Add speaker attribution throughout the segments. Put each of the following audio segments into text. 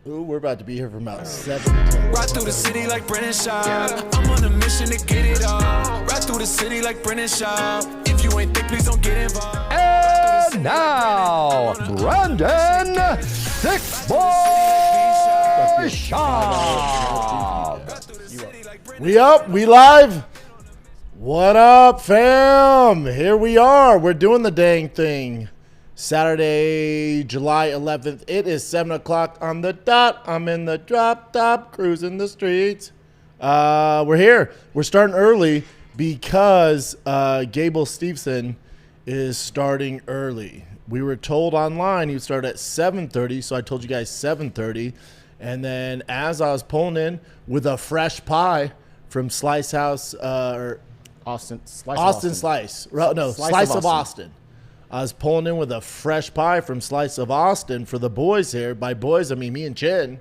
Speaker 1: Ooh, we're about to be here for about 7 minutes.
Speaker 2: Ride through the city like Brennan Shaw. I'm on a mission to get it all. Ride through the city like Brennan Shaw. If you ain't thick, please don't get involved.
Speaker 3: And now, Brandon Thick Boy Shaw.
Speaker 1: We up, we live. What up, fam? Here we are. We're doing the dang thing. Saturday, July 11th. It is 7 o'clock on the dot. I'm in the drop top, cruising the streets. We're here. We're starting early because Gable Stevenson is starting early. We were told online he would start at 7:30, so I told you guys 7:30. And then as I was pulling in with a fresh pie from Slice House, or
Speaker 4: Austin Slice.
Speaker 1: Slice of Austin. I was pulling in with a fresh pie from Slice of Austin for the boys here. By boys, I mean me and Chin,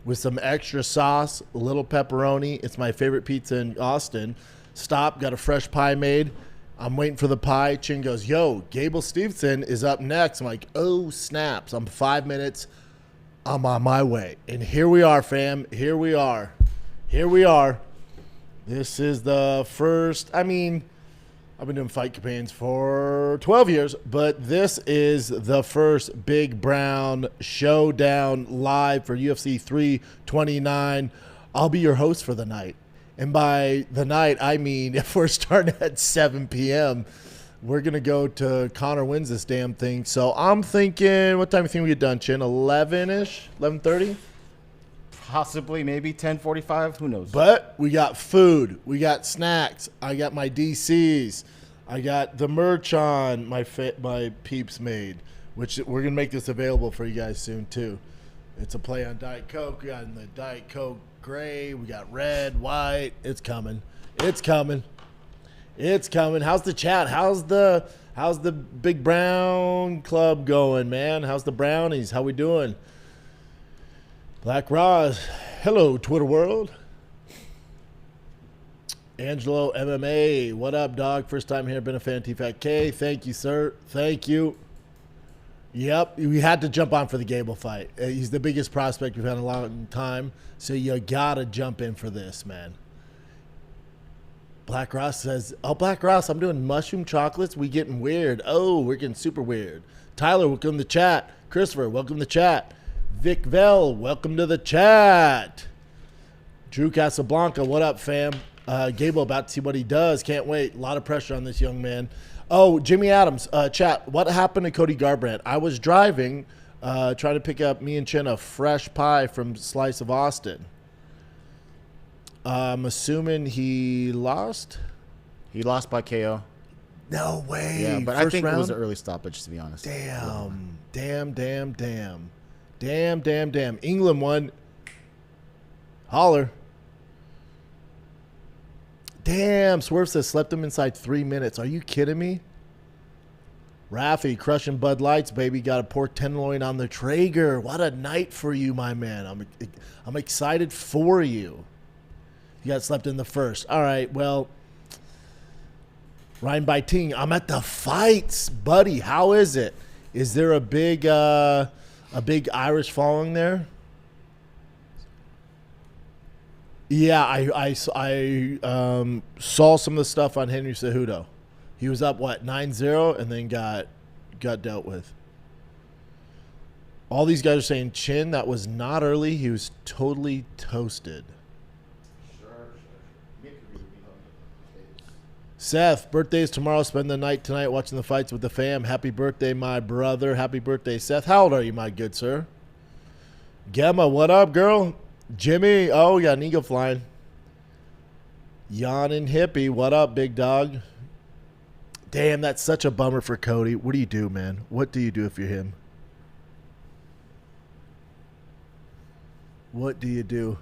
Speaker 1: with some extra sauce, a little pepperoni. It's my favorite pizza in Austin. Stop, got a fresh pie made. I'm waiting for the pie. Chin goes, yo, Gable Stevenson is up next. I'm like, oh, snaps. I'm 5 minutes. I'm on my way. And here we are, fam. Here we are. Here we are. This is the first, I've been doing fight campaigns for 12 years, but this is the first Big Brown Showdown live for UFC 329. I'll be your host for the night. And by the night, I mean if we're starting at 7 p.m., we're going to go to Connor wins this damn thing. So I'm thinking, what time do you think we get done, Chin? 11-ish? 11:30?
Speaker 4: Possibly, maybe 10:45. Who knows?
Speaker 1: But we got food. We got snacks. I got my DCs. I got the merch on my peeps made, which we're going to make this available for you guys soon, too. It's a play on Diet Coke. We got in the Diet Coke gray. We got red, white. It's coming. It's coming. It's coming. How's the chat? How's the Big Brown Club going, man? How's the Brownies? How we doing? Black Roz, hello, Twitter world. Angelo MMA, what up, dog? First time here, been a fan of T-Fat K. Thank you, sir. Thank you. Yep, we had to jump on for the Gable fight. He's the biggest prospect we've had in a long time, so you gotta jump in for this, man. Black Ross says, oh, Black Ross, I'm doing mushroom chocolates. We getting weird. Oh, we're getting super weird. Tyler, welcome to the chat. Christopher, welcome to the chat. Vic Vell, welcome to the chat. Drew Casablanca, what up, fam? Gable, about to see what he does. Can't wait. A lot of pressure on this young man. Oh, Jimmy Adams, chat, what happened to Cody Garbrandt? I was driving, trying to pick up me and Chin a fresh pie from Slice of Austin. I'm assuming he lost?
Speaker 4: He lost by KO.
Speaker 1: No way.
Speaker 4: Yeah, but
Speaker 1: First
Speaker 4: I think
Speaker 1: round?
Speaker 4: it was an early stoppage, to be honest.
Speaker 1: Damn. England won. Holler. Damn, Swerve says slept him inside 3 minutes. Are you kidding me? Rafi, crushing Bud Lights, baby. Got a pork tenderloin on the Traeger. What a night for you, my man. I'm excited for you. You got slept in the first. All right, well, Ryan Biting, I'm at the fights, buddy. How is it? Is there a big Irish following there? Yeah, I saw some of the stuff on Henry Cejudo. He was up, 9-0, and then got dealt with. All these guys are saying, Chin, that was not early. He was totally toasted. Seth, birthday's tomorrow. Spend the night tonight watching the fights with the fam. Happy birthday, my brother. Happy birthday, Seth. How old are you, my good sir? Gemma, what up, girl? Jimmy, oh, we got an eagle flying. Yawning hippie, what up, big dog? Damn, that's such a bummer for Cody. What do you do, man? What do you do if you're him? What do you do?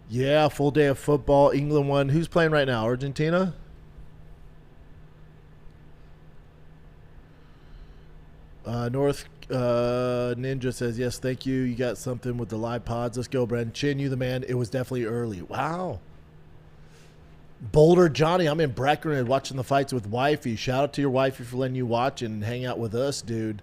Speaker 1: Yeah, full day of football. England won. Who's playing right now? Argentina? North Ninja says, yes, thank you. You got something with the live pods. Let's go, Bren. Chin, you the man. It was definitely early. Wow. Boulder Johnny, I'm in Breckenridge watching the fights with wifey. Shout out to your wifey for letting you watch and hang out with us, dude.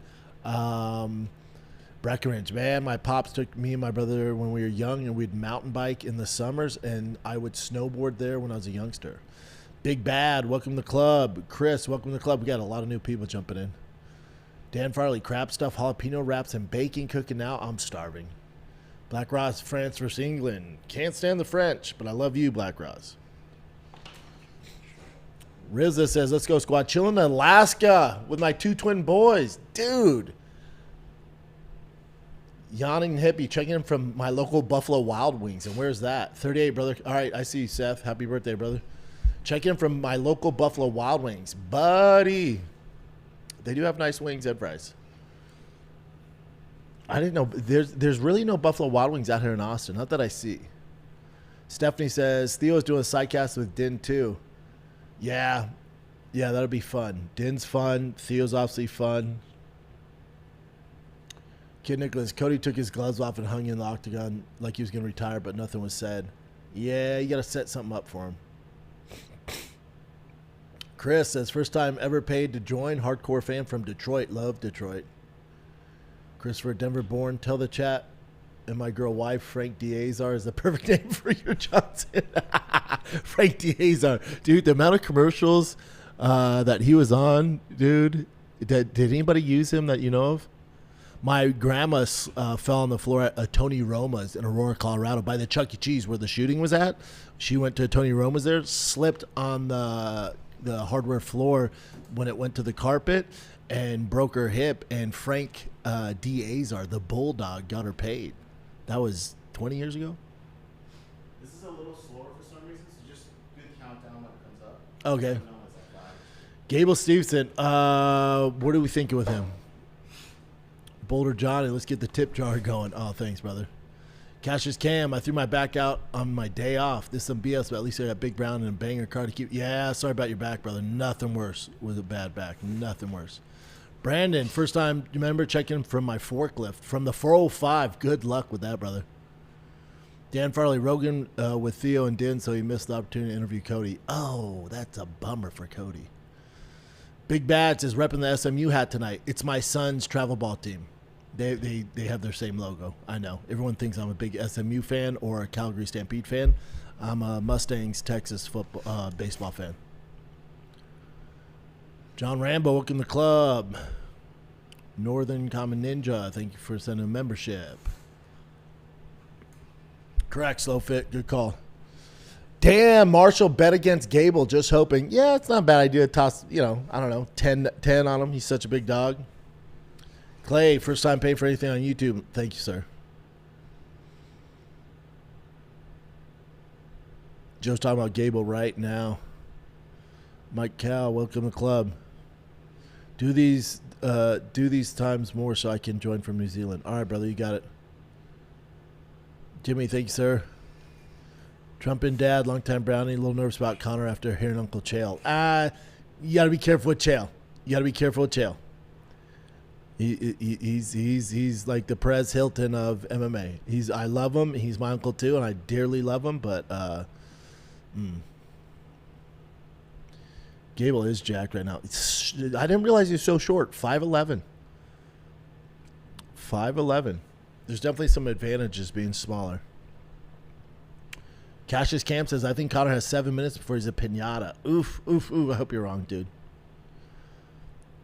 Speaker 1: Breckenridge, man, my pops took me and my brother when we were young, and we'd mountain bike in the summers, and I would snowboard there when I was a youngster. Big Bad, welcome to the club. Chris, welcome to the club. We got a lot of new people jumping in. Dan Farley, crab stuff, jalapeno wraps, and baking cooking now. I'm starving. Black Ross, France versus England. Can't stand the French, but I love you, Black Ross. Rizza says, let's go, squad. Chilling in Alaska with my 2 twin boys. Dude. Yawning Hippie, checking in from my local Buffalo Wild Wings. And where's that? 38, brother. All right, I see you, Seth. Happy birthday, brother. Check in from my local Buffalo Wild Wings. Buddy. They do have nice wings and fries. I didn't know. There's really no Buffalo Wild Wings out here in Austin. Not that I see. Stephanie says, Theo's doing a sidecast with Din, too. Yeah, that'll be fun. Din's fun. Theo's obviously fun. Kid Nicholas, Cody took his gloves off and hung in the octagon like he was going to retire, but nothing was said. Yeah, you got to set something up for him. Chris says, first time ever paid to join. Hardcore fan from Detroit. Love Detroit. Christopher, Denver born. Tell the chat and my girl wife, Frank Diazar, is the perfect name for you, Johnson. Frank Diazar. Dude, the amount of commercials that he was on, dude. Did anybody use him that you know of? My grandma fell on the floor at Tony Roma's in Aurora, Colorado, by the Chuck E. Cheese where the shooting was at. She went to Tony Roma's there, slipped on the hardware floor when it went to the carpet, and broke her hip. And Frank Diazar, the bulldog, got her paid. That was 20 years ago.
Speaker 4: This is a little slower for some reason, so just do the countdown when it comes up.
Speaker 1: Okay.
Speaker 4: No, it's like 5.
Speaker 1: Gable Stevenson, what are we thinking with him? Boulder Johnny, let's get the tip jar going. Oh, thanks, brother. Cassius Cam, I threw my back out on my day off. This is some BS, but at least I got Big Brown and a banger car to keep. Yeah, sorry about your back, brother. Nothing worse with a bad back. Nothing worse. Brandon, first time, remember checking from my forklift from the 405. Good luck with that, brother. Dan Farley, Rogan with Theo and Din, so he missed the opportunity to interview Cody. Oh, that's a bummer for Cody. Big Bad says, repping the SMU hat tonight. It's my son's travel ball team. They have their same logo. I know. Everyone thinks I'm a big SMU fan or a Calgary Stampede fan. I'm a Mustangs, Texas football baseball fan. John Rambo, welcome to the club. Northern Common Ninja, thank you for sending a membership. Correct, Slow Fit. Good call. Damn, Marshall bet against Gable, just hoping. Yeah, it's not a bad idea to toss, I don't know, 10 on him. He's such a big dog. Clay, first time paying for anything on YouTube. Thank you, sir. Joe's talking about Gable right now. Mike Cal, welcome to the club. Do these times more so I can join from New Zealand. All right, brother, you got it. Jimmy, thank you, sir. Trump and Dad, longtime Brownie, a little nervous about Connor after hearing Uncle Chael. You got to be careful with Chael. He's like the Perez Hilton of MMA. I love him. He's my uncle too, and I dearly love him. But Gable is jacked right now. I didn't realize he's so short. 5'11". 5'11". There's definitely some advantages being smaller. Cassius Camp says, I think Connor has 7 minutes before he's a pinata. Oof. I hope you're wrong, dude.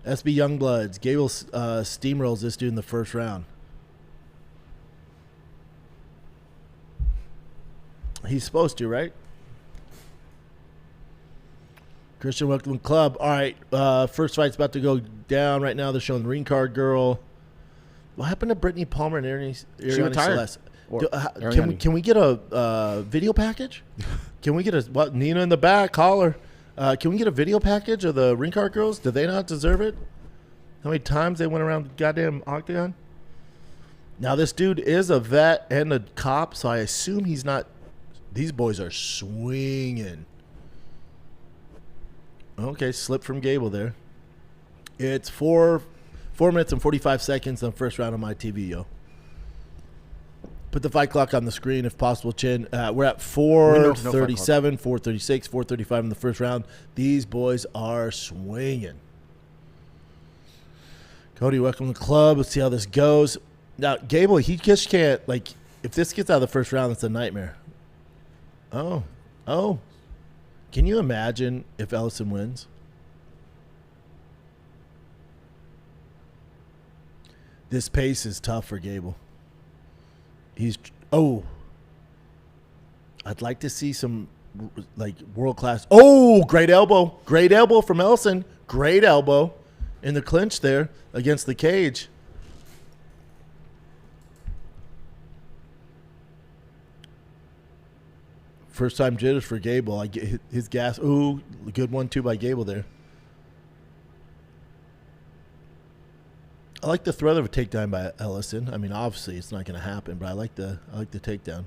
Speaker 1: SB Youngbloods. Gable steamrolls this dude in the first round. He's supposed to, right? Christian, welcome to the club. All right, first fight's about to go down right now. They're showing the ring card girl. What happened to Brittany Palmer and Ariane Celeste? Can we get a video package? Can we get Nina in the back, holler. Can we get a video package of the ring card girls? Do they not deserve it? How many times they went around the goddamn octagon? Now, this dude is a vet and a cop, so I assume he's not. These boys are swinging. Okay, slip from Gable there. It's 4 minutes and 45 seconds on the first round of my TV, yo. Put the fight clock on the screen if possible, Chin. We're at 4:37, 4:36, 4:35 in the first round. These boys are swinging. Cody, welcome to the club. Let's see how this goes. Now, Gable, he just can't, like, if this gets out of the first round, it's a nightmare. Oh. Can you imagine if Ellison wins? This pace is tough for Gable. I'd like to see some, like, world-class. Oh, great elbow. Great elbow from Ellison. Great elbow in the clinch there against the cage. First time jitters for Gable. I get his gas. Ooh, good one, too, by Gable there. I like the threat of a takedown by Ellison. I mean, obviously, it's not going to happen, but I like the takedown.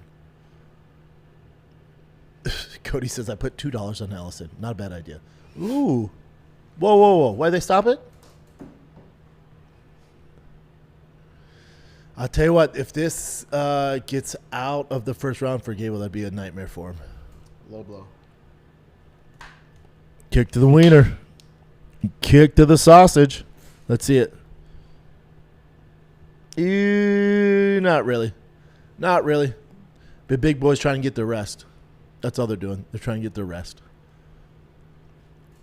Speaker 1: Cody says, I put $2 on Ellison. Not a bad idea. Ooh. Whoa. Why'd they stop it? I'll tell you what, if this gets out of the first round for Gable, that'd be a nightmare for him.
Speaker 4: Low blow.
Speaker 1: Kick to the wiener. Kick to the sausage. Let's see it. Not really. Not really. The big boys trying to get their rest. That's all they're doing. They're trying to get their rest.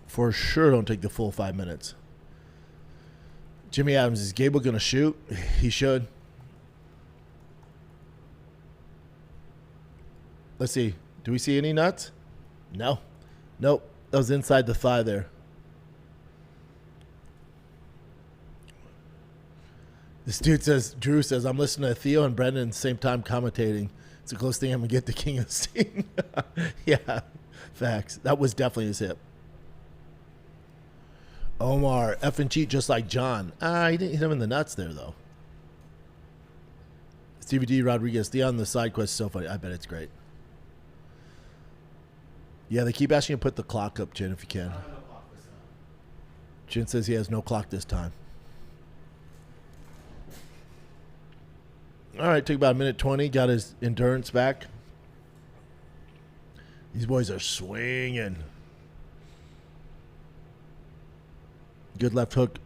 Speaker 1: For sure, don't take the full 5 minutes. Jimmy Adams, is Gable going to shoot? He should. Let's see. Do we see any nuts? No. Nope. That was inside the thigh there. This dude says, Drew says, I'm listening to Theo and Brendan at the same time commentating. It's the closest thing I'm going to get to King of the Scene. Yeah, facts. That was definitely his hip. Omar, F and cheat just like John. He didn't hit him in the nuts there, though. Stevie D. Rodriguez, Theon, the side quest is so funny. I bet it's great. Yeah, they keep asking you to put the clock up, Jen, if you can. Jen says he has no clock this time. All right, took about a minute 20. Got his endurance back. These boys are swinging. Good left hook.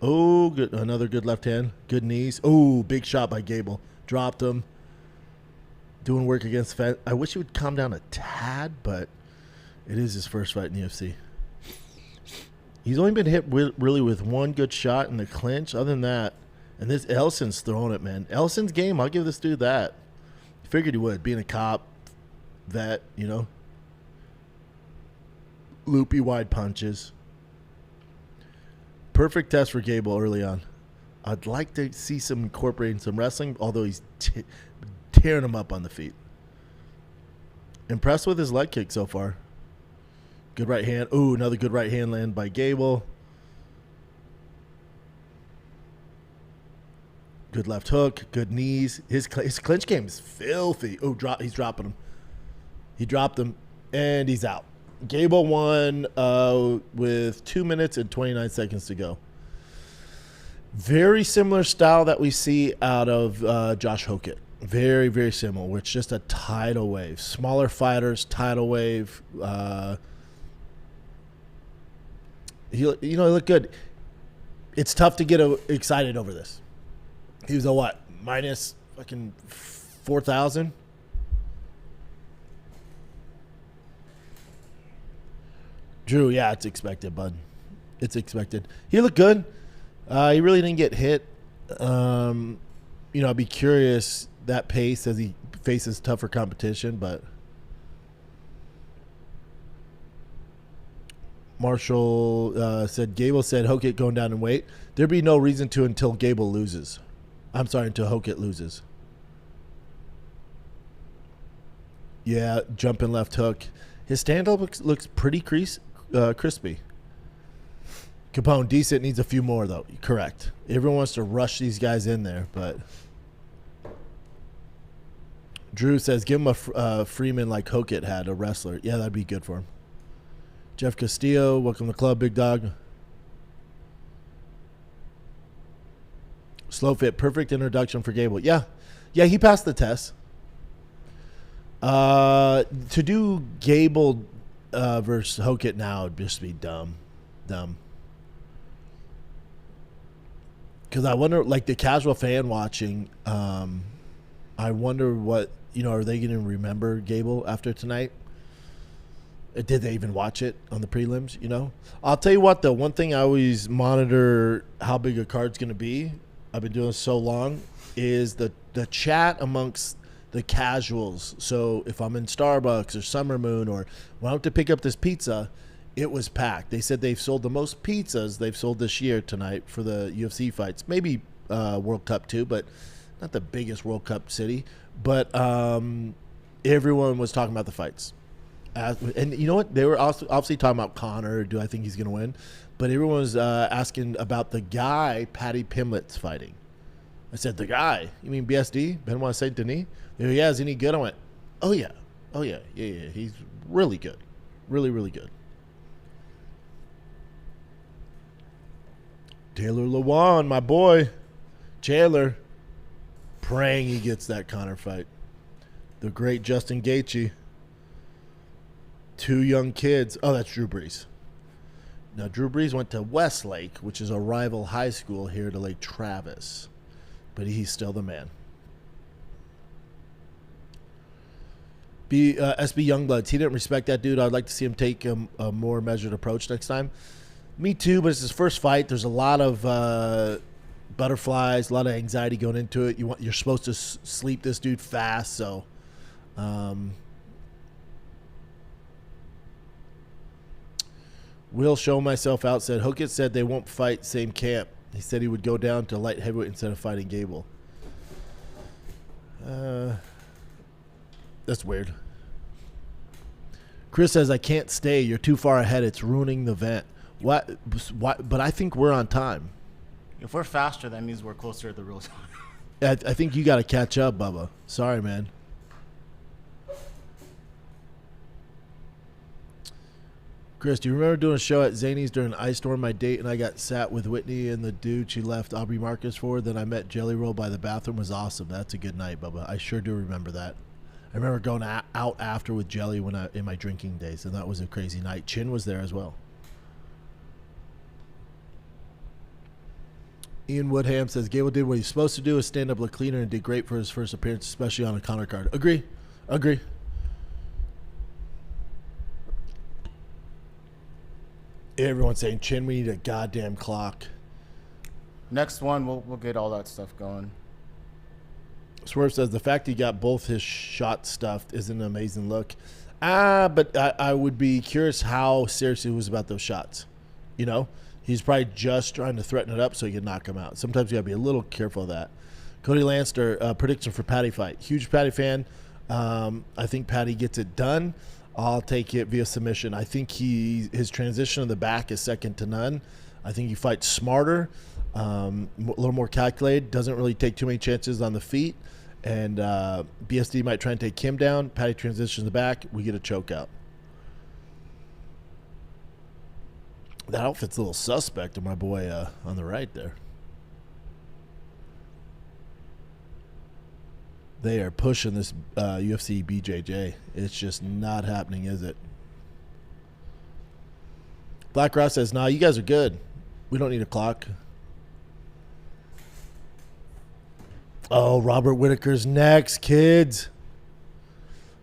Speaker 1: Oh, good. Another good left hand. Good knees. Oh, big shot by Gable. Dropped him. Doing work against Fed. I wish he would calm down a tad, but it is his first fight in the UFC. He's only been hit really with one good shot in the clinch. Other than that, and this Ellison's throwing it, man. Ellison's game, I'll give this dude that. Figured he would, being a cop, vet, you know. Loopy wide punches. Perfect test for Gable early on. I'd like to see some incorporating some wrestling, although he's tearing him up on the feet. Impressed with his leg kick so far. Good right hand. Ooh, another good right hand land by Gable. Good left hook. Good knees. His clinch game is filthy. Oh, he's dropping him. He dropped him, and he's out. Gable won with 2 minutes and 29 seconds to go. Very similar style that we see out of Josh Hokett. Very, very similar. Where it's just a tidal wave. Smaller fighters, tidal wave. He looked good. It's tough to get excited over this. He was a what? Minus fucking 4,000? Drew, yeah, it's expected, bud. It's expected. He looked good. He really didn't get hit. I'd be curious that pace as he faces tougher competition, but Marshall said, Gable said Hokett going down in weight. There'd be no reason to until Gable loses. I'm sorry, until Hokett loses. Yeah, jumping left hook. His stand-up looks pretty crispy. Capone, decent, needs a few more, though. Correct. Everyone wants to rush these guys in there, but Drew says, give him a Freeman like Hokett had, a wrestler. Yeah, that'd be good for him. Jeff Castillo, welcome to the club, big dog. Slow fit, perfect introduction for Gable. Yeah, he passed the test. To do Gable versus Hokett now would just be dumb. Because I wonder, like the casual fan watching, I wonder what, are they going to remember Gable after tonight? Did they even watch it on the prelims, I'll tell you what, though, one thing I always monitor how big a card's going to be, I've been doing this so long, is the chat amongst the casuals. So if I'm in Starbucks or Summer Moon or when I went to pick up this pizza, it was packed. They said they've sold the most pizzas they've sold this year tonight for the UFC fights. Maybe World Cup too, but not the biggest World Cup city. But everyone was talking about the fights. And you know what? They were also obviously talking about Conor. Do I think he's going to win? But everyone was asking about the guy Paddy Pimblett's fighting. I said, the guy? You mean BSD? Benoit Saint Denis? They go, yeah, is any good? I went, oh, yeah. Yeah. He's really good. Really, really good. Taylor Lewan, my boy. Chandler. Praying he gets that Conor fight. The great Justin Gaethje. 2 young kids. Oh, that's Drew Brees. Now, Drew Brees went to Westlake, which is a rival high school here to Lake Travis. But he's still the man. SB Youngbloods. He didn't respect that dude. I'd like to see him take a more measured approach next time. Me too, but it's his first fight. There's a lot of butterflies, a lot of anxiety going into it. You're supposed to sleep this dude fast, so Will Show Myself Out said, Hokit said they won't fight same camp. He said he would go down to light heavyweight instead of fighting Gable. That's weird. Chris says, I can't stay. You're too far ahead. It's ruining the event. What? But I think we're on time.
Speaker 4: If we're faster, that means we're closer to the real time.
Speaker 1: I think you got to catch up, Bubba. Sorry, man. Chris, do you remember doing a show at Zany's during Ice Storm? My date and I got sat with Whitney and the dude she left Aubrey Marcus for. Then I met Jelly Roll by the bathroom. It was awesome. That's a good night, Bubba. I sure do remember that. I remember going out after with Jelly in my drinking days, and that was a crazy night. Chin was there as well. Ian Woodham says, Gable did what he's supposed to do, is stand up, look cleaner, and did great for his first appearance, especially on a Conor card. Agree. Everyone's saying, Chin, we need a goddamn clock.
Speaker 4: Next one, we'll get all that stuff going.
Speaker 1: Swerve says, the fact he got both his shots stuffed is an amazing look. But I would be curious how serious he was about those shots. He's probably just trying to threaten it up so he can knock him out. Sometimes you got to be a little careful of that. Cody Lanster, prediction for Paddy fight. Huge Paddy fan. I think Paddy gets it done. I'll take it via submission. I think his transition of the back is second to none. I think he fights smarter, a little more calculated, doesn't really take too many chances on the feet. And BSD might try and take him down. Paddy transitions the back. We get a choke out. That outfit's a little suspect to my boy on the right there. They are pushing this UFC BJJ. It's just not happening, is it? Black Ross says, nah, you guys are good. We don't need a clock. Oh, Robert Whitaker's next, kids.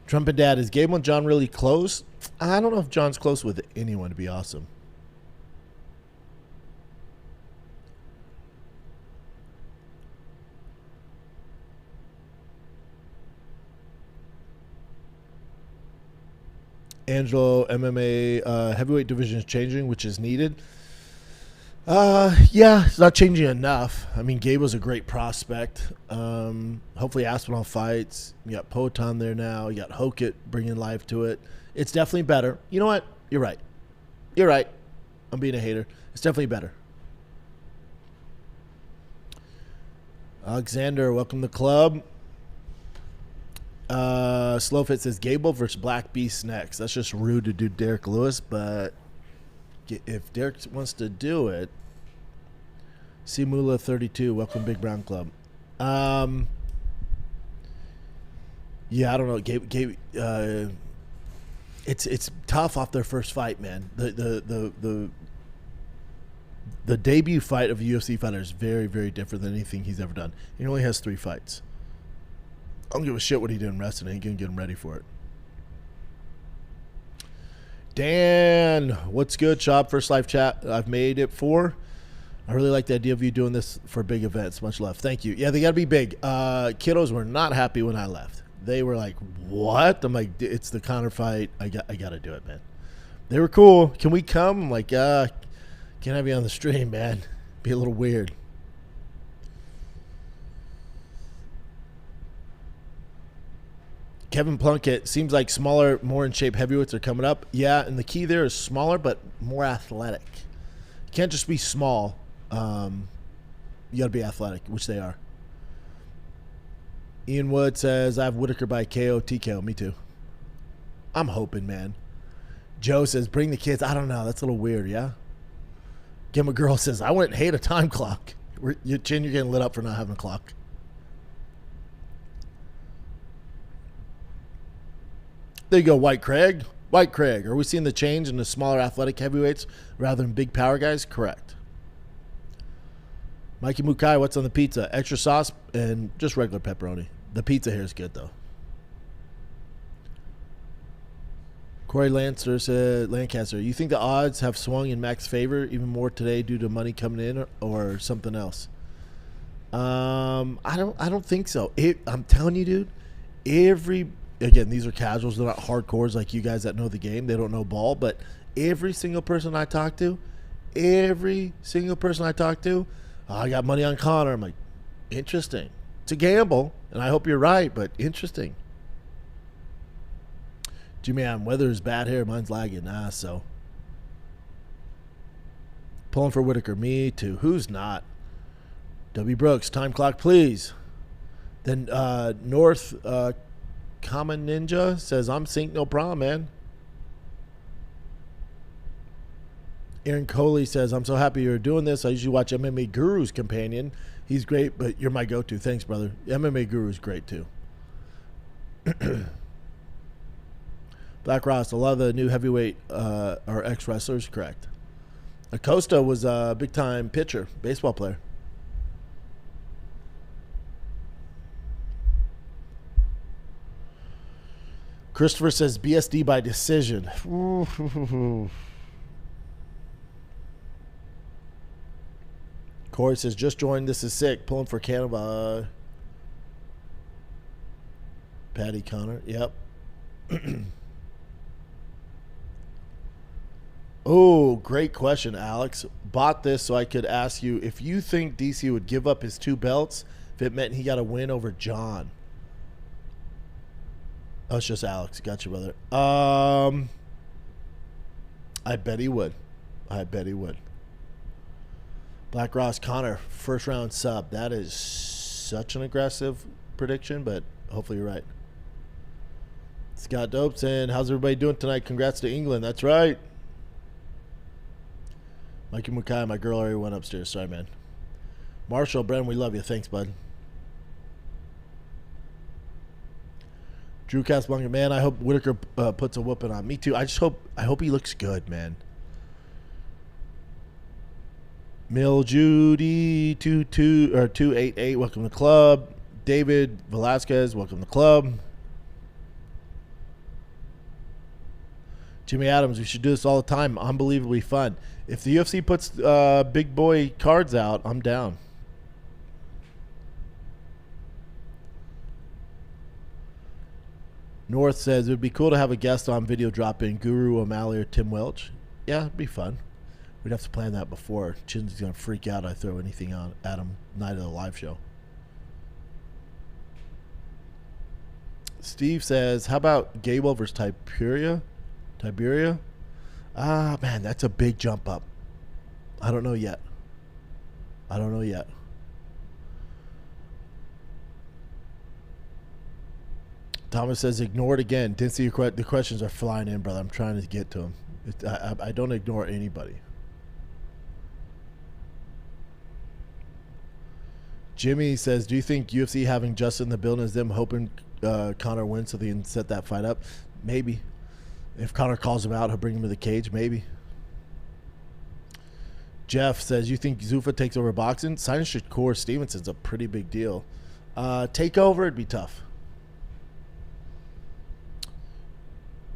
Speaker 1: Trump and Dad, is Gable and John really close? I don't know if John's close with anyone, to be awesome. Angelo, MMA heavyweight division is changing, which is needed. Yeah, it's not changing enough. I mean, Gable's a great prospect. Hopefully Aspinall fights. You got Poton there now. You got Hokit bringing life to it. It's definitely better. You know what? You're right. I'm being a hater. It's definitely better. Alexander, welcome to the club. Slowfit says Gable versus Black Beast next. That's just rude to do Derek Lewis, but if Derek wants to do it, Simula 32, welcome Big Brown Club. Yeah, I don't know. Gabe, it's tough off their first fight, man. The debut fight of a UFC fighter is very, very different than anything he's ever done. He only has 3 fights. I don't give a shit what he did in wrestling. He can get him ready for it. Dan, what's good, Shop? First live chat I've made it for. I really like the idea of you doing this for big events. Much love. Thank you. Yeah, they got to be big. Kiddos were not happy when I left. They were like, what? I'm like, it's the Conor fight. I got to do it, man. They were cool. Can we come? I'm like, can't have you on the stream, man. Be a little weird. Kevin Plunkett, seems like smaller, more in shape heavyweights are coming up. Yeah, and the key there is smaller but more athletic. You can't just be small. You got to be athletic, which they are. Ian Wood says, I have Whitaker by KO, TKO. Me too. I'm hoping, man. Joe says, bring the kids. I don't know. That's a little weird, yeah? Gemma Girl says, I wouldn't hate a time clock. Chin, you're getting lit up for not having a clock. There you go, White Craig. White Craig, are we seeing the change in the smaller athletic heavyweights rather than big power guys? Correct. Mikey Mukai, what's on the pizza? Extra sauce and just regular pepperoni. The pizza here is good, though. Corey Lancaster, you think the odds have swung in Mac's favor even more today due to money coming in or something else? I don't think so. I'm telling you, dude, again, these are casuals. They're not hardcores like you guys that know the game. They don't know ball. But every single person I talk to, I got money on Conor. I'm like, interesting. It's a gamble, and I hope you're right, but interesting. Jimmy Adam, weather is bad here. Mine's lagging. So. Pulling for Whitaker. Me too. Who's not? W. Brooks, time clock, please. Then North Common Ninja says, I'm synced, no problem, man. Aaron Coley says, I'm so happy you're doing this. I usually watch MMA Guru's companion. He's great, but you're my go-to. Thanks, brother. MMA Guru's great, too. Black Ross, a lot of the new heavyweight are ex-wrestlers, correct. Acosta was a big-time pitcher, baseball player. Christopher says BSD by decision. Corey says, just joined. This is sick. Pulling for Canada. Patty Connor. Yep. Oh, great question, Alex. Bought this so I could ask you if you think DC would give up his 2 belts if it meant he got a win over John. Oh, it's just Alex. Got you, brother. I bet he would. Black Ross Connor, first round sub. That is such an aggressive prediction, but hopefully you're right. Scott Dope saying, how's everybody doing tonight? Congrats to England. That's right. Mikey Mukai, my girl already went upstairs. Sorry, man. Marshall, Brennan, we love you. Thanks, bud. Drew Casablanca, man, I hope Whitaker puts a whooping on. Me too. I hope he looks good, man. Mill Judy 288, welcome to the club. David Velasquez, welcome to the club. Jimmy Adams, we should do this all the time. Unbelievably fun. If the UFC puts big boy cards out, I'm down. North says, it would be cool to have a guest on video drop-in, Guru O'Malley or Tim Welch. Yeah, it'd be fun. We'd have to plan that before. Chin's going to freak out if I throw anything on at him night of the live show. Steve says, how about Gable versus Tiberia? Ah, man, that's a big jump up. I don't know yet. Thomas says, ignore it again. Didn't see the questions are flying in, brother. I'm trying to get to them. I don't ignore anybody. Jimmy says, do you think UFC having Justin in the building is them hoping Conor wins so they can set that fight up? Maybe. If Conor calls him out, he'll bring him to the cage. Maybe. Jeff says, you think Zuffa takes over boxing? Signing Shakur Stevenson's a pretty big deal. Take over, it'd be tough.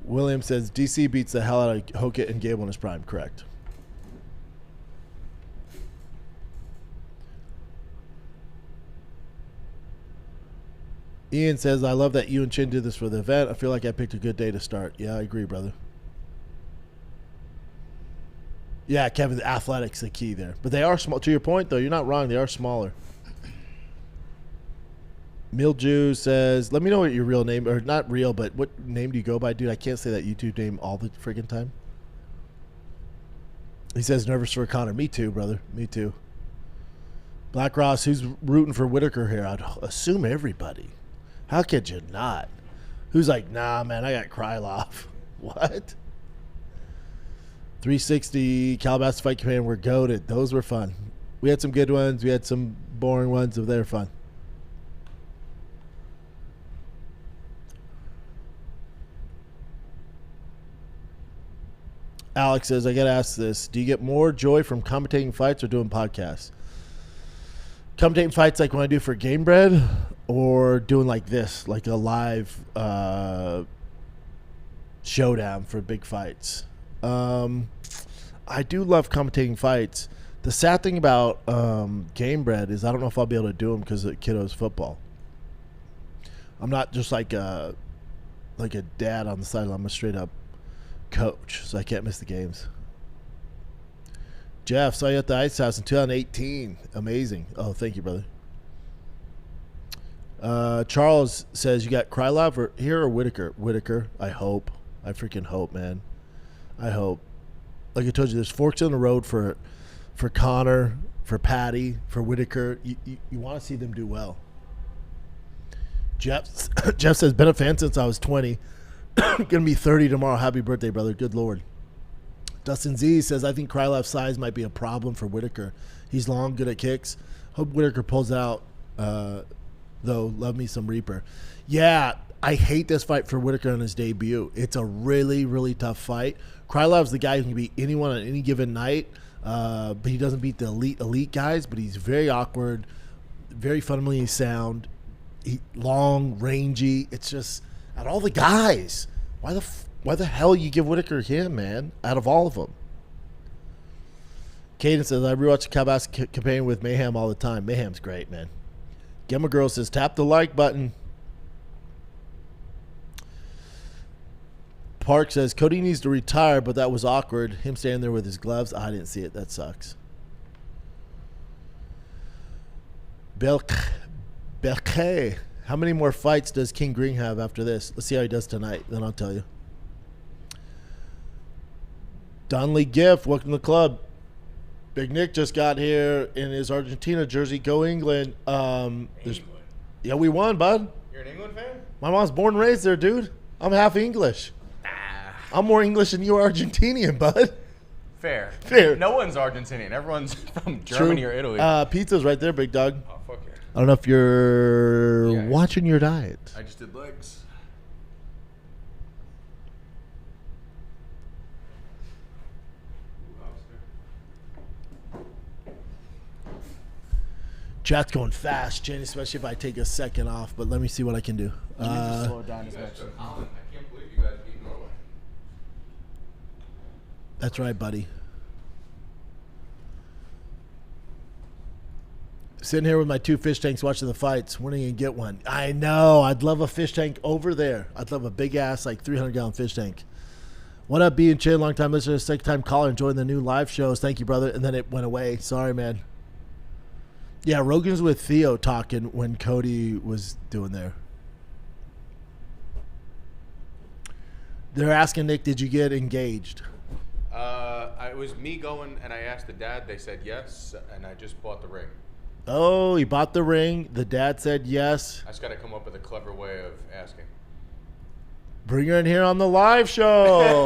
Speaker 1: William says, DC beats the hell out of Hokett and Gable in his prime. Correct. Ian says, I love that you and Chin did this for the event. I feel like I picked a good day to start. Yeah, I agree, brother. Yeah, Kevin, the athletics the key there. But they are small. To your point, though, you're not wrong. They are smaller. Mildew says, let me know what your real name, or not real, but what name do you go by, dude? I can't say that YouTube name all the friggin' time. He says, nervous for Connor. Me too, brother. Me too. Black Ross, who's rooting for Whitaker here? I'd assume everybody. How could you not? Who's like, nah, man, I got Krylov. What? 360 Calabasas Fight Command were goated. Those were fun. We had some good ones. We had some boring ones. But they were fun. Alex says, I got to ask this. Do you get more joy from commentating fights or doing podcasts? Commentating fights like when I do for Game Bread, or doing like this, like a live showdown for big fights. I do love commentating fights. The sad thing about Game Bread is I don't know if I'll be able to do them because of kiddos football. I'm not just like a dad on the sideline. I'm a straight up coach, so I can't miss the games. Jeff, saw you at the Ice House in 2018. Amazing. Oh, thank you, brother. Charles says, you got Krylov here or Whitaker? Whitaker, I hope. I freaking hope, man. I hope. Like I told you, there's forks in the road for Connor, for Patty, for Whitaker. You want to see them do well. Jeff says, been a fan since I was 20. Gonna be 30 tomorrow. Happy birthday, brother. Good Lord. Dustin Z says, I think Krylov's size might be a problem for Whitaker. He's long, good at kicks. Hope Whitaker pulls out, though. Love me some Reaper. Yeah, I hate this fight for Whitaker on his debut. It's a really, really tough fight. Krylov's the guy who can beat anyone on any given night, but he doesn't beat the elite guys, but he's very awkward, very fundamentally sound, long, rangy. It's just, out of all the guys, why the hell you give Whitaker him, man, out of all of them? Caden says, I rewatch the Calabasas campaign with Mayhem all the time. Mayhem's great, man. Gemma Girl says, tap the like button. Park says, Cody needs to retire, but that was awkward. Him standing there with his gloves. I didn't see it. That sucks. Belke. How many more fights does King Green have after this? Let's see how he does tonight. Then I'll tell you. Donley Gift, welcome to the club. Big Nick just got here in his Argentina jersey. Go England.
Speaker 4: England.
Speaker 1: Yeah, we won, bud.
Speaker 4: You're an England fan?
Speaker 1: My mom's born and raised there, dude. I'm half English. I'm more English than you are Argentinian, bud.
Speaker 4: Fair.
Speaker 1: Fair.
Speaker 4: No one's Argentinian. Everyone's from Germany or Italy.
Speaker 1: Pizza's right there, big dog.
Speaker 4: Oh, fuck yeah.
Speaker 1: I don't know if you're watching your diet.
Speaker 4: I just did legs.
Speaker 1: Chat's going fast, Jen, especially if I take a second off, but let me see what I can do.
Speaker 4: You need to slow it down as much.
Speaker 5: I can't believe you guys beat Norway.
Speaker 1: That's right, buddy. Sitting here with my 2 fish tanks watching the fights. When are you going to get one? I know. I'd love a fish tank over there. I'd love a big-ass, like, 300-gallon fish tank. What up, B and Chin? Long-time listener, second-time caller, enjoying the new live shows. Thank you, brother. And then it went away. Sorry, man. Yeah, Rogan's with Theo talking when Cody was doing there. They're asking, Nick, did you get engaged?
Speaker 5: It was me going, and I asked the dad. They said yes, and I just bought the ring.
Speaker 1: Oh, he bought the ring. The dad said yes.
Speaker 5: I just got to come up with a clever way of asking.
Speaker 1: Bring her in here on the live show.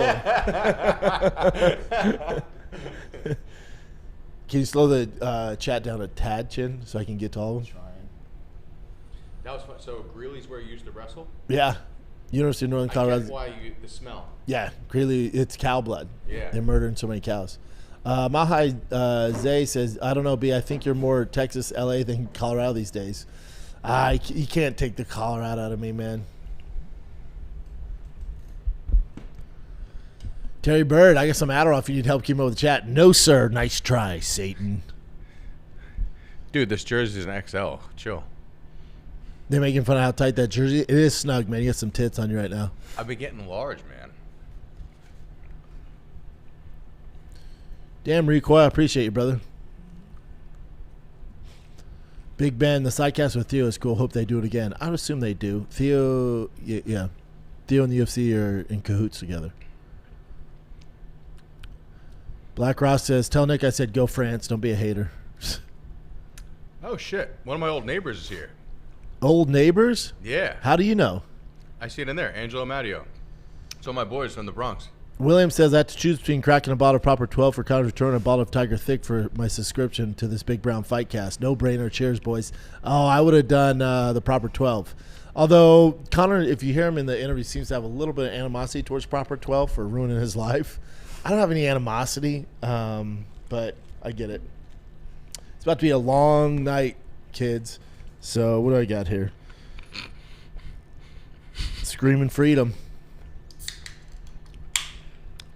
Speaker 1: Can you slow the chat down a tad, Chin, so I can get to all of them?
Speaker 5: That was fun. So Greeley's where you used to wrestle?
Speaker 1: Yeah. University of Northern Colorado.
Speaker 5: I get why the smell.
Speaker 1: Yeah, Greeley, it's cow blood.
Speaker 5: Yeah.
Speaker 1: They're murdering so many cows. Mahai Zay says, I don't know, B. I think you're more Texas, LA than Colorado these days. You can't take the Colorado out of me, man. Terry Bird, I got some Adderall if you need help keeping up with the chat. No, sir. Nice try, Satan.
Speaker 5: Dude, this jersey's an XL. Chill.
Speaker 1: They're making fun of how tight that jersey. It is snug, man. You got some tits on you right now.
Speaker 5: I've been getting large, man.
Speaker 1: Damn, Recoil, I appreciate you, brother. Big Ben, the sidecast with Theo is cool. Hope they do it again. I would assume they do. Theo, yeah. Theo and the UFC are in cahoots together. Black Ross says, tell Nick I said go France. Don't be a hater.
Speaker 5: Oh, shit. One of my old neighbors is here.
Speaker 1: Old neighbors?
Speaker 5: Yeah.
Speaker 1: How do you know?
Speaker 5: I see it in there. Angelo Matteo. So my boys from the Bronx.
Speaker 1: William says I have to choose between cracking a bottle of Proper 12 for Connor's return and a bottle of Tiger Thick for my subscription to this Big Brown Fight Cast. No brainer. Cheers, boys. Oh, I would have done the Proper 12. Although Connor, if you hear him in the interview, seems to have a little bit of animosity towards Proper 12 for ruining his life. I don't have any animosity, but I get it. It's about to be a long night, kids. So what do I got here? Screaming freedom.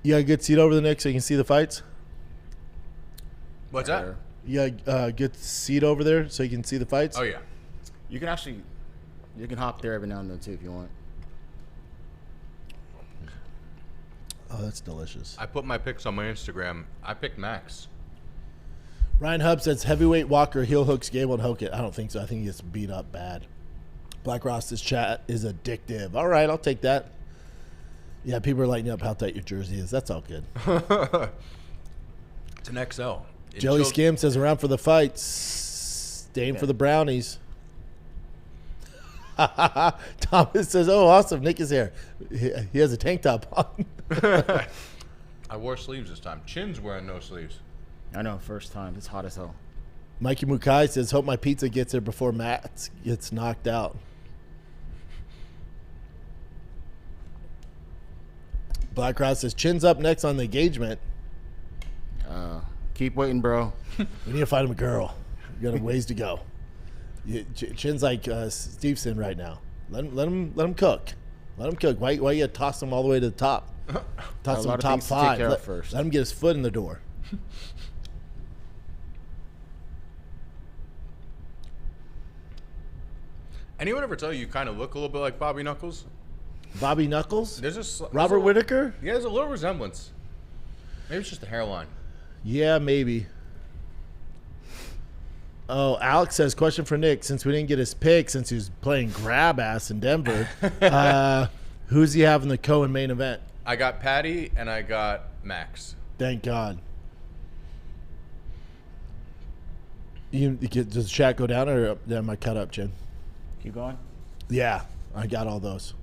Speaker 1: You got a good seat over the neck so you can see the fights?
Speaker 5: What's that?
Speaker 1: You got a good seat over there so you can see the fights?
Speaker 5: Oh, yeah.
Speaker 4: You can actually, you can hop there every now and then too if you want.
Speaker 1: Oh, that's delicious.
Speaker 5: I put my picks on my Instagram. I picked Max.
Speaker 1: Ryan Hub says heavyweight Walker heel hooks Gable and Hokett. I don't think so. I think he gets beat up bad. Black Ross's chat is addictive. All right, I'll take that. Yeah, people are lighting up how tight your jersey is. That's all good.
Speaker 5: It's an XL.
Speaker 1: Jelly Skim says around for the fights. Staying for the brownies. Thomas says, oh, awesome. Nick is here. He has a tank top on.
Speaker 5: I wore sleeves this time. Chin's wearing no sleeves.
Speaker 4: I know, first time. It's hot as hell.
Speaker 1: Mikey Mukai says, hope my pizza gets there before Matt gets knocked out. Black Ross says, Chin's up next on the engagement.
Speaker 4: Keep waiting, bro.
Speaker 1: We need to find him a girl. We got a ways to go. Chin's like Stevenson right now. Let him cook. Let him cook. Why you toss him all the way to the top? Toss him top five. Let him get his foot in the door.
Speaker 5: Anyone ever tell you you kind of look a little bit like Bobby Knuckles?
Speaker 1: Bobby Knuckles?
Speaker 5: There's
Speaker 1: Robert Whittaker?
Speaker 5: Yeah, there's a little resemblance. Maybe it's just the hairline.
Speaker 1: Yeah, maybe. Oh, Alex says, question for Nick. Since we didn't get his pick, since he was playing grab ass in Denver, who's he have in the Cohen main event?
Speaker 5: I got Patty and I got Max.
Speaker 1: Thank God. Does the chat go down or am I cut up, Jen?
Speaker 4: Keep going.
Speaker 1: Yeah, I got all those.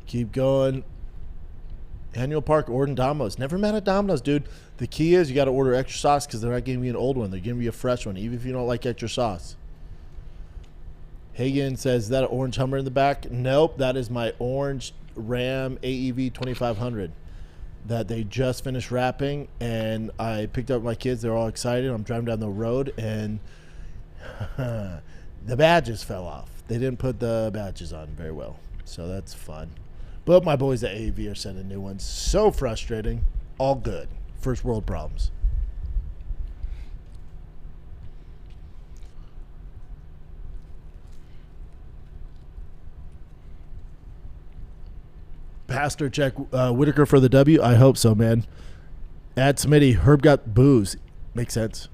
Speaker 1: Keep going. Annual Park, Orden Domino's. Never met at Domino's, dude. The key is you got to order extra sauce because they're not giving you an old one. They're giving you a fresh one, even if you don't like extra sauce. Hagen says, is that an orange Hummer in the back? Nope, that is my orange Ram AEV 2500 that they just finished wrapping, and I picked up my kids. They're all excited. I'm driving down the road, and the badges fell off. They didn't put the badges on very well, so that's fun. But my boys at AEV are sending new ones. So frustrating. All good. First world problems. Pastor check Whitaker for the W. I hope so, man. Add Smitty. Herb got booze. Makes sense.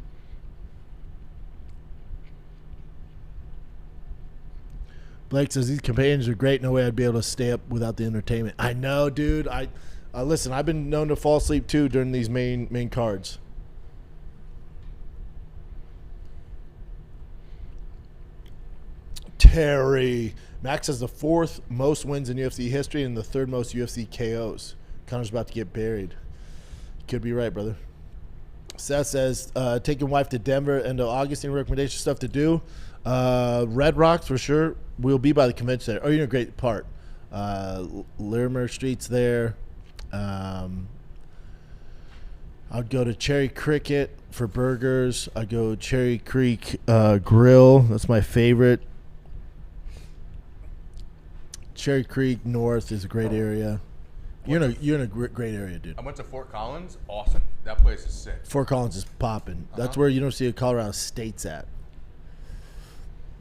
Speaker 1: Blake says these companions are great. No way I'd be able to stay up without the entertainment. I know, dude. I listen. I've been known to fall asleep too during these main cards. Terry Max has the 4th most wins in UFC history and the 3rd most UFC KOs. Connor's about to get buried. Could be right, brother. Seth says taking wife to Denver and to August. Any recommendation stuff to do? Red Rocks for sure. We'll be by the convention center. Oh, you're in a great part. Larimer Street's there. I'd go to Cherry Cricket for burgers. I'd go Cherry Creek Grill. That's my favorite. Cherry Creek North is a great area. You're in a great area, dude.
Speaker 5: I went to Fort Collins. Awesome. That place is sick.
Speaker 1: Fort Collins is popping. That's where University of Colorado State's at.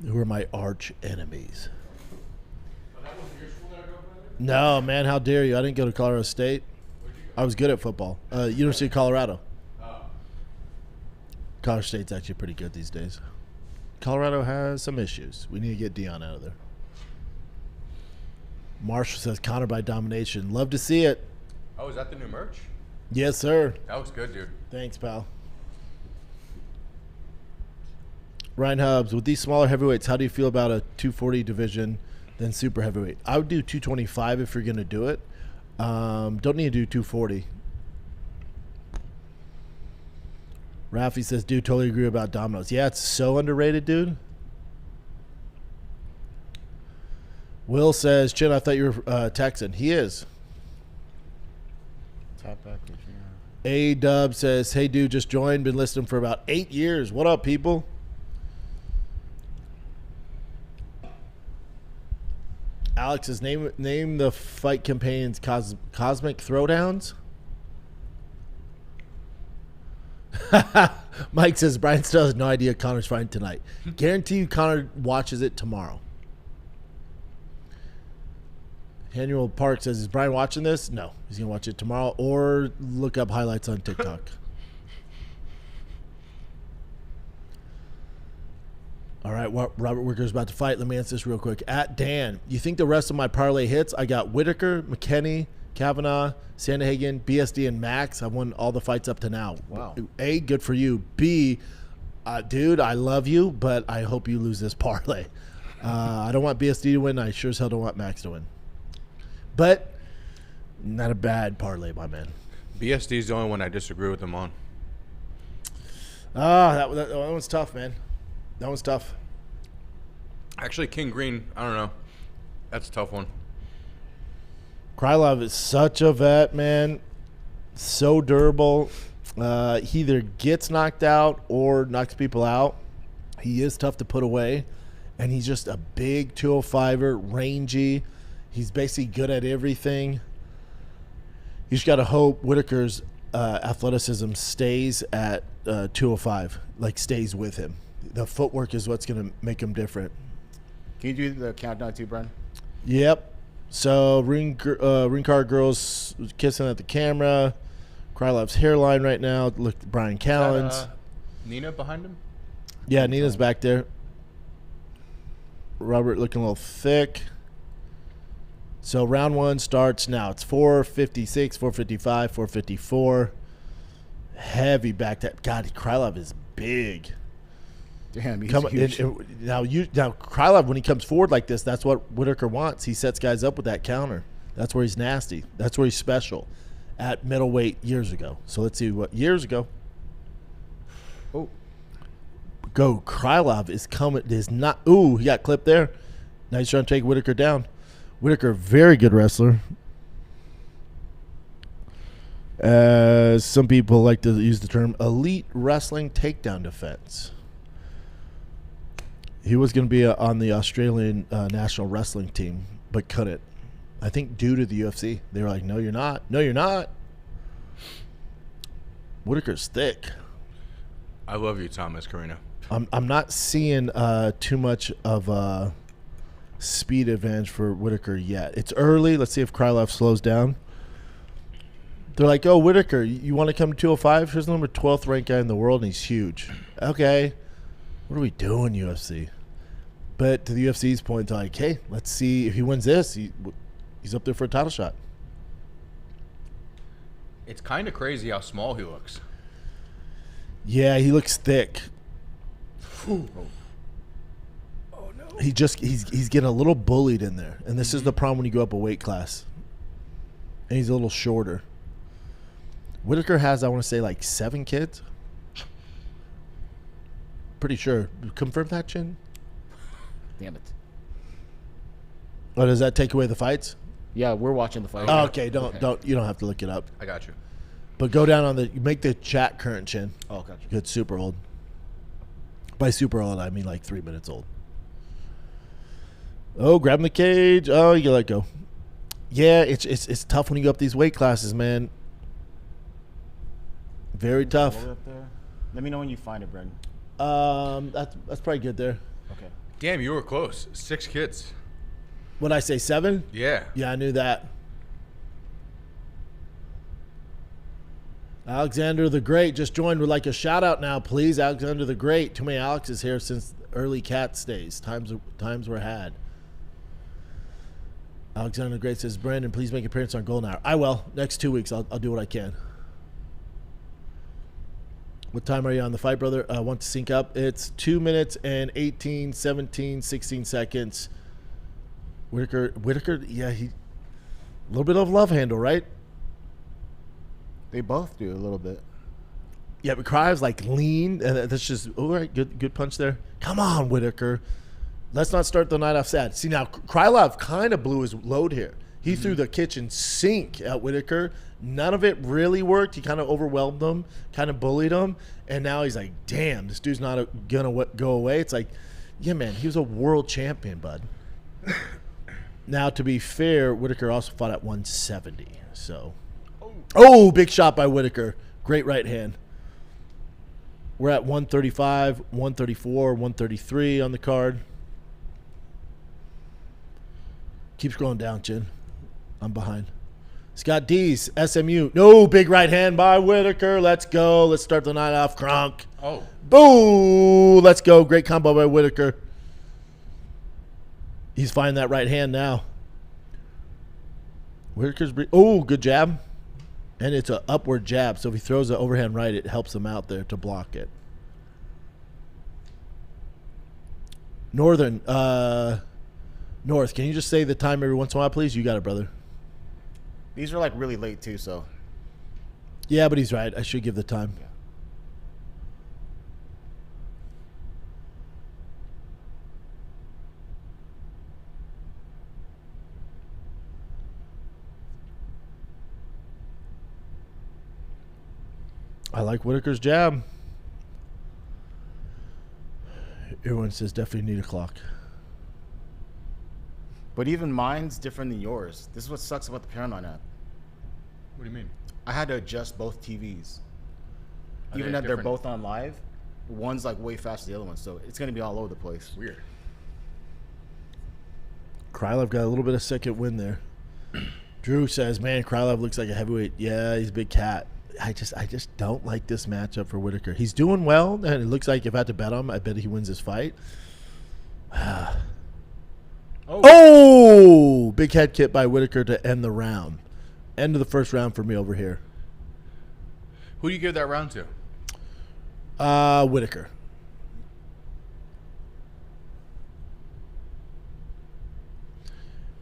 Speaker 1: Who are my arch enemies?
Speaker 5: Oh, that wasn't your school that I grew up at?
Speaker 1: No, man, how dare you? I didn't go to Colorado State.
Speaker 5: Where'd you go?
Speaker 1: I was good at football. University of Colorado.
Speaker 5: Oh.
Speaker 1: Colorado State's actually pretty good these days. Colorado has some issues. We need to get Dion out of there. Marshall says counter by domination. Love to see it.
Speaker 5: Oh, is that the new merch?
Speaker 1: Yes, sir.
Speaker 5: That looks good, dude.
Speaker 1: Thanks, pal. Ryan Hubbs, with these smaller heavyweights, how do you feel about a 240 division than super heavyweight? I would do 225 if you're going to do it. Don't need to do 240. Rafi says, dude, totally agree about Domino's. Yeah, it's so underrated, dude. Will says, Chin, I thought you were Texan. He is.
Speaker 4: Tap backwards, yeah.
Speaker 1: A-Dub says, hey, dude, just joined. Been listening for about 8 years. What up, people? Alex says, name the fight campaign's Cosmic Throwdowns. Mike says, Brian still has no idea Connor's fighting tonight. Guarantee you Connor watches it tomorrow. Annual Park says, is Brian watching this? No. He's going to watch it tomorrow or look up highlights on TikTok. All right, Robert Wicker's about to fight. Let me answer this real quick. At Dan, you think the rest of my parlay hits? I got Whitaker, McKinney, Kavanaugh, Sandhagen, BSD, and Max. I've won all the fights up to now.
Speaker 4: Wow.
Speaker 1: A, good for you. B, dude, I love you, but I hope you lose this parlay. I don't want BSD to win. I sure as hell don't want Max to win. But not a bad parlay, my man.
Speaker 5: BSD is the only one I disagree with him on.
Speaker 1: That one's tough, man. That one's tough.
Speaker 5: Actually, King Green, I don't know. That's a tough one.
Speaker 1: Krylov is such a vet, man. So durable. He either gets knocked out or knocks people out. He is tough to put away. And he's just a big 205er, rangy. He's basically good at everything. You just got to hope Whitaker's athleticism stays at 205, like stays with him. The footwork is what's going to make him different.
Speaker 4: Can you do the countdown too, Brian?
Speaker 1: Yep. So ring car girls kissing at the camera. Krylov's hairline right now. Look, Brian Callen's.
Speaker 5: Nina behind him?
Speaker 1: Yeah, Nina's back there. Robert looking a little thick. So round one starts now. It's 456, 455, 454. Heavy back tap. God, Krylov is big.
Speaker 4: Damn, he's huge.
Speaker 1: Now Krylov, when he comes forward like this, that's what Whitaker wants. He sets guys up with that counter. That's where he's nasty. That's where he's special. At middleweight years ago. So let's see what years ago.
Speaker 4: Oh,
Speaker 1: go. Krylov is coming. Is not. Ooh, he got clipped there. Now he's trying to take Whitaker down. Whitaker, very good wrestler. Some people like to use the term elite wrestling takedown defense. He was going to be on the Australian national wrestling team, but couldn't. I think due to the UFC. They were like, no, you're not. No, you're not. Whitaker's thick.
Speaker 5: I love you, Thomas Carino.
Speaker 1: I'm not seeing too much of a speed advantage for Whitaker yet. It's early. Let's see if Krylov slows down. They're like, oh, Whitaker, you want to come to 205? Here's the number 12th ranked guy in the world, and he's huge. Okay. What are we doing, UFC? But to the UFC's point, they're like, hey, let's see if he wins this. He's up there for a title shot.
Speaker 5: It's kind of crazy how small he looks.
Speaker 1: Yeah, he looks thick. Oh no. He's getting a little bullied in there. And this is the problem when you go up a weight class. And he's a little shorter. Whitaker has, I want to say, like 7 kids. Pretty sure. Confirm that, Chin?
Speaker 4: damn it.
Speaker 1: Oh, does that take away the fights?
Speaker 6: Yeah, we're watching the fight.
Speaker 1: Oh, okay, don't you don't have to look it up.
Speaker 5: I got you.
Speaker 1: But go down on make the chat current, Chin.
Speaker 6: Oh, gotcha.
Speaker 1: It's super old. By super old, I mean like 3 minutes old. Oh, grab the cage. Oh, you let go. Yeah, it's tough when you go up these weight classes, man. Very tough.
Speaker 4: Up there. Let me know when you find it, Brendan.
Speaker 1: That's probably good there.
Speaker 4: Okay.
Speaker 5: Damn, you were close. 6 kids.
Speaker 1: What'd I say, 7?
Speaker 5: Yeah.
Speaker 1: Yeah, I knew that. Alexander the Great just joined. Would like a shout out now, please. Alexander the Great. Too many Alexes here since early Cats days. Times were had. Alexander the Great says, Brandon, please make an appearance on Golden Hour. I will. Next 2 weeks, I'll do what I can. What time are you on the fight, brother? I want to sync up. It's 2 minutes and 18, 17, 16 seconds. Whitaker, yeah, a little bit of love handle, right?
Speaker 4: They both do a little bit.
Speaker 1: Yeah, but Kryle's like lean, and that's just all right. Good punch there. Come on, Whitaker. Let's not start the night off sad. See, now Krylov kind of blew his load here. He threw the kitchen sink at Whitaker. None of it really worked. He kind of overwhelmed him, kind of bullied him, and now he's like, "Damn, this dude's not gonna go away." It's like, yeah, man, he was a world champion, bud. Now, to be fair, Whitaker also fought at 170. So, oh, big shot by Whitaker. Great right hand. We're at 135, 134, 133 on the card. Keep scrolling down, Chin. I'm behind. Scott D's, SMU. No, big right hand by Whitaker. Let's go. Let's start the night off. Kronk.
Speaker 5: Oh.
Speaker 1: Boo! Let's go. Great combo by Whitaker. He's finding that right hand now. Whitaker's... Oh, good jab. And it's an upward jab. So if he throws an overhand right, it helps him out there to block it. Northern... North, can you just say the time every once in a while, please? You got it, brother.
Speaker 4: These are like really late too, so.
Speaker 1: Yeah, but he's right. I should give the time.
Speaker 4: Yeah.
Speaker 1: I like Whitaker's jab. Everyone says definitely need a clock.
Speaker 4: But even mine's different than yours. This is what sucks about the Paramount app.
Speaker 5: What do you mean?
Speaker 4: I had to adjust both TVs.
Speaker 5: Are
Speaker 4: Even
Speaker 5: they
Speaker 4: that they're
Speaker 5: different?
Speaker 4: both on live, one's like way faster than the other one, so it's gonna be all over the place.
Speaker 5: Weird.
Speaker 1: Krylov got a little bit of second win there. Drew says, man, Krylov looks like a heavyweight. Yeah, he's a big cat. I just don't like this matchup for Whitaker. He's doing well, and it looks like if I had to bet him, I bet he wins this fight. Oh, big head kick by Whitaker to end the round. End of the first round for me over here.
Speaker 5: Who do you give that round to?
Speaker 1: Whitaker.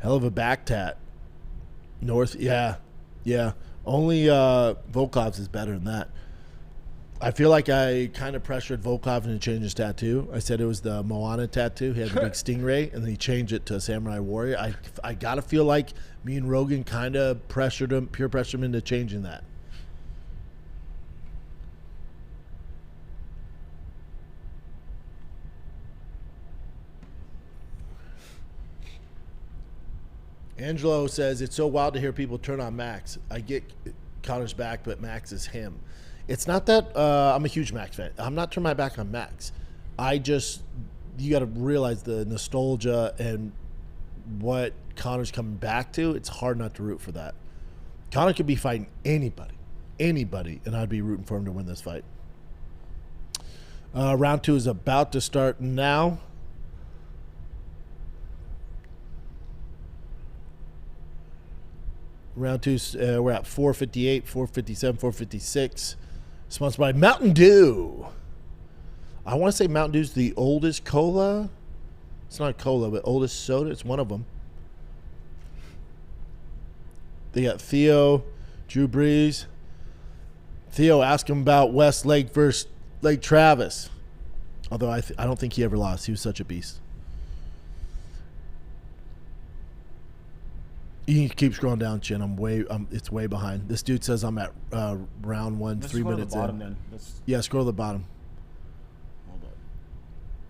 Speaker 1: Hell of a back tat. North, yeah. Only Volkov's is better than that. I feel like I kind of pressured Volkov into change his tattoo. I said it was the Moana tattoo. He had the big stingray, and then he changed it to Samurai Warrior. I got to feel like me and Rogan kind of peer pressured him into changing that. Angelo says, it's so wild to hear people turn on Max. I get Connor's back, but Max is him. It's not that I'm a huge Max fan. I'm not turning my back on Max. You got to realize the nostalgia and what Connor's coming back to. It's hard not to root for that. Connor could be fighting anybody, and I'd be rooting for him to win this fight. Round 2 is about to start now. Round 2, we're at 458, 457, 456. Sponsored by Mountain Dew. I want to say Mountain Dew's the oldest cola. It's not cola, but oldest soda. It's one of them. They got Theo, Drew Brees. Theo, ask him about Westlake versus Lake Travis. Although I don't think he ever lost. He was such a beast. You keep scrolling down, Chin. It's way behind. This dude says I'm at round 1,
Speaker 4: Let's
Speaker 1: 3
Speaker 4: go to
Speaker 1: minutes
Speaker 4: the bottom
Speaker 1: in.
Speaker 4: then.
Speaker 1: Yeah, scroll to the bottom.
Speaker 4: Hold up.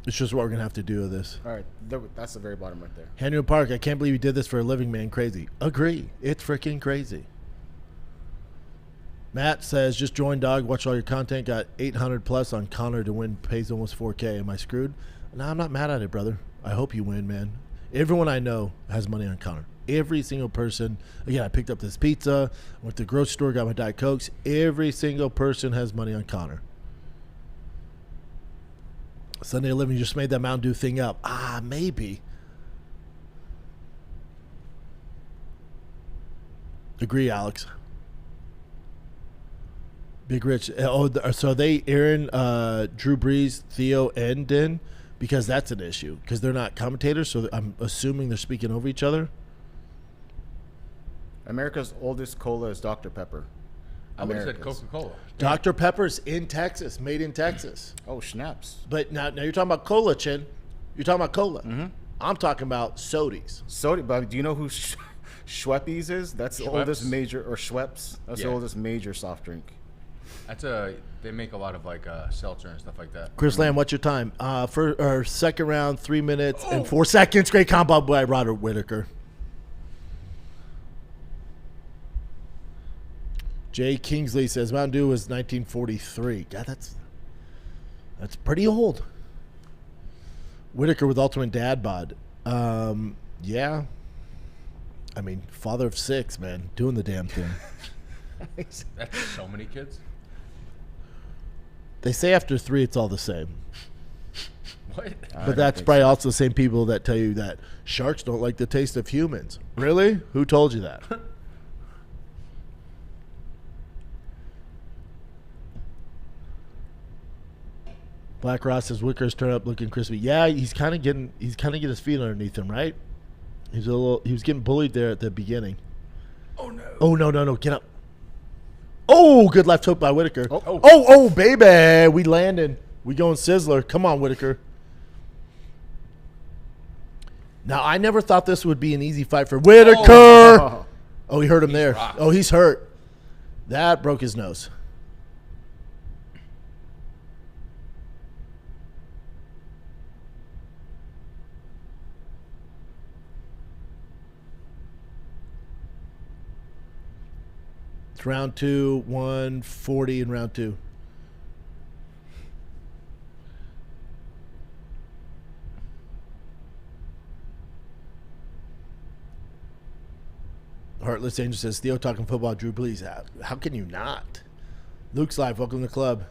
Speaker 1: It's just what we're gonna have to do with this.
Speaker 4: All right, that's the very bottom right there.
Speaker 1: Henry Park, I can't believe you did this for a living, man. Crazy. Agree. It's freaking crazy. Matt says, just joined, dog. Watch all your content. Got 800 plus on Connor to win. Pays almost 4K. Am I screwed? No, I'm not mad at it, brother. I hope you win, man. Everyone I know has money on Connor. Every single person. Again, I picked up this pizza. Went to the grocery store, got my Diet Cokes. Every single person has money on Connor. Sunday 11, you just made that Mountain Dew thing up. Maybe. Agree, Alex. Big Rich. So they Aaron, Drew Brees, Theo, and Den, because that's an issue because they're not commentators. So I'm assuming they're speaking over each other.
Speaker 4: America's oldest cola is Dr. Pepper.
Speaker 5: I would have said Coca-Cola.
Speaker 1: Dr. Pepper's in Texas, made in Texas.
Speaker 4: Oh, snaps.
Speaker 1: But now you're talking about cola, Chin. You're talking about cola. Mm-hmm. I'm talking about sodies.
Speaker 4: Soda, but do you know who Schweppes is? That's the
Speaker 5: Schweppes?
Speaker 4: oldest major, or Schweppes. That's the oldest major soft drink.
Speaker 5: They make a lot of like seltzer and stuff like that.
Speaker 1: Chris Lamb, what's your time? For our second round, 3 minutes and 4 seconds. Great combo by Robert Whitaker. Jay Kingsley says Mountain Dew was 1943. God, that's pretty old. Whitaker with Ultimate Dad Bod. Yeah. I mean, father of 6, man, doing the damn thing.
Speaker 5: That's so many kids.
Speaker 1: They say after 3, it's all the same.
Speaker 5: What?
Speaker 1: But that's probably also the same people that tell you that sharks don't like the taste of humans. Really? Who told you that? Black Ross says Wicker's turned up looking crispy. Yeah, he's kind of getting his feet underneath him, right? He was getting bullied there at the beginning.
Speaker 5: Oh no.
Speaker 1: Oh no, get up. Oh, good left hook by Whitaker.
Speaker 5: Oh.
Speaker 1: Baby, we landed. We going Sizzler. Come on, Whitaker. Now, I never thought this would be an easy fight for Whitaker. Oh, he hurt him there.
Speaker 5: rocked.
Speaker 1: Oh, he's hurt. That broke his nose. It's round 2, 140 in round 2. Heartless Angel says, Theo talking football, Drew Brees. How can you not? Luke's live. Welcome to the club.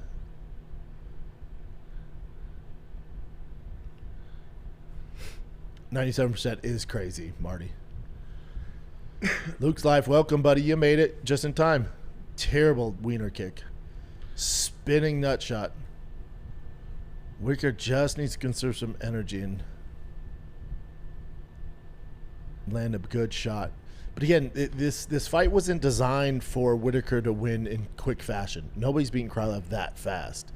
Speaker 1: %97 is crazy, Marty. Luke's live. Welcome, buddy. You made it just in time. Terrible wiener kick. Spinning nut shot. Wicker just needs to conserve some energy and land a good shot. But again, this fight wasn't designed for Whitaker to win in quick fashion. Nobody's beating Krylov that fast.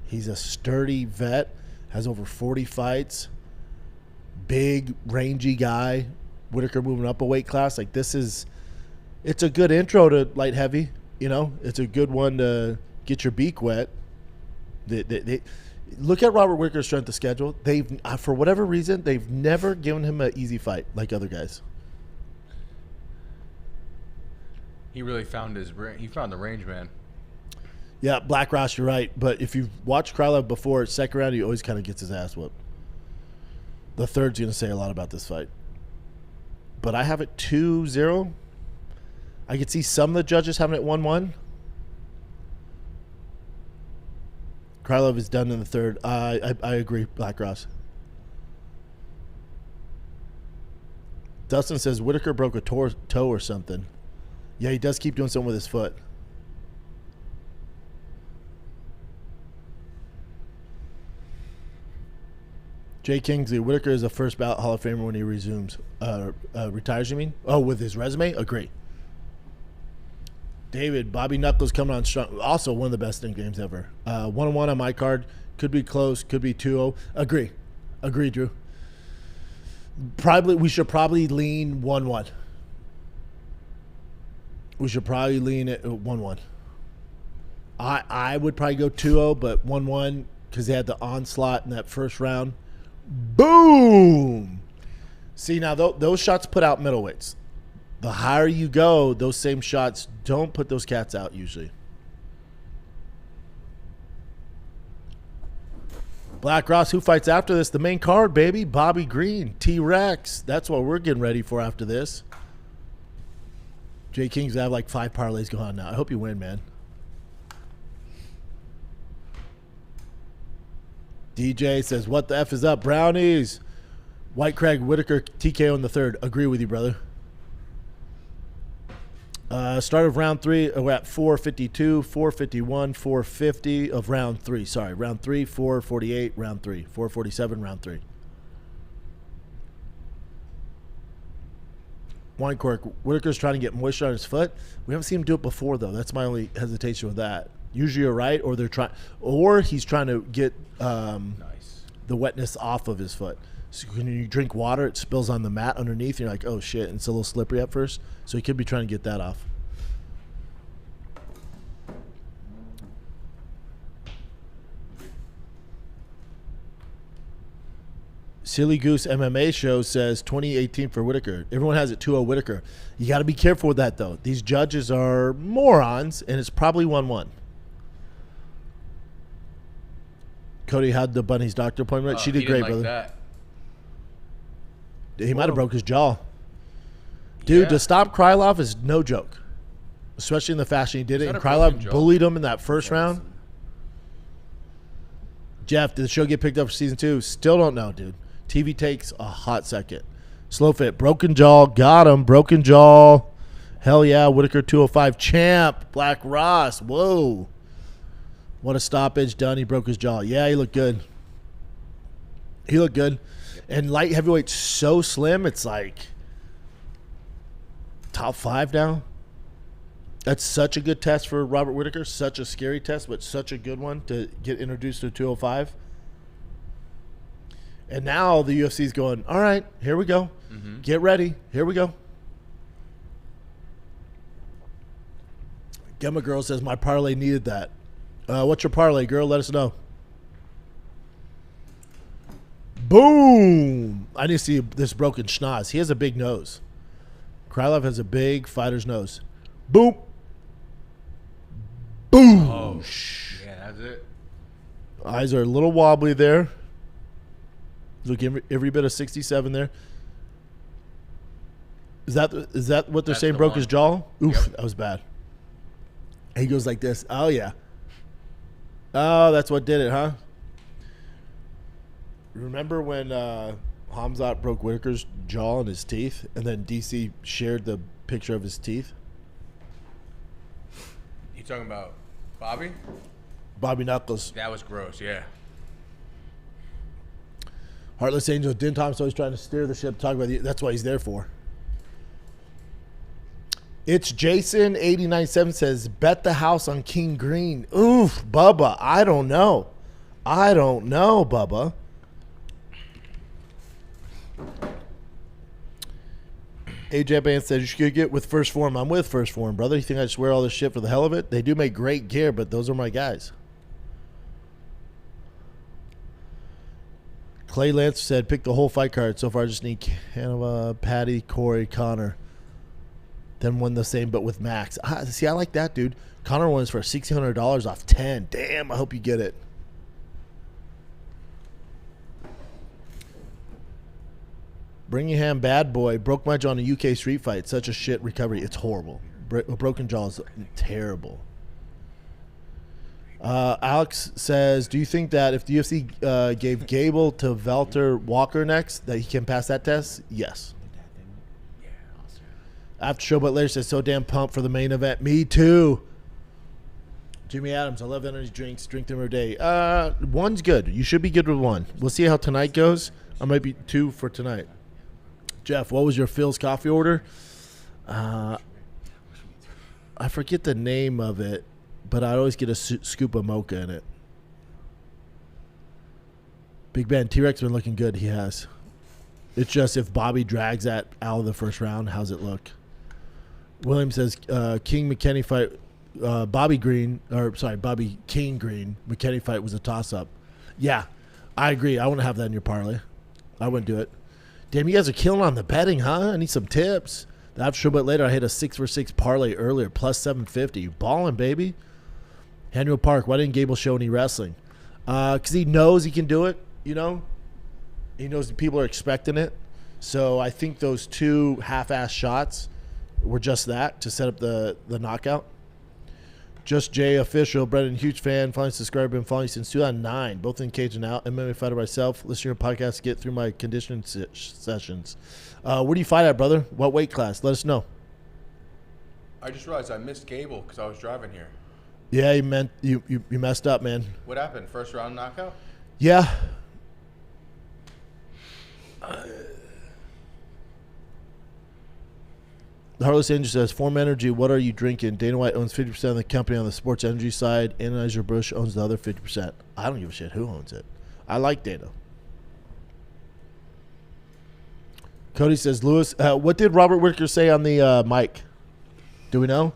Speaker 1: He's a sturdy vet, has over 40 fights, big, rangy guy. Whitaker moving up a weight class. Like it's a good intro to light heavy. You know, it's a good one to get your beak wet. They look at Robert Whitaker's strength of schedule. They've, for whatever reason, they've never given him an easy fight like other guys.
Speaker 5: He really found he found the range, man.
Speaker 1: Yeah, Black Ross, you're right. But if you've watched Krylov before, second round, he always kind of gets his ass whooped. The third's going to say a lot about this fight. But I have it 2-0. I could see some of the judges having it 1-1. Krylov is done in the third. I agree, Black Ross. Dustin says Whitaker broke a toe or something. Yeah, he does keep doing something with his foot. Jay Kingsley, Whitaker is a first ballot Hall of Famer when he resumes. Retires, you mean? Oh, with his resume? Agree. David, Bobby Knuckles coming on strong. Also one of the best games ever. 1-1 on my card. Could be close. Could be 2-0. Agree, Drew. We should probably lean 1-1. We should probably lean at 1-1. I would probably go 2-0, but 1-1 because they had the onslaught in that first round. Boom! See, now those shots put out middleweights. The higher you go, those same shots don't put those cats out usually. Black Ross, who fights after this? The main card, baby. Bobby Green, T-Rex. That's what we're getting ready for after this. Jay King's have like 5 parlays going on now. I hope you win, man. DJ says, what the F is up, Brownies? White Craig, Whitaker, TKO in the third. Agree with you, brother. Start of round 3, we're at 452, 451, 450 of round 3. Sorry, round 3, 448, round 3, 447, round 3. Wine Cork, Whitaker's trying to get moisture on his foot. We haven't seen him do it before, though. That's my only hesitation with that. Usually you're right, or they're trying, or he's trying to get the wetness off of his foot. So when you drink water, it spills on the mat underneath, and you're like, oh, shit, and it's a little slippery at first. So he could be trying to get that off. Silly Goose MMA show says 2018 for Whitaker. Everyone has it 2-0 Whitaker. You got to be careful with that, though. These judges are morons, and it's probably 1-1. Cody had the Bunny's doctor appointment. She did great, brother.
Speaker 5: That.
Speaker 1: He might have broke his jaw. Dude, to stop Krylov is no joke, especially in the fashion he did it. And Krylov bullied him in that first round. Jeff, did the show get picked up for season 2? Still don't know, dude. TV takes a hot second. Slow fit, broken jaw, got him. Broken jaw. Hell yeah, Whitaker 205 champ. Black Ross, whoa. What a stoppage done. He broke his jaw. Yeah, he looked good. He looked good. And light heavyweight's so slim, it's like top 5 now. That's such a good test for Robert Whitaker. Such a scary test, but such a good one to get introduced to 205. And now the UFC's going, all right, here we go. Mm-hmm. Get ready. Here we go. Gemma Girl says, my parlay needed that. What's your parlay, girl? Let us know. Boom! I need to see this broken schnoz. He has a big nose. Krylov has a big fighter's nose. Boom! Boom!
Speaker 5: Oh, yeah, that's it.
Speaker 1: Eyes are a little wobbly there. Look, every bit of 67 there. Is that what they're saying? Broke his jaw? Oof, yep. That was bad. He goes like this. Oh, yeah. Oh, that's what did it, huh? Remember when Hamzat broke Whitaker's jaw and his teeth, and then DC shared the picture of his teeth?
Speaker 5: You talking about Bobby?
Speaker 1: Bobby Knuckles.
Speaker 5: That was gross, yeah.
Speaker 1: Heartless Angel, Din Thomas always trying to steer the ship. Talk about that's what he's there for. It's Jason897 says, bet the house on King Green. Oof, Bubba. I don't know, Bubba. AJ Band says, you should get with First Form. I'm with First Form, brother. You think I just wear all this shit for the hell of it? They do make great gear, but those are my guys. Clay Lance said, pick the whole fight card. So far, I just need Canova, Patty, Corey, Connor. Then won the same, but with Max. See, I like that, dude. Connor won for $1,600 off 10. Damn, I hope you get it. Birmingham bad boy broke my jaw in a UK street fight. Such a shit recovery. It's horrible. Broken jaw is terrible. Alex says, do you think that if the UFC gave Gable to Valter Walker next, that he can pass that test? Yes. After show, but later says, so damn pumped for the main event. Me too. Jimmy Adams, I love energy drinks. Drink them every day. One's good. You should be good with one. We'll see how tonight goes. I might be 2 for tonight. Jeff, what was your Phil's coffee order? I forget the name of it, but I'd always get a scoop of mocha in it. Big Ben, T-Rex been looking good. He has. It's just if Bobby drags that out of the first round, how's it look? William says King McKinney fight, Bobby Keane Green McKinney fight was a toss-up. Yeah, I agree. I wouldn't have that in your parlay. I wouldn't do it. Damn, you guys are killing on the betting, huh? I need some tips. The after show, but later I hit a 6-for-6 parlay earlier, plus 750. Balling, baby. Henry Park, why didn't Gable show any wrestling? Because he knows he can do it, you know? He knows that people are expecting it. So I think those 2 half-ass shots were just that, to set up the knockout. Just Jay Official, Brendan, huge fan. Finally subscribed, been following since 2009. Both in cage and out. MMA fighter myself. Listen to your podcast to get through my conditioning sessions. Where do you fight at, brother? What weight class? Let us know.
Speaker 5: I just realized I missed Gable because I was driving here.
Speaker 1: Yeah, you messed up, man.
Speaker 5: What happened? First round knockout?
Speaker 1: Yeah. Harless Angel says, Form Energy, what are you drinking? Dana White owns 50% of the company on the sports energy side. Anheuser-Busch owns the other 50%. I don't give a shit who owns it. I like Dana. Cody says, Lewis, what did Robert Whitaker say on the mic? Do we know?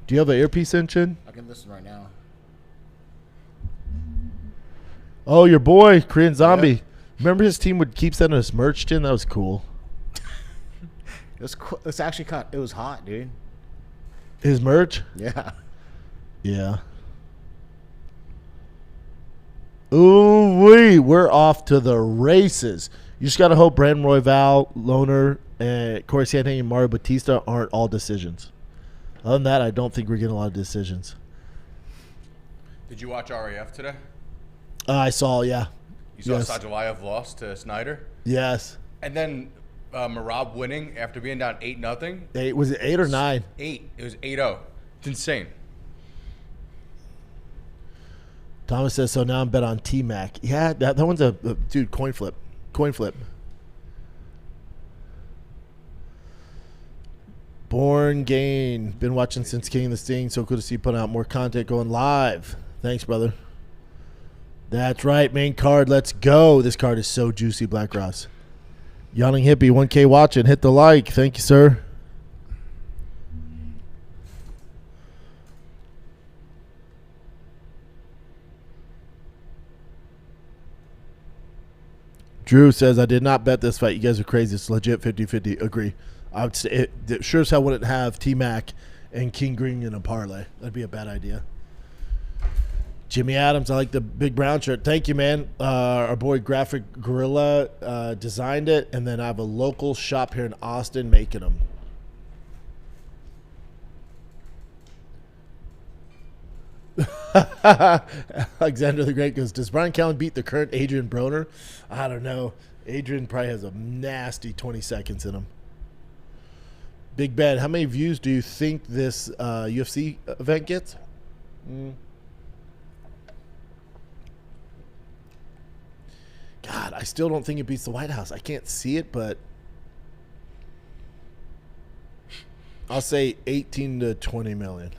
Speaker 1: Do you have an earpiece in, Chin?
Speaker 6: I can listen right now.
Speaker 1: Oh, your boy, Korean Zombie. Yeah. Remember his team would keep sending us merch, Chin? That was cool.
Speaker 6: It's actually it was hot, dude.
Speaker 1: His merch?
Speaker 6: Yeah.
Speaker 1: Yeah. Ooh-wee, we're off to the races. You just got to hope Brandon Royval, Loner, and Corey Santana and Mario Batista aren't all decisions. Other than that, I don't think we're getting a lot of decisions.
Speaker 5: Did you watch RAF today?
Speaker 1: I saw, yeah.
Speaker 5: You saw Sajalayev lost to Snyder?
Speaker 1: Yes.
Speaker 5: And then Marab winning after being down 8-0.
Speaker 1: Was it 8 or 9?
Speaker 5: 8. It was 8-0. It's insane.
Speaker 1: Thomas says, so now I'm bet on T-Mac. Yeah, that one's a dude, coin flip. Coin flip. Born Gain. Been watching since King of the Sting. So cool to see you putting out more content going live. Thanks, brother. That's right. Main card. Let's go. This card is so juicy, Black Ross. Yawning Hippie, 1K watching. Hit the like. Thank you, sir. Drew says, I did not bet this fight. You guys are crazy. It's legit 50-50. Agree. I would say it sure as hell wouldn't have T-Mac and King Green in a parlay. That'd be a bad idea. Jimmy Adams, I like the big brown shirt. Thank you, man. Our boy Graphic Gorilla designed it, and then I have a local shop here in Austin making them. Alexander the Great goes, does Brian Callen beat the current Adrian Broner? I don't know. Adrian probably has a nasty 20 seconds in him. Big Ben, how many views do you think this UFC event gets? God, I still don't think it beats the White House. I can't see it, but I'll say 18 to 20 million.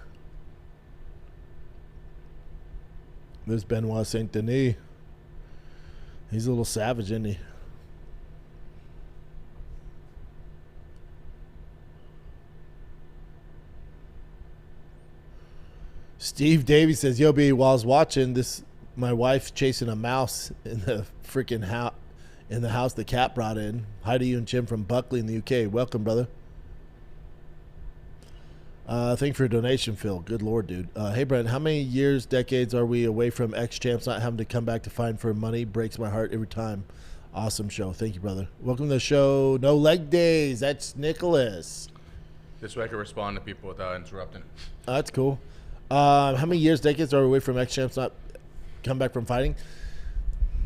Speaker 1: There's Benoit Saint Denis. He's a little savage, isn't he? Steve Davies says, yo, B, while I was watching this, my wife chasing a mouse in the freaking house, in the house the cat brought in. Hi to you and Jim from Buckley in the UK. Welcome, brother. Thank you for your donation, Phil. Good Lord, dude. Hey, Brent, how many years, decades are we away from ex-champs not having to come back to find for money? Breaks my heart every time. Awesome show. Thank you, brother. Welcome to the show. No leg days. That's Nicholas.
Speaker 5: This way I can respond to people without interrupting.
Speaker 1: That's cool. How many years, decades are we away from ex-champs not come back from fighting?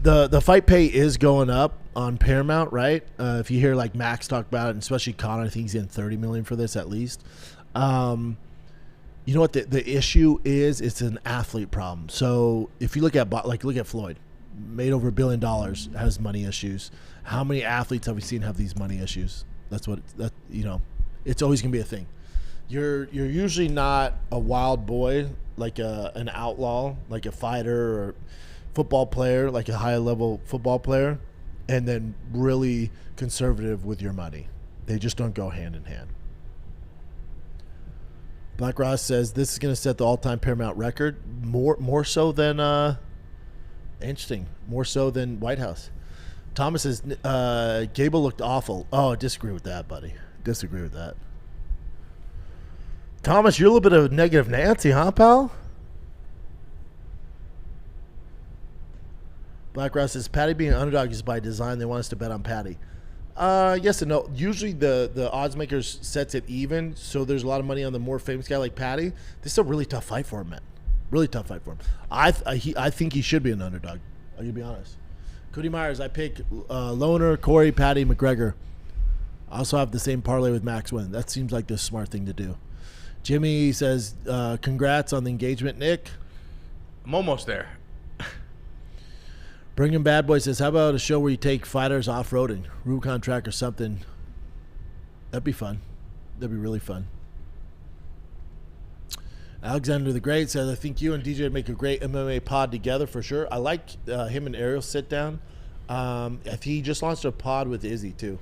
Speaker 1: The fight pay is going up on Paramount, right? If you hear like Max talk about it, and especially Conor, I think he's getting $30 million for this at least. You know what the issue is? It's an athlete problem. So if you look at Floyd, made over $1 billion, has money issues. How many athletes have we seen have these money issues? That's what it's always gonna be a thing. You're usually not a wild boy like an outlaw, like a fighter or football player, like a high level football player, and then really conservative with your money. They just don't go hand in hand. Black Ross says this is going to set the all-time Paramount record. More so than interesting. More so than White House. Thomas says Gable looked awful. Oh, I disagree with that, buddy. Disagree with that. Thomas, you're a little bit of negative Nancy, huh, pal? Black Ross says Patty being an underdog is by design. They want us to bet on Patty. Yes and no. Usually the odds makers sets it even, so there's a lot of money on the more famous guy like Patty. This is a really tough fight for him, man. Really tough fight for him. I think he should be an underdog. I'm gonna be honest. Cody Myers, I pick Loner, Corey, Patty, McGregor. I also have the same parlay with Max Win. That seems like the smart thing to do. Jimmy says, congrats on the engagement, Nick.
Speaker 5: I'm almost there.
Speaker 1: Bringing Bad Boy says, how about a show where you take fighters off-roading? Rubicon track or something. That'd be fun. That'd be really fun. Alexander the Great says, I think you and DJ would make a great MMA pod together for sure. I like him and Ariel sit down. He just launched a pod with Izzy, too.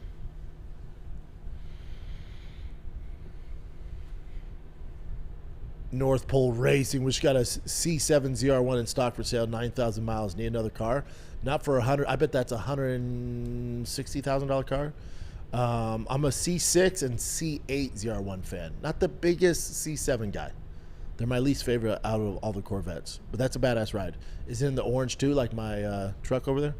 Speaker 1: North Pole Racing, which got a C7 ZR1 in stock for sale, 9,000 miles. Need another car? Not for $100. I bet that's a $160,000 car. I'm a C6 and C8 ZR1 fan. Not the biggest C7 guy. They're my least favorite out of all the Corvettes. But that's a badass ride. Is it in the orange too, like my truck over there?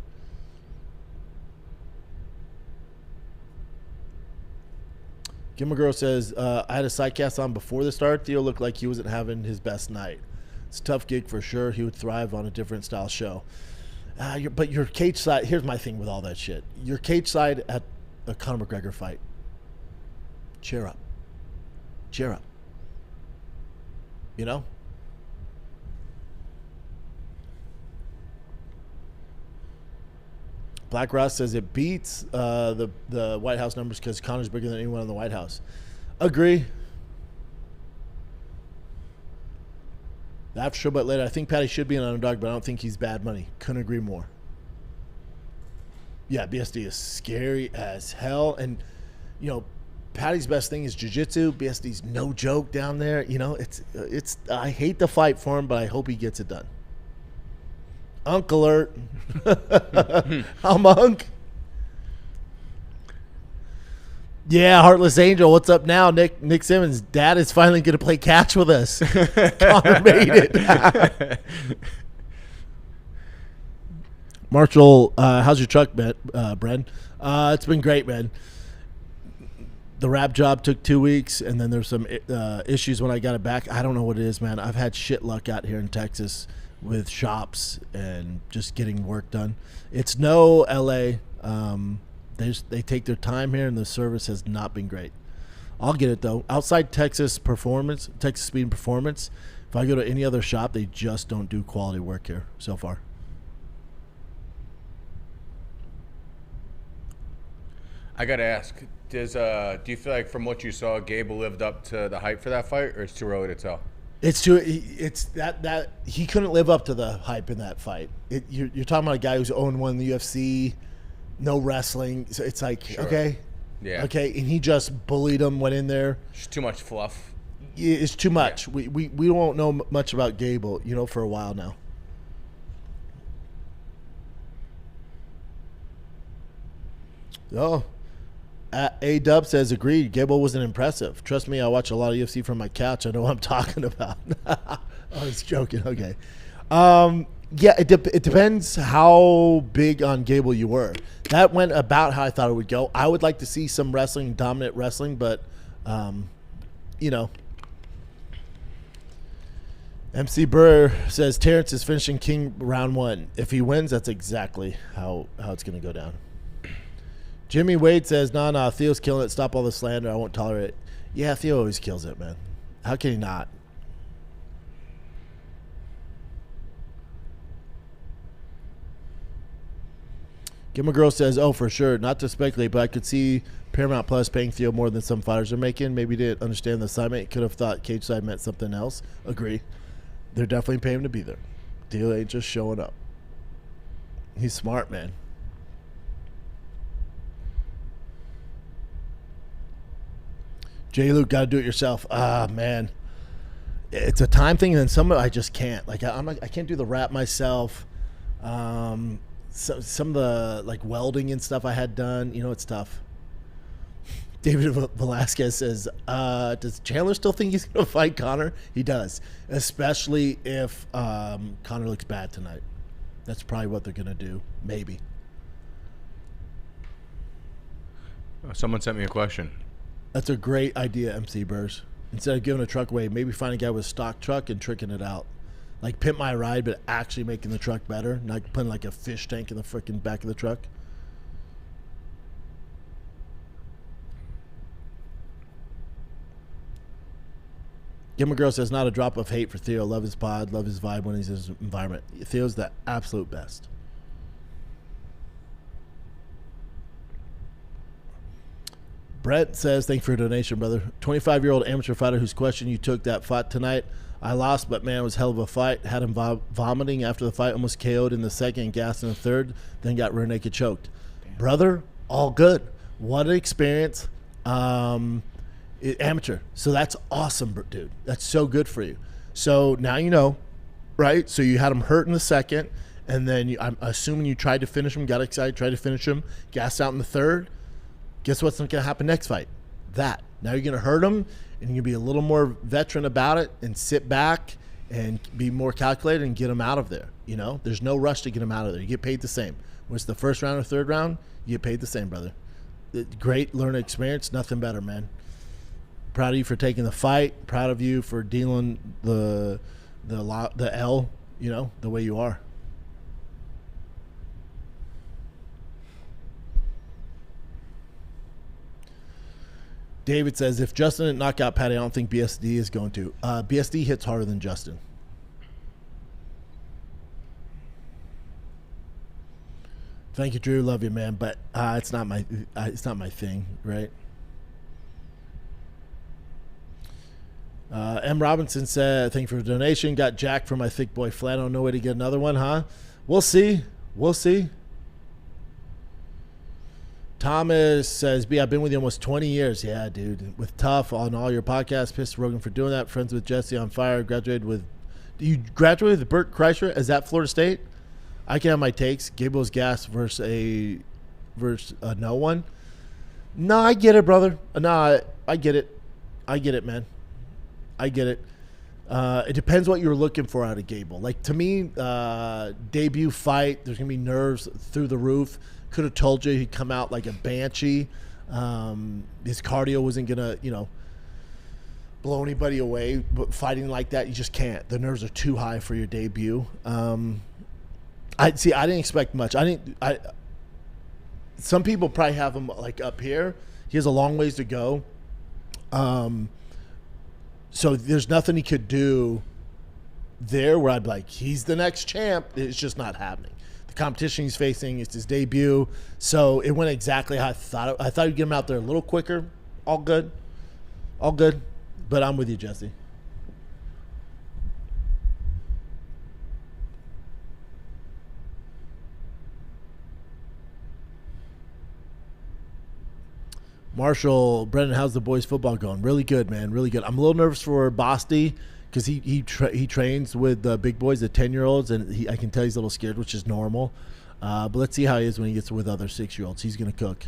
Speaker 1: Gimmer Girl says, I had a sidecast on before the start. Theo looked like he wasn't having his best night. It's a tough gig for sure. He would thrive on a different style show. But your cage side, here's my thing with all that shit. Your cage side at a Conor McGregor fight. Cheer up. Cheer up. You know? Black Ross says it beats the White House numbers because Conor's bigger than anyone in the White House. Agree. The after show, but later, I think Patty should be an underdog, but I don't think he's bad money. Couldn't agree more. Yeah, BSD is scary as hell. And, you know, Patty's best thing is jiu-jitsu. BSD's no joke down there. You know, it's. I hate the fight for him, but I hope he gets it done. Unk alert. I'm Unk. Yeah, Heartless Angel. What's up now? Nick Simmons' dad is finally going to play catch with us. Connor made it. Marshall, how's your truck, Bren? It's been great, man. The wrap job took 2 weeks, and then there's some issues when I got it back. I don't know what it is, man. I've had shit luck out here in Texas with shops and just getting work done. It's no LA. They take their time here, and the service has not been great. I'll get it, though. Outside Texas Speed and Performance, if I go to any other shop, they just don't do quality work here so far.
Speaker 5: I got to ask, do you feel like from what you saw, Gable lived up to the hype for that fight, or it's too early to tell?
Speaker 1: It's that he couldn't live up to the hype in that fight. You're talking about a guy who's 0-1 in the UFC, no wrestling. So it's like, sure. Okay.
Speaker 5: Yeah.
Speaker 1: Okay, and he just bullied him, went in there.
Speaker 5: Just too much fluff.
Speaker 1: It's too much.
Speaker 5: Yeah.
Speaker 1: We won't know much about Gable, for a while now. Oh. A-Dub says, agreed. Gable wasn't impressive. Trust me, I watch a lot of UFC from my couch. I know what I'm talking about. Oh, he's joking. Okay. Yeah, it depends how big on Gable you were. That went about how I thought it would go. I would like to see some wrestling, dominant wrestling, but, MC Burr says, Terrence is finishing King round 1. If he wins, that's exactly how it's going to go down. Jimmy Wade says, nah, Theo's killing it. Stop all the slander. I won't tolerate it. Yeah, Theo always kills it, man. How can he not? Gimmer Girl says, oh, for sure. Not to speculate, but I could see Paramount Plus paying Theo more than some fighters are making. Maybe didn't understand the assignment. Could have thought cage side meant something else. Agree. They're definitely paying him to be there. Theo ain't just showing up. He's smart, man. J. Luke, got to do it yourself. Ah, man. it's a time thing, and then some I just can't. Like I can't do the wrap myself. Some of the like welding and stuff I had done, it's tough. David Velasquez says, does Chandler still think he's going to fight Conor? He does, especially if Conor looks bad tonight. That's probably what they're going to do, maybe.
Speaker 5: Someone sent me a question.
Speaker 1: That's a great idea, MC Burrs. Instead of giving a truck away, maybe find a guy with a stock truck and tricking it out. Like Pimp My Ride, but actually making the truck better. Not putting like a fish tank in the freaking back of the truck. Gimmer Girl says, not a drop of hate for Theo. Love his pod, love his vibe when he's in his environment. Theo's the absolute best. Brett says, thank you for your donation, brother. 25-year-old amateur fighter whose question you took that fought tonight. I lost, but man, it was a hell of a fight. Had him vomiting after the fight, almost KO'd in the second, gassed in the third, then got rear naked choked. Damn. Brother, all good. What an experience. Amateur. So that's awesome, dude. That's so good for you. So now you know, right? So you had him hurt in the second, and then I'm assuming you tried to finish him, got excited, tried to finish him, gassed out in the third. Guess what's going to happen next fight? That. Now you're going to hurt him, and you're going to be a little more veteran about it and sit back and be more calculated and get him out of there. There's no rush to get him out of there. You get paid the same. When it's the first round or third round, you get paid the same, brother. Great learning experience. Nothing better, man. Proud of you for taking the fight. Proud of you for dealing the L, the way you are. David says, if Justin didn't knock out Patty, I don't think BSD is going to. BSD hits harder than Justin. Thank you, Drew. Love you, man. But it's not my thing, right? M. Robinson said, thank you for the donation. Got Jack for my thick boy flannel. No way to get another one, huh? We'll see. Thomas says, B, I've been with you almost 20 years. Yeah, dude. With Tough on all your podcasts. Pissed Rogan for doing that. Friends with Jesse on fire. You graduated with Bert Kreischer? Is that Florida State? I can have my takes. Gable's gas versus no one. No, I get it, brother. No, I get it. I get it, man. I get it. It depends what you're looking for out of Gable. Like, to me, debut fight, there's going to be nerves through the roof. Could have told you he'd come out like a banshee. His cardio wasn't going to, blow anybody away. But fighting like that, you just can't. The nerves are too high for your debut. I didn't expect much. Some people probably have him like up here. He has a long ways to go. So there's nothing he could do there where I'd be like, he's the next champ. It's just not happening. The competition he's facing, it's his debut. So it went exactly how I thought. I thought he'd get him out there a little quicker. All good. But I'm with you, Jesse. Marshall, Brendan, how's the boys' football going? Really good, man. Really good. I'm a little nervous for Bosty because he trains with the big boys, the 10-year-olds, and I can tell he's a little scared, which is normal. But let's see how he is when he gets with other 6-year-olds. He's going to cook.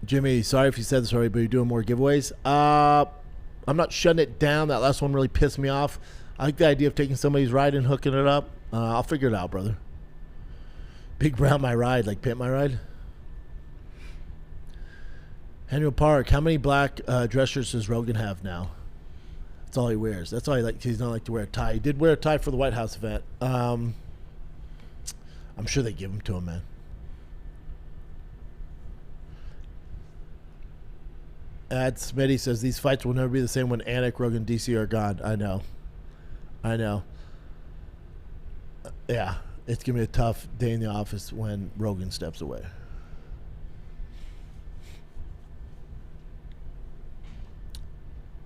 Speaker 1: Jimmy, sorry if you said this already, but you're doing more giveaways. I'm not shutting it down. That last one really pissed me off. I like the idea of taking somebody's ride and hooking it up. I'll figure it out, brother. Big Brown My Ride, like Pimp My Ride. Henry Park, how many black dress shirts does Rogan have now? That's all he wears. That's all he likes. He doesn't like to wear a tie. He did wear a tie for the White House event. I'm sure they give them to him, man. Ad Smitty says, these fights will never be the same when Anik, Rogan, DC are gone. I know. Yeah. It's going to be a tough day in the office when Rogan steps away.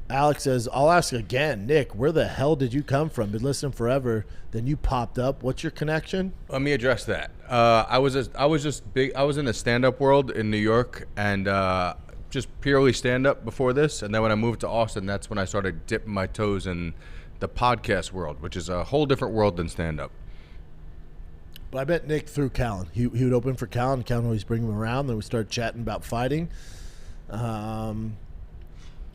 Speaker 1: Alex says, I'll ask again. Nick, where the hell did you come from? Been listening forever. Then you popped up. What's your connection?
Speaker 5: Let me address that. I was in the stand-up world in New York, and just purely stand-up before this, and then when I moved to Austin, that's when I started dipping my toes in the podcast world, which is a whole different world than stand-up.
Speaker 1: But I met Nick through Callan. He would open for Callan. Callan always bring him around. Then we started chatting about fighting.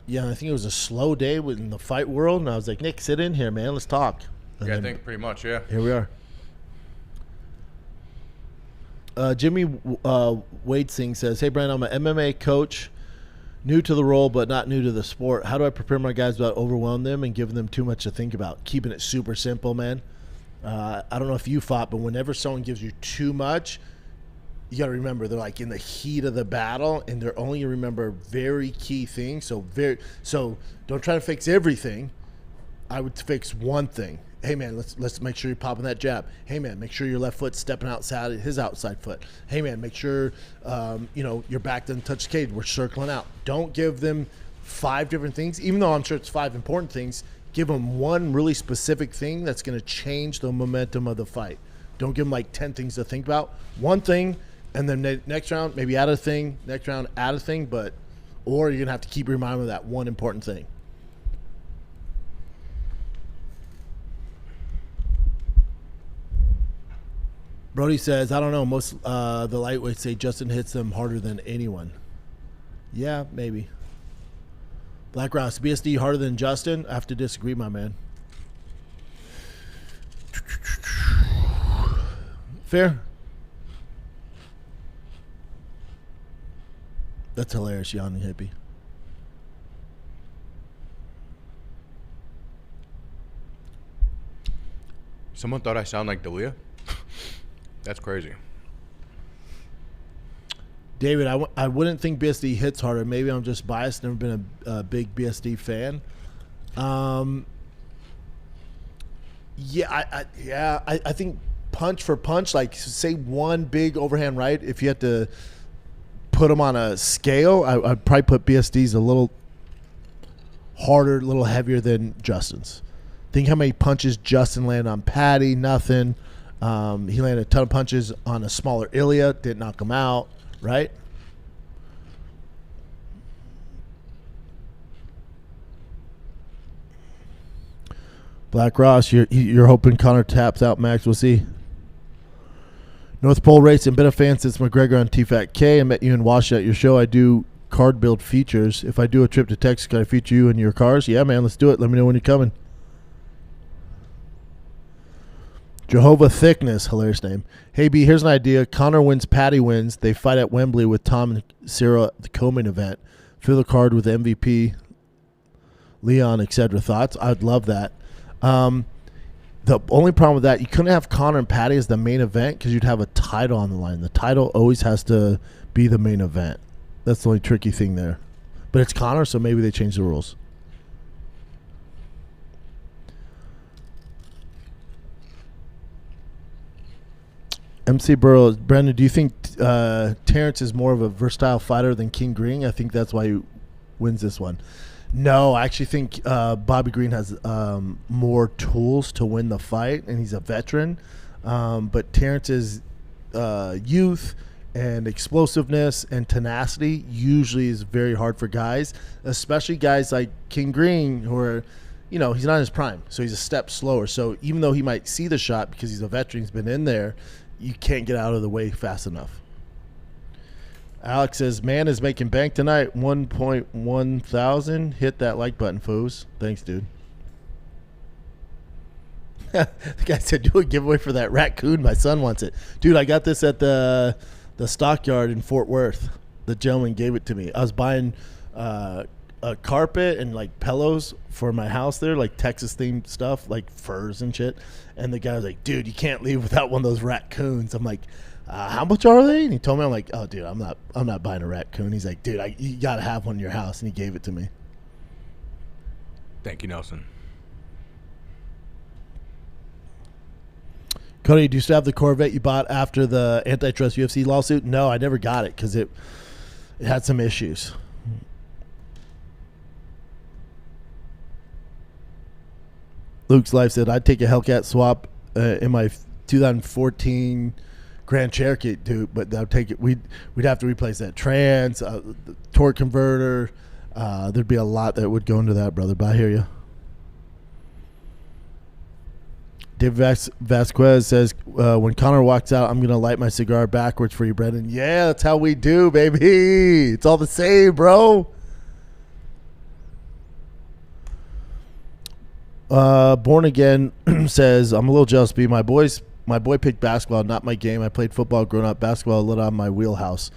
Speaker 1: Yeah, I think it was a slow day in the fight world, and I was like, Nick, sit in here, man. Let's talk. And
Speaker 5: Yeah, I think pretty much, yeah.
Speaker 1: Here we are. Jimmy Wade Singh says, hey, Brandon, I'm an MMA coach, new to the role but not new to the sport. How do I prepare my guys without overwhelming them and giving them too much to think about? Keeping it super simple, man. I don't know if you fought, but whenever someone gives you too much, you got to remember they're like in the heat of the battle, and they're only going to remember very key things. So don't try to fix everything. I would fix one thing. Hey man, let's make sure you're popping that jab. Hey man, make sure your left foot's stepping outside his outside foot. Hey man, make sure your back doesn't touch the cage. We're circling out. Don't give them 5 different things, even though I'm sure it's 5 important things. Give them one really specific thing that's going to change the momentum of the fight. Don't give them like 10 things to think about. One thing, and then next round, maybe add a thing. Next round, add a thing. Or you're going to have to keep reminding them of that one important thing. Brody says, I don't know. Most the lightweights say Justin hits them harder than anyone. Yeah, maybe. Black Ross, BSD harder than Justin? I have to disagree, my man. Fair. That's hilarious, yawning hippie.
Speaker 5: Someone thought I sound like Dalia? That's crazy.
Speaker 1: David, I wouldn't think BSD hits harder. Maybe I'm just biased. Never been a big BSD fan. I think punch for punch, like say one big overhand right. If you had to put them on a scale, I'd probably put BSD's a little harder, a little heavier than Justin's. Think how many punches Justin landed on Patty. Nothing. He landed a ton of punches on a smaller Ilya. Didn't knock him out. Right? Black Ross, you're hoping Connor taps out Max. We'll see. North Pole Racing, been a fan since McGregor on TFAT-K. I met you in Washington at your show. I do card build features. If I do a trip to Texas, can I feature you in your cars? Yeah, man, let's do it. Let me know when you're coming. Jehovah Thickness, hilarious name. Hey, B, here's an idea. Connor wins, Patty wins. They fight at Wembley with Tom and Sarah at the co-main event. Fill the card with MVP, Leon, etc. Thoughts? I'd love that. The only problem with that, you couldn't have Connor and Patty as the main event because you'd have a title on the line. The title always has to be the main event. That's the only tricky thing there. But it's Connor, so maybe they change the rules. MC Burrow, Brandon, do you think Terrence is more of a versatile fighter than King Green? I think that's why he wins this one. No, I actually think Bobby Green has more tools to win the fight, and he's a veteran. But Terrence's youth and explosiveness and tenacity usually is very hard for guys, especially guys like King Green who are, he's not in his prime, so he's a step slower. So even though he might see the shot because he's a veteran, he's been in there, you can't get out of the way fast enough. Alex says, man is making bank tonight, 1.1 thousand. Hit that like button, foos. Thanks, dude. The guy said, do a giveaway for that raccoon. My son wants it. Dude, I got this at the stockyard in Fort Worth. The gentleman gave it to me. I was buying a carpet and like pillows for my house there, like Texas themed stuff, like furs and shit. And the guy was like, dude, you can't leave without one of those raccoons. I'm like, how much are they? And he told me, I'm like, oh, dude, I'm not buying a raccoon. He's like, dude, you got to have one in your house. And he gave it to me.
Speaker 5: Thank you, Nelson.
Speaker 1: Cody, do you still have the Corvette you bought after the antitrust UFC lawsuit? No, I never got it because it had some issues. Luke's Life said, I'd take a Hellcat swap in my 2014 Grand Cherokee, dude, but that would take it. We'd have to replace that trans, the torque converter. There'd be a lot that would go into that, brother. But I hear you. David Vasquez says, when Connor walks out, I'm going to light my cigar backwards for you, Brendan. Yeah, that's how we do, baby. It's all the same, bro. Born Again says, I'm a little jealous, B. My boy picked basketball, not my game. I played football growing up. Basketball lit on my wheelhouse.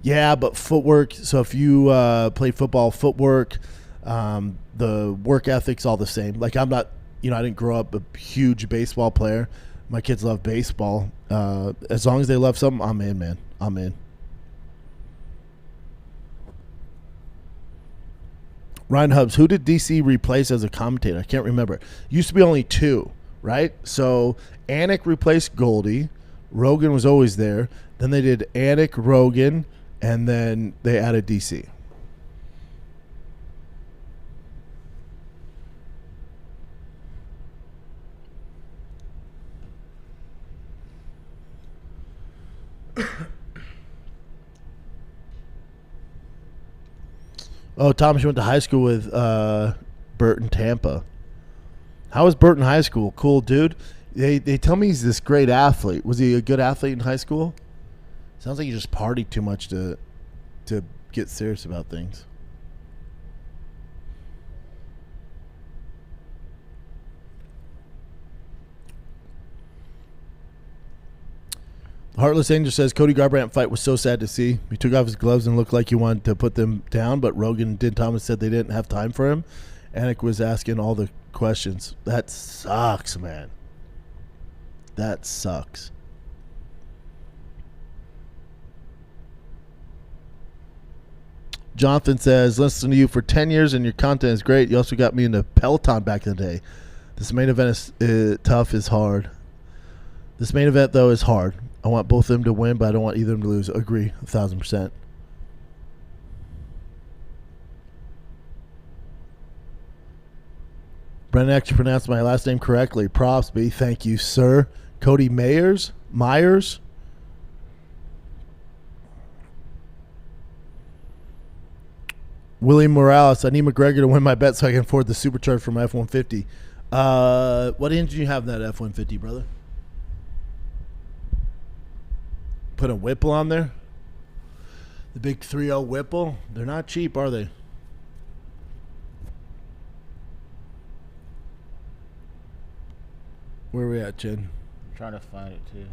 Speaker 1: Yeah, but footwork. So if you play football, footwork, the work ethic's all the same. Like I'm not, I didn't grow up a huge baseball player. My kids love baseball. As long as they love something, I'm in, man. I'm in. Ryan Hubbs, who did DC replace as a commentator? I can't remember. Used to be only 2, right? So Anik replaced Goldie. Rogan was always there. Then they did Anik, Rogan, and then they added DC. Oh, Thomas, you went to high school with Bert in Tampa. How was Bert in high school? Cool dude. They tell me he's this great athlete. Was he a good athlete in high school? Sounds like he just partied too much to get serious about things. Heartless Angel says, Cody Garbrandt fight was so sad to see. He took off his gloves and looked like he wanted to put them down, but Rogan and Din Thomas said they didn't have time for him. Anik was asking all the questions. That sucks, man. That sucks. Jonathan says, listen to you for 10 years and your content is great. You also got me into Peloton back in the day. This main event is tough, is hard. This main event, though, is hard. I want both of them to win, but I don't want either of them to lose. Agree, 1,000%. Brennan actually pronounced my last name correctly. Props, B. Thank you, sir. Cody Myers. William Morales. I need McGregor to win my bet so I can afford the supercharge for my F-150. What engine do you have in that F-150, brother? Put a Whipple on there? The big 3.0 Whipple? They're not cheap, are they? Where are we at, Chin?
Speaker 6: I'm trying to find it too.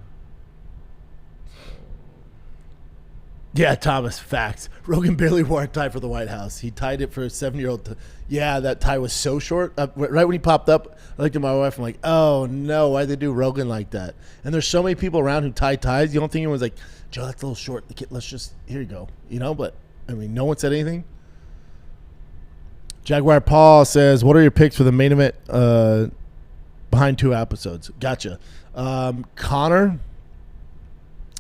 Speaker 1: Yeah, Thomas, facts. Rogan barely wore a tie for the White House. He tied it for a 7-year-old. Yeah, that tie was so short. Right when he popped up, I looked at my wife. I'm like, oh, no, why'd they do Rogan like that? And there's so many people around who tie ties. You don't think anyone's like, Joe, that's a little short. Let's just, here you go. But, no one said anything. Jaguar Paul says, what are your picks for the main event behind 2 episodes? Gotcha. Connor,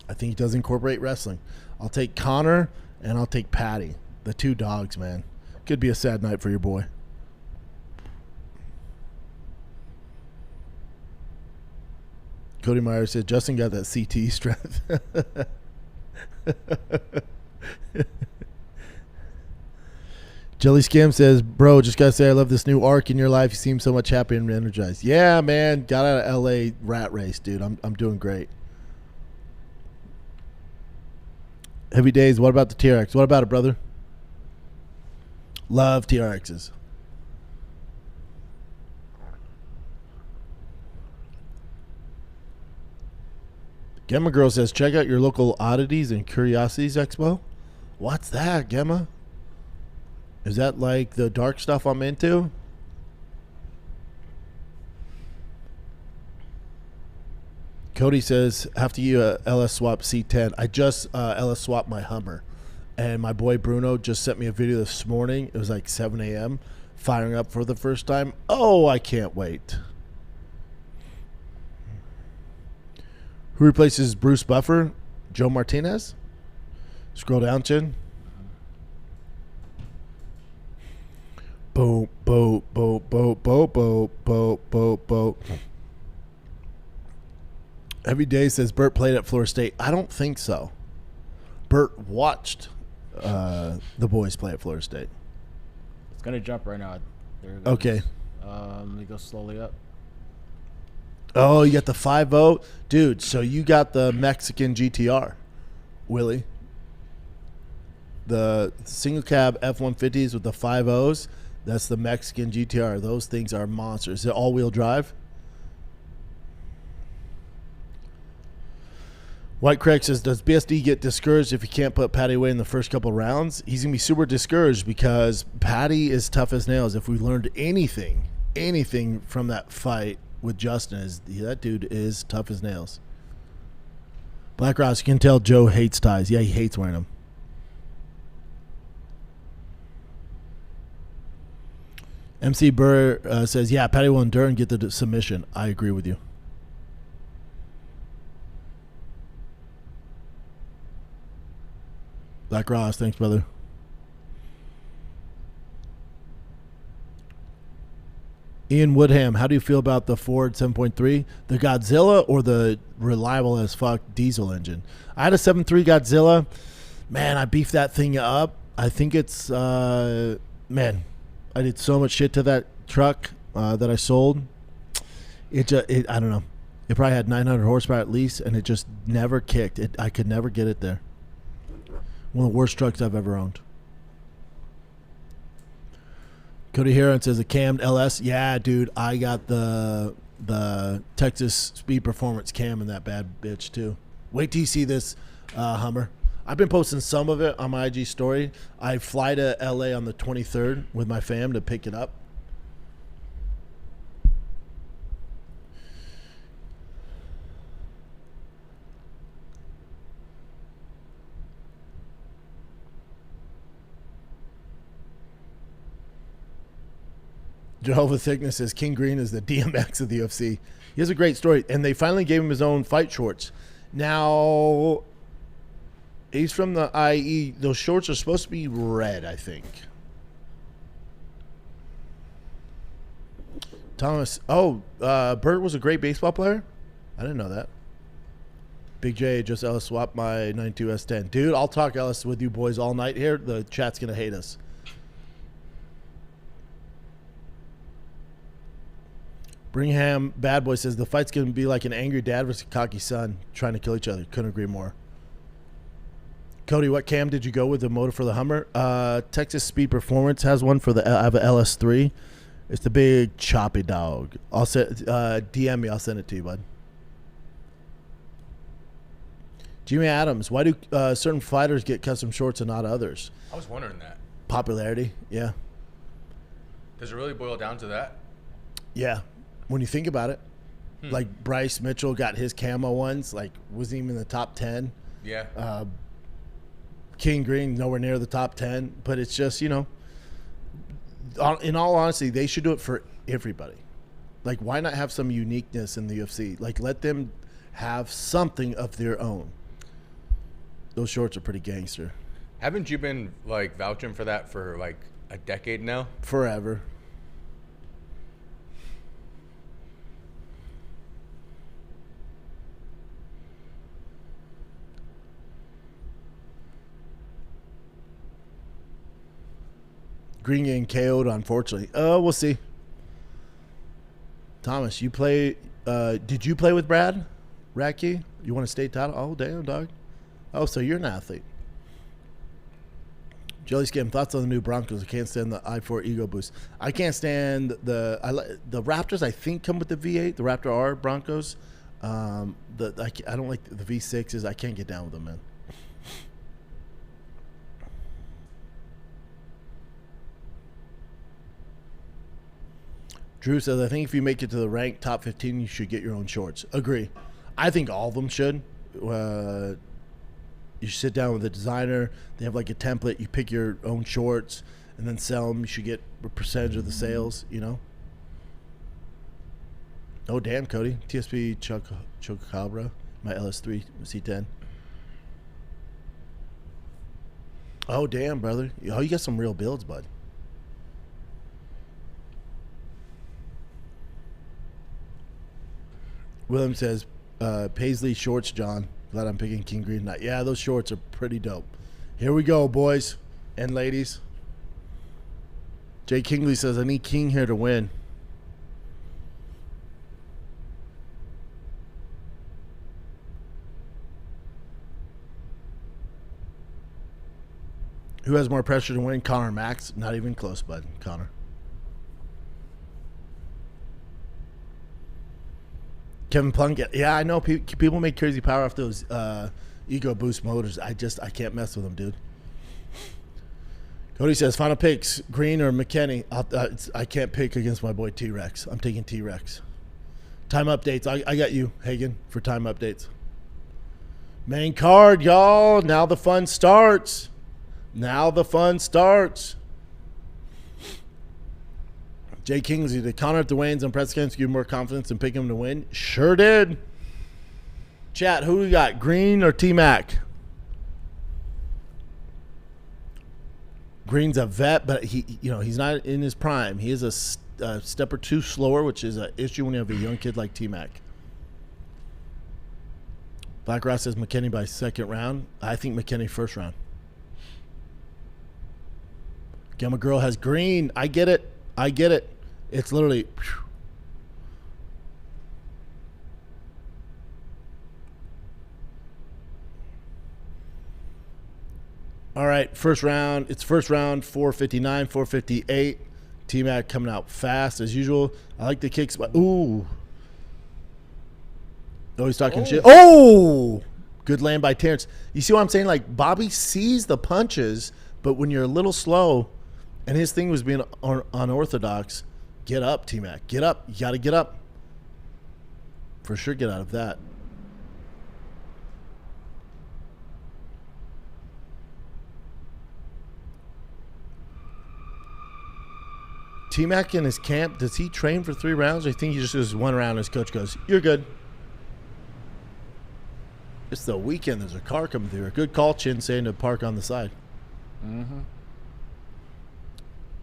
Speaker 1: I think he does incorporate wrestling. I'll take Connor, and I'll take Patty. The 2 dogs, man. Could be a sad night for your boy. Cody Myers said, Justin got that CT strength. Jelly Scam says, bro, just got to say I love this new arc in your life. You seem so much happy and energized. Yeah, man. Got out of LA rat race, dude. I'm doing great. Heavy Days, what about the TRX? What about it, brother? Love TRXs. Gemma Girl says, check out your local Oddities and Curiosities Expo. What's that, Gemma? Is that like the dark stuff I'm into? Cody says, have to use a LS swap C10. I just LS swapped my Hummer. And my boy Bruno just sent me a video this morning. It was like 7 a.m. firing up for the first time. Oh, I can't wait. Who replaces Bruce Buffer? Joe Martinez? Scroll down, Chin. Boat, boat, boat, boat, boat, boat, boat, boat, boat. Heavy Day says Bert played at Florida State. I don't think so. Bert watched the boys play at Florida State.
Speaker 6: It's gonna jump right now. There it goes.
Speaker 1: Okay.
Speaker 6: Let me go slowly up.
Speaker 1: Oh, you got the 5.0? Dude, so you got the Mexican GTR, Willie. The single cab F-150s with the 5.0s, that's the Mexican GTR. Those things are monsters. Is it all-wheel drive? White Craig says, does BSD get discouraged if he can't put Patty away in the first couple rounds? He's going to be super discouraged because Patty is tough as nails. If we learned anything from that fight with Justin, is that dude is tough as nails. Black Ross, you can tell Joe hates ties. Yeah, he hates wearing them. MC Burr says, yeah, Patty will endure and get the submission. I agree with you. Black Ross, thanks, brother. Ian Woodham, how do you feel about the Ford 7.3? The Godzilla or the reliable as fuck diesel engine? I had a 7.3 Godzilla. Man, I beefed that thing up. I think it's, man, I did so much shit to that truck that I sold. I don't know. It probably had 900 horsepower at least, and it just never kicked. I could never get it there. One of the worst trucks I've ever owned. Cody Heron says a cammed LS. Yeah, dude, I got the Texas Speed Performance cam in that bad bitch too. Wait till you see this Hummer. I've been posting some of it on my IG story. I fly to LA on the 23rd with my fam to pick it up. Jehovah Thickness says King Green is the DMX of the UFC. He has a great story, and they finally gave him his own fight shorts. Now, he's from the IE. Those shorts are supposed to be red, I think. Thomas. Oh, Bert was a great baseball player? I didn't know that. Big J, just Ellis swapped my 92 S10. Dude, I'll talk Ellis with you boys all night here. The chat's going to hate us. Bringham Bad Boy says the fight's going to be like an angry dad versus a cocky son trying to kill each other. Couldn't agree more. Cody, what cam did you go with the motor for the Hummer? Texas Speed Performance has one for the. I have an LS3. It's the big choppy dog. I'll send DM me. I'll send it to you, bud. Jimmy Adams, why do certain fighters get custom shorts and not others?
Speaker 5: I was wondering that.
Speaker 1: Popularity, yeah.
Speaker 5: Does it really boil down to that?
Speaker 1: Yeah. When you think about it, like Bryce Mitchell got his camo ones, like wasn't even in the top 10.
Speaker 5: Yeah.
Speaker 1: King Green nowhere near the top 10, but it's just, you know, in all honesty, they should do it for everybody. Like, why not have some uniqueness in the UFC? Like, let them have something of their own. Those shorts are pretty gangster.
Speaker 5: Haven't you been like vouching for that for like a decade now?
Speaker 1: Forever. Green getting KO'd, unfortunately. We'll see. Thomas, you play. Did you play with Brad Radke? You won a state title? Oh, damn, dog. Oh, so you're an athlete. Jelly Skim, thoughts on the new Broncos? I can't stand the i4 Ego Boost. I can't stand the Raptors. I think come with the V8, the Raptor R Broncos. I don't like the V6s. I can't get down with them, man. Drew says, I think if you make it to the ranked top 15, you should get your own shorts. Agree. I think all of them should. You should sit down with a designer. They have like a template. You pick your own shorts and then sell them. You should get a percentage of the sales, you know? Oh, damn, Cody. TSP Chocabra, my LS3 C10. Oh, damn, brother. Oh, you got some real builds, bud. William says, Paisley shorts, John. Glad I'm picking King Green tonight. Yeah, those shorts are pretty dope. Here we go, boys and ladies. Jay Kingley says, I need King here to win. Who has more pressure to win? Connor or Max? Not even close, bud. Connor. Kevin Plunkett. Yeah, I know people make crazy power off those ego boost motors. I can't mess with them, dude. Cody says, final picks, Green or McKinney. I can't pick against my boy T-Rex. I'm taking T-Rex. Time updates. I got you, Hagen, for time updates. Main card, y'all. Now the fun starts. Now the fun starts. Jay Kingsley, did Connor at the Waynes on press games give you more confidence and pick him to win? Sure did. Chat, who we got? Green or T-Mac? Green's a vet, but he's not in his prime. He is a step or two slower, which is an issue when you have a young kid like T-Mac. Black Ross says McKinney by second round. I think McKinney first round. Gamma Girl has Green. I get it. It's literally. Whew. All right, first round. It's first round, 459, 458. T-Mac coming out fast as usual. I like the kicks. Ooh. Oh, he's talking shit. Oh! Good land by Terrence. You see what I'm saying? Like, Bobby sees the punches, but when you're a little slow, and his thing was being unorthodox, get up, T-Mac. Get up. You got to get up. For sure get out of that. T-Mac in his camp, does he train for 3 rounds? I think he just does 1 round. His coach goes, you're good. It's the weekend. There's a car coming through. A good call, Chin, saying to park on the side. Mm-hmm.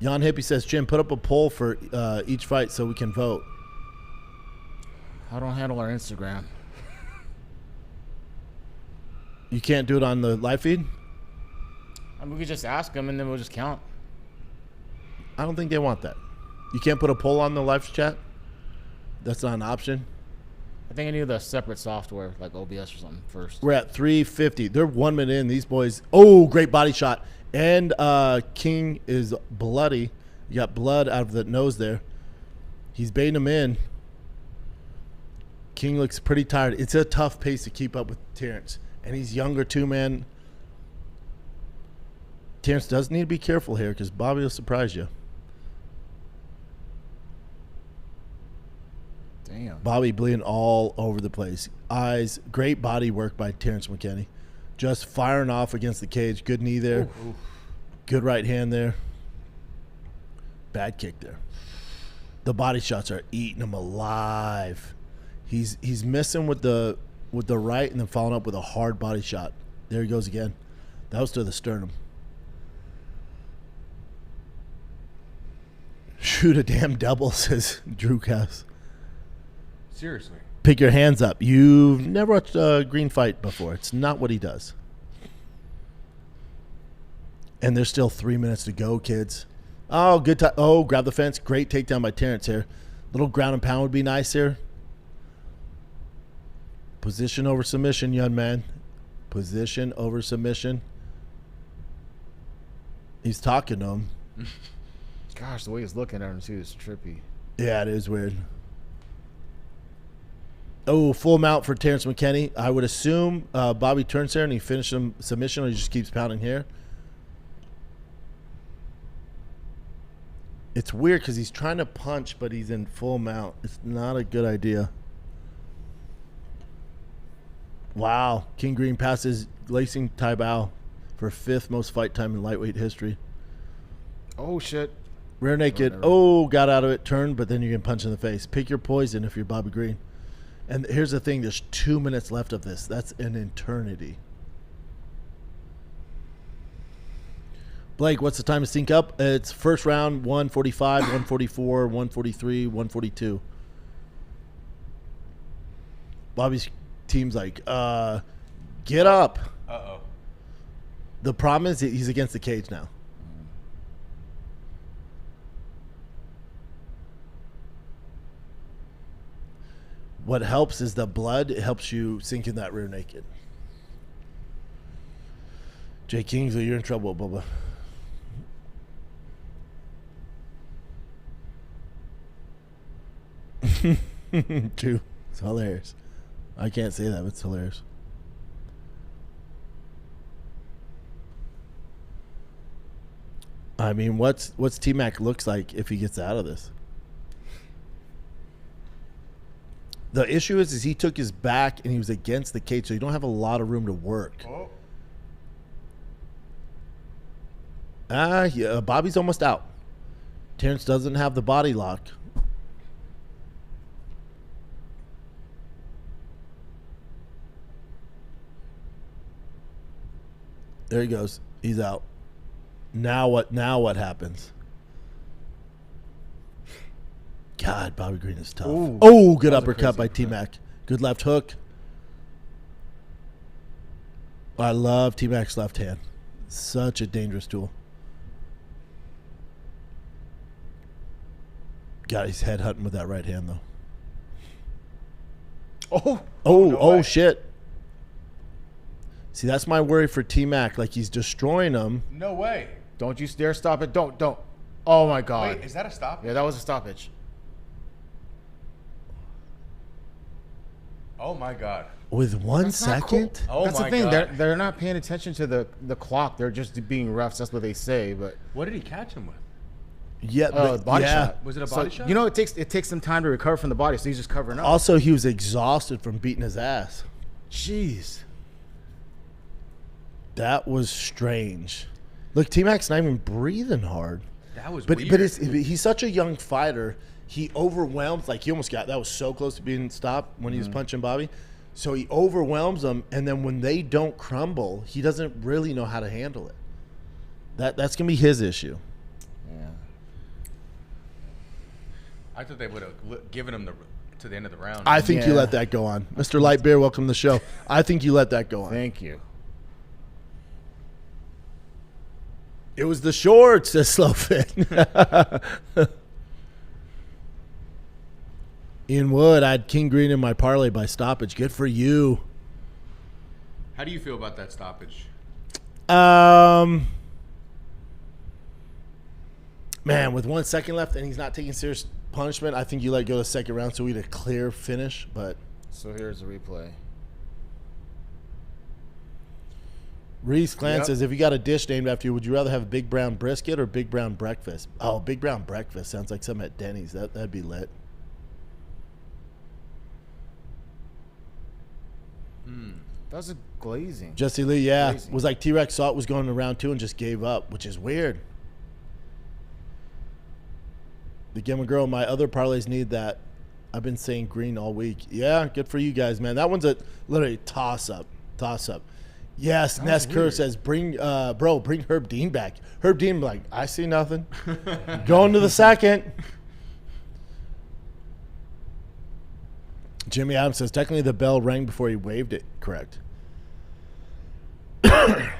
Speaker 1: Jan Hippie says, Jim, put up a poll for each fight so we can vote.
Speaker 6: I don't handle our Instagram.
Speaker 1: You can't do it on the live feed?
Speaker 6: I mean, we could just ask them and then we'll just count.
Speaker 1: I don't think they want that. You can't put a poll on the live chat? That's not an option?
Speaker 6: I think I need the separate software, like OBS or something first.
Speaker 1: We're at 350. They're 1 minute in. These boys. Oh, great body shot. And King is bloody. You got blood out of the nose there. He's baiting him in. King looks pretty tired. It's a tough pace to keep up with Terrence. And he's younger too, man. Terrence does need to be careful here because Bobby will surprise you.
Speaker 6: Damn.
Speaker 1: Bobby bleeding all over the place. Eyes. Great body work by Terrence McKinney. Just firing off against the cage. Good knee there. Ooh. Good right hand there. Bad kick there. The body shots are eating him alive. He's missing with the right and then following up with a hard body shot. There he goes again. That was to the sternum. Shoot a damn double, says Drew Cass.
Speaker 5: Seriously.
Speaker 1: Pick your hands up. You've never watched a Green fight before. It's not what he does. And there's still 3 minutes to go, kids. Oh, good time. Oh, grab the fence. Great takedown by Terrence here. Little ground and pound would be nice here. Position over submission, young man. Position over submission. He's talking to him.
Speaker 6: Gosh, the way he's looking at him too is trippy.
Speaker 1: Yeah, it is weird. Oh, full mount for Terrence McKinney. I would assume Bobby turns there and he finishes him submission or he just keeps pounding here. It's weird because he's trying to punch, but he's in full mount. It's not a good idea. Wow. King Green passes Lacing Taibao for 5th most fight time in lightweight history.
Speaker 6: Oh, shit.
Speaker 1: Rear naked. Oh, got out of it. Turned, but then you can punch in the face. Pick your poison if you're Bobby Green. And here's the thing. There's 2 minutes left of this. That's an eternity. Blake, what's the time to sync up? It's first round, 145, 144, 143, 142. Bobby's team's like, get up.
Speaker 5: Uh-oh.
Speaker 1: The problem is he's against the cage now. What helps is the blood. It helps you sink in that rear naked. Jay Kingsley, you're in trouble, Bubba. True. It's hilarious. I can't say that, but it's hilarious. I mean, what's T-Mac looks like if he gets out of this? The issue is he took his back and he was against the cage, so you don't have a lot of room to work.
Speaker 5: Oh.
Speaker 1: Yeah, Bobby's almost out. Terrence doesn't have the body lock. There he goes. He's out. Now what happens? God, Bobby Green is tough.
Speaker 6: Ooh,
Speaker 1: oh, good
Speaker 6: that was a
Speaker 1: uppercut by
Speaker 6: crazy
Speaker 1: T-Mac. Good left hook. I love T-Mac's left hand. Such a dangerous tool. God, he's head hunting with that right hand, though. Oh, shit. See, that's my worry for T-Mac. Like, he's destroying him.
Speaker 5: No way.
Speaker 6: Don't you dare stop it. Don't. Oh, my God.
Speaker 5: Wait, is that a stop?
Speaker 6: Yeah, that was a stoppage.
Speaker 5: Oh, my God.
Speaker 1: With 1 second?
Speaker 5: Oh,
Speaker 6: That's
Speaker 5: my
Speaker 6: the thing.
Speaker 5: God.
Speaker 6: They're not paying attention to the clock. They're just being refs. That's what they say. But
Speaker 5: What did he catch him with?
Speaker 1: Yeah, but,
Speaker 6: body
Speaker 1: yeah.
Speaker 6: shot.
Speaker 5: Was it a body shot?
Speaker 6: You know, it takes some time to recover from the body, so he's just covering up.
Speaker 1: Also, he was exhausted from beating his ass. Jeez. That was strange. Look, T-Mac's not even breathing hard.
Speaker 5: That was
Speaker 1: But
Speaker 5: weird.
Speaker 1: he's such a young fighter. He overwhelms. Like, he almost got that was so close to being stopped when he was punching Bobby. So he overwhelms them, and then when they don't crumble, he doesn't really know how to handle it. That's gonna be his issue.
Speaker 6: Yeah.
Speaker 5: I thought they would have given him to the end of the round.
Speaker 1: I think you
Speaker 6: Yeah.
Speaker 1: let that go on, Mr. Lightbeer. Welcome to the show. I think you let that go on.
Speaker 6: Thank you.
Speaker 1: It was the shorts, says Slowfit. Ian Wood, I had King Green in my parlay by stoppage. Good for you.
Speaker 5: How do you feel about that stoppage?
Speaker 1: Man, with 1 second left and he's not taking serious punishment, I think you let go the second round so we had a clear finish. But
Speaker 6: So here's the replay.
Speaker 1: Reese Clan
Speaker 5: Yep.
Speaker 1: says, if you got a dish named after you, would you rather have a big brown brisket or big brown breakfast? Oh, big brown breakfast sounds like something at Denny's. That'd be lit.
Speaker 6: That was a glazing.
Speaker 1: Jesse Lee, yeah,
Speaker 6: Crazy.
Speaker 1: was like T-Rex saw it was going to round 2 and just gave up, which is weird. The Gamma Girl, my other parlays need that. I've been saying green all week. Yeah, good for you guys, man. That one's a literally toss up. Yes, Ness Kerr says, bring Herb Dean back. Herb Dean, like, I see nothing. Going to the second. Jimmy Adams says, technically the bell rang before he waved it. Correct.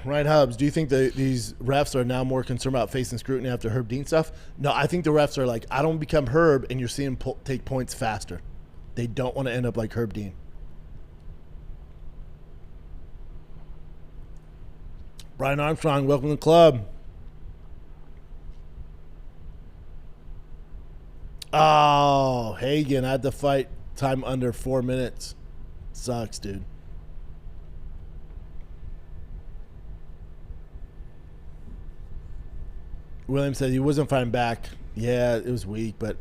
Speaker 1: Ryan Hubbs, do you think these refs are now more concerned about facing scrutiny after Herb Dean stuff? No, I think the refs are like, I don't become Herb, and you're seeing him take points faster. They don't want to end up like Herb Dean. Brian Armstrong, welcome to the club. Oh, Hagen, I had to fight time under 4 minutes. Sucks, dude. William said he wasn't fighting back. Yeah, it was weak, but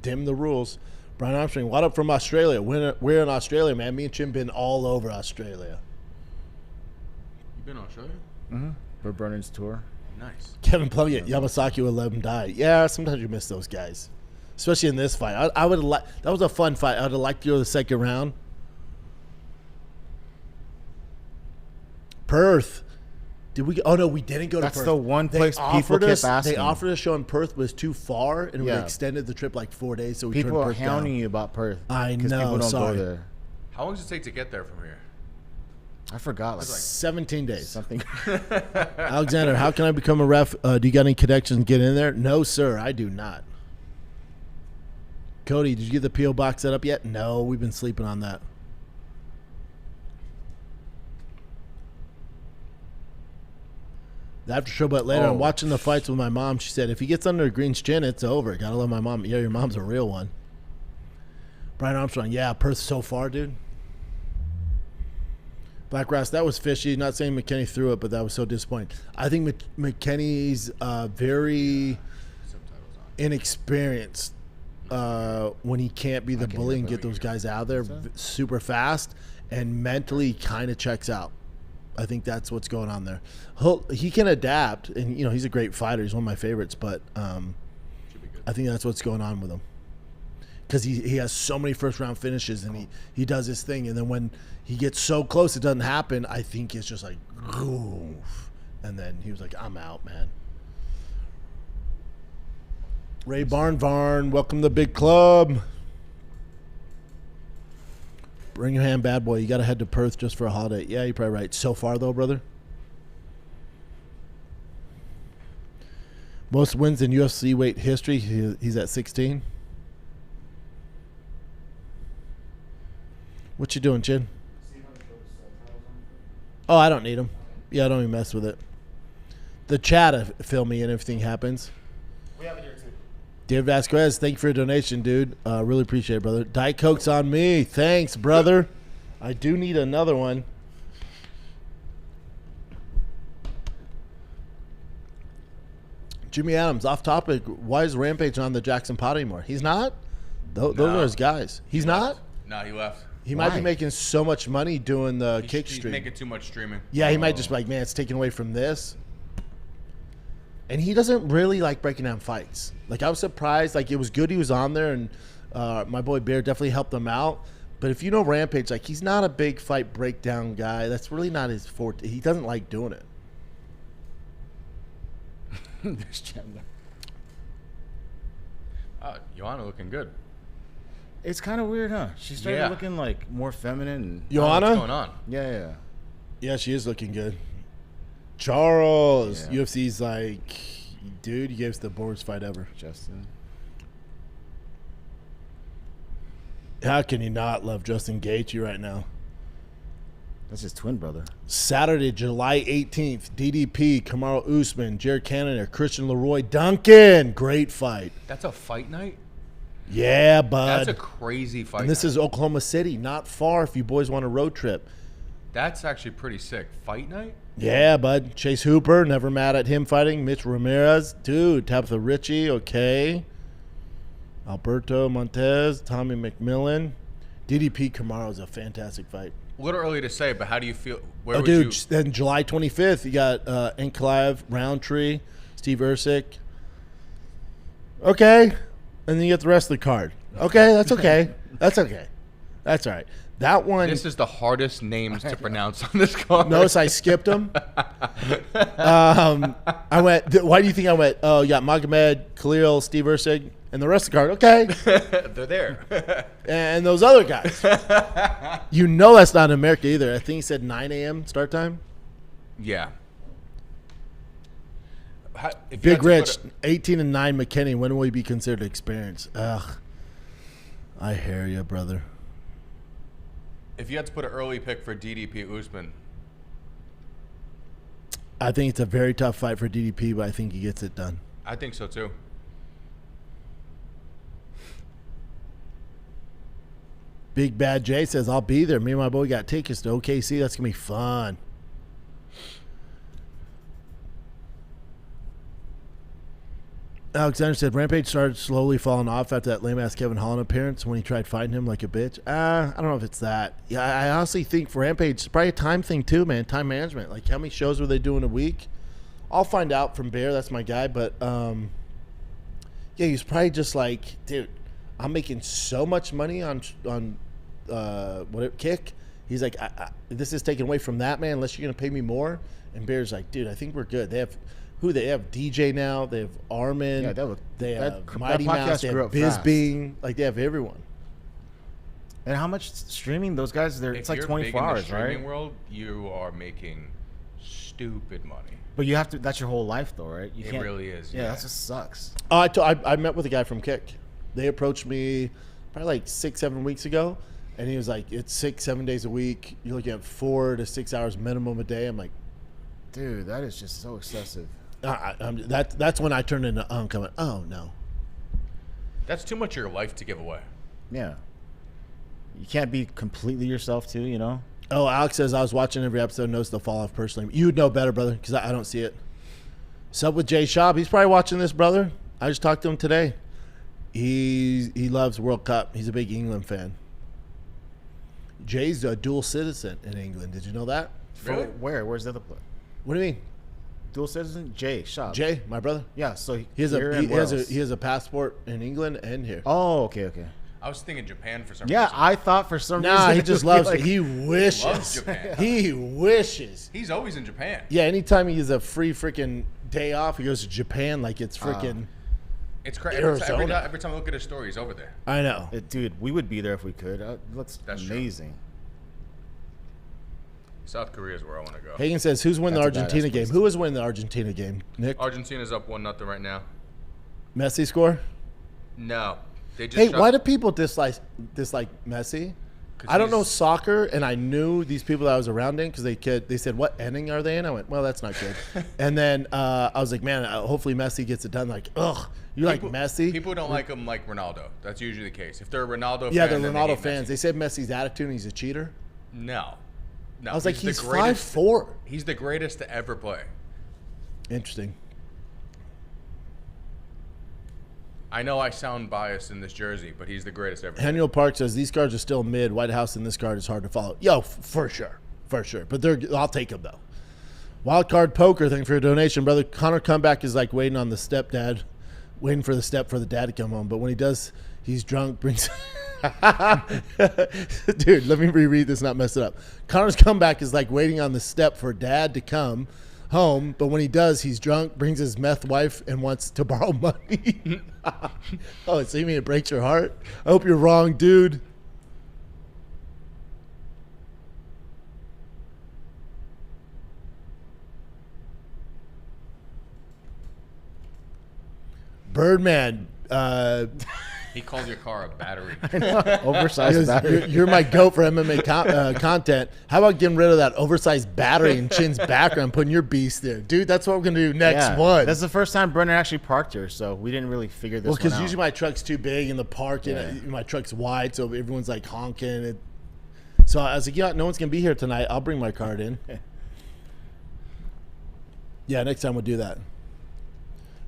Speaker 1: dim the rules. Brian Armstrong, what up from Australia? We're in Australia, man. Me and Chim been all over Australia.
Speaker 5: You been on Australia?
Speaker 6: Mm-hmm. For Brennan's tour.
Speaker 5: Nice.
Speaker 1: Kevin Plunkett, Yamasaki will let him die. Yeah, sometimes you miss those guys, especially in this fight. I would like that was a fun fight. I would have liked to go to the second round. Perth. Did we? Oh no, we didn't go to Perth.
Speaker 6: That's the one
Speaker 1: They
Speaker 6: place people
Speaker 1: offered
Speaker 6: kept
Speaker 1: us.
Speaker 6: asking.
Speaker 1: They offered us show in Perth was too far, and we
Speaker 6: Yeah.
Speaker 1: extended the trip like 4 days. So we
Speaker 6: People
Speaker 1: turned
Speaker 6: are
Speaker 1: Perth
Speaker 6: hounding
Speaker 1: down.
Speaker 6: you about Perth.
Speaker 1: I
Speaker 6: 'cause
Speaker 1: know,
Speaker 6: People don't
Speaker 1: sorry.
Speaker 6: go there.
Speaker 5: How long does it take to get there from here?
Speaker 6: I forgot. Like
Speaker 1: 17 days.
Speaker 6: something.
Speaker 1: Alexander, how can I become a ref? Do you got any connections and get in there? No, sir, I do not. Cody, did you get the P.O. box set up yet? No, we've been sleeping on that. The after show, but later I'm watching the fights with my mom. She said, if he gets under Green's chin, it's over. Gotta love my mom. Yeah, your mom's a real one. Brian Armstrong, yeah, Perth so far, dude. Black Ross, that was fishy. Not saying McKinney threw it, but that was so disappointing. I think McKinney's very inexperienced when he can't be the bully and get those guys out of there super fast, and mentally kind of checks out. I think that's what's going on there. He can adapt, and he's a great fighter. He's one of my favorites, but I think that's what's going on with him. Because he has so many first-round finishes, and he does his thing. And then when he gets so close it doesn't happen, I think it's just like, oof. And then he was like, I'm out, man. Ray Varn, welcome to the big club. Birmingham bad boy, you got to head to Perth just for a holiday. Yeah, you're probably right. So far, though, brother. Most wins in UFC weight history, he's at 16. What you doing, Chin? Oh, I don't need them. Yeah, I don't even mess with it. The chat fill me in if anything happens.
Speaker 4: We have it here too.
Speaker 1: David Vasquez, thank you for your donation, dude. Really appreciate it, brother. Diet Coke's on me. Thanks, brother. I do need another one. Jimmy Adams, off topic. Why is Rampage on the Jackson Pod anymore? He's not? Those are his guys. He's not?
Speaker 5: No, he left.
Speaker 1: He might be making so much money doing the kick
Speaker 5: He's
Speaker 1: stream.
Speaker 5: making too much streaming.
Speaker 1: Yeah, he might just be like, man, it's taken away from this. And he doesn't really like breaking down fights. Like, I was surprised. Like, it was good he was on there, and my boy Bear definitely helped him out. But if you know Rampage, like, he's not a big fight breakdown guy. That's really not his forte. He doesn't like doing it.
Speaker 6: There's Chandler.
Speaker 5: Joanna looking good.
Speaker 6: It's kind of weird, huh? She started looking like more feminine.
Speaker 1: Joanna?
Speaker 5: What's going on?
Speaker 6: Yeah.
Speaker 1: Yeah, she is looking good. Charles.
Speaker 6: Yeah.
Speaker 1: UFC's like, dude, you gave us the boldest fight ever.
Speaker 6: Justin.
Speaker 1: How can you not love Justin Gaethje right now?
Speaker 6: That's his twin brother.
Speaker 1: Saturday, July 18th, DDP, Kamaru Usman, Jared Cannonier, Christian Leroy Duncan. Great fight.
Speaker 5: That's a fight night?
Speaker 1: Yeah, bud.
Speaker 5: That's a crazy fight
Speaker 1: And this
Speaker 5: night.
Speaker 1: is Oklahoma City, not far if you boys want a road trip.
Speaker 5: That's actually pretty sick. Fight night?
Speaker 1: Yeah, bud. Chase Hooper, never mad at him fighting. Mitch Ramirez, dude. Tabitha Ritchie, okay. Alberto Montez, Tommy McMillan. DDP Kamaru is a fantastic fight.
Speaker 5: A little early to say, but how do you feel? Where would
Speaker 1: Dude,
Speaker 5: you?
Speaker 1: then July 25th, you got Ankalaev, Roundtree, Steve Ersic. Okay. And then you get the rest of the card. Okay, that's okay. That's okay. That's all right. That one.
Speaker 5: This is the hardest names to pronounce on this card.
Speaker 1: Notice I skipped them. I went. Why do you think I went? Oh, yeah, Magomed, Khalil, Steve Ersic, and the rest of the card. Okay,
Speaker 5: They're there.
Speaker 1: and those other guys. You know that's not in America either. I think he said 9 a.m. start time.
Speaker 5: Yeah. If you had
Speaker 1: Big
Speaker 5: to
Speaker 1: Rich,
Speaker 5: put
Speaker 1: 18 and 9 McKinney. When will he be considered experienced? Ugh, I hear you, brother.
Speaker 5: If you had to put an early pick for DDP Usman,
Speaker 1: I think it's a very tough fight for DDP, but I think he gets it done.
Speaker 5: I think so too.
Speaker 1: Big Bad J says, I'll be there. Me and my boy got tickets to OKC. That's going to be fun. Alexander said, Rampage started slowly falling off after that lame-ass Kevin Holland appearance when he tried fighting him like a bitch. I don't know if it's that. Yeah, I honestly think for Rampage, it's probably a time thing too, man. Time management. Like, how many shows were they doing a week? I'll find out from Bear. That's my guy. But, yeah, he's probably just like, dude, I'm making so much money on Kick. He's like, this is taken away from that, man, unless you're going to pay me more. And Bear's like, dude, I think we're good. They have DJ now. They have Armin.
Speaker 6: Yeah,
Speaker 1: they have
Speaker 6: that
Speaker 1: Mighty
Speaker 6: podcast
Speaker 1: Mouse. They
Speaker 6: grew
Speaker 1: have
Speaker 6: up fast.
Speaker 1: Bisbing. Like, they have everyone.
Speaker 6: And how much streaming those guys? It's like 24 hours,
Speaker 5: in the streaming
Speaker 6: right?
Speaker 5: world, you are making stupid money.
Speaker 6: But you have to. That's your whole life, though, right? You
Speaker 5: It
Speaker 6: can't,
Speaker 5: really is.
Speaker 6: Yeah, that just sucks.
Speaker 1: Oh, I met with a guy from Kick. They approached me probably like 6-7 weeks ago, and he was like, "It's 6-7 days a week. You're looking at 4 to 6 hours minimum a day." I'm like,
Speaker 6: Dude, that is just so excessive.
Speaker 1: that's when I turned into Unk. I went, "Oh no."
Speaker 5: That's too much of your life to give away.
Speaker 6: Yeah. You can't be completely yourself, too, you know?
Speaker 1: Oh, Alex says I was watching every episode. Knows the fall off personally. You would know better, brother, because I don't see it. Sub with Jay Schaub. He's probably watching this, brother. I just talked to him today. He loves World Cup. He's a big England fan. Jay's a dual citizen in England. Did you know that?
Speaker 5: Really?
Speaker 6: Where? Where's the other place?
Speaker 1: What do you mean?
Speaker 6: Dual citizen? Jay Shop.
Speaker 1: Jay, my brother.
Speaker 6: Yeah, so
Speaker 1: He has
Speaker 6: here and where else?
Speaker 1: he has a passport in England and here.
Speaker 6: Oh, okay.
Speaker 5: I was thinking Japan for some
Speaker 6: Yeah,
Speaker 5: reason.
Speaker 6: I thought for some reason.
Speaker 1: Nah, he
Speaker 6: it
Speaker 1: just
Speaker 6: would be
Speaker 1: loves
Speaker 6: like-
Speaker 1: it. He wishes.
Speaker 5: Loves Japan.
Speaker 1: He wishes.
Speaker 5: He's always in Japan.
Speaker 1: Yeah, anytime he has a free freaking day off, he goes to Japan like it's freaking.
Speaker 5: It's crazy.
Speaker 1: Arizona.
Speaker 5: Every time I look at his story, he's over there.
Speaker 1: I know.
Speaker 6: Dude, we would be there if we could. It looks
Speaker 5: That's true.
Speaker 6: amazing.
Speaker 5: South Korea is where I want to go.
Speaker 1: Hagen says, "Who's winning the
Speaker 6: That's a badass
Speaker 1: Argentina game?
Speaker 6: place.
Speaker 1: Who is winning the Argentina game? Nick,
Speaker 5: Argentina's up 1-0 right now.
Speaker 1: Messi score?
Speaker 5: No, they just.
Speaker 1: Hey,
Speaker 5: shot-
Speaker 1: why do people dislike Messi?
Speaker 5: 'Cause
Speaker 1: I don't know
Speaker 5: he's-
Speaker 1: soccer, and I knew these people that I was around in because they said, "What inning are they in?" I went, "Well, that's not good." And then I was like, "Man, hopefully Messi gets it done." Like, ugh, you like Messi?
Speaker 5: People don't like him like Ronaldo. That's usually the case. If they're a Ronaldo
Speaker 1: Yeah,
Speaker 5: fan,
Speaker 1: they're
Speaker 5: then they
Speaker 1: Ronaldo
Speaker 5: hate
Speaker 1: fans.
Speaker 5: Messi.
Speaker 1: They said Messi's attitude and he's a cheater.
Speaker 5: No.
Speaker 1: I was like,
Speaker 5: the
Speaker 1: he's
Speaker 5: greatest-
Speaker 1: 5'4".
Speaker 5: He's the greatest to ever play.
Speaker 1: Interesting.
Speaker 5: I know I sound biased in this jersey, but he's the greatest ever.
Speaker 1: Henry Park says these cards are still mid. White House in this card is hard to follow. Yo, for sure. But I'll take them though. Wild card poker, thank you for your donation, brother. Connor comeback is like waiting on the stepdad, waiting for the step for the dad to come home. But when he does, he's drunk, brings. Dude, let me reread this, not mess it up. Connor's comeback is like waiting on the step for dad to come home, but when he does, he's drunk, brings his meth wife, and wants to borrow money. Oh, so you mean it breaks your heart? I hope you're wrong, dude. Birdman,
Speaker 5: He calls your car a battery.
Speaker 6: Oversized
Speaker 1: Because
Speaker 6: battery.
Speaker 1: You're my goat for MMA content. How about getting rid of that oversized battery in Chin's background, putting your beast there, dude? That's what we're gonna do next
Speaker 6: Yeah.
Speaker 1: one.
Speaker 6: That's the first time Brendan actually parked here, so we didn't really figure this
Speaker 1: Well,
Speaker 6: one
Speaker 1: because
Speaker 6: out.
Speaker 1: usually my truck's too big in the park, and
Speaker 6: Yeah.
Speaker 1: my truck's wide, so everyone's like honking. So I was like, yeah, no one's gonna be here tonight. I'll bring my card in. Yeah, next time we'll do that.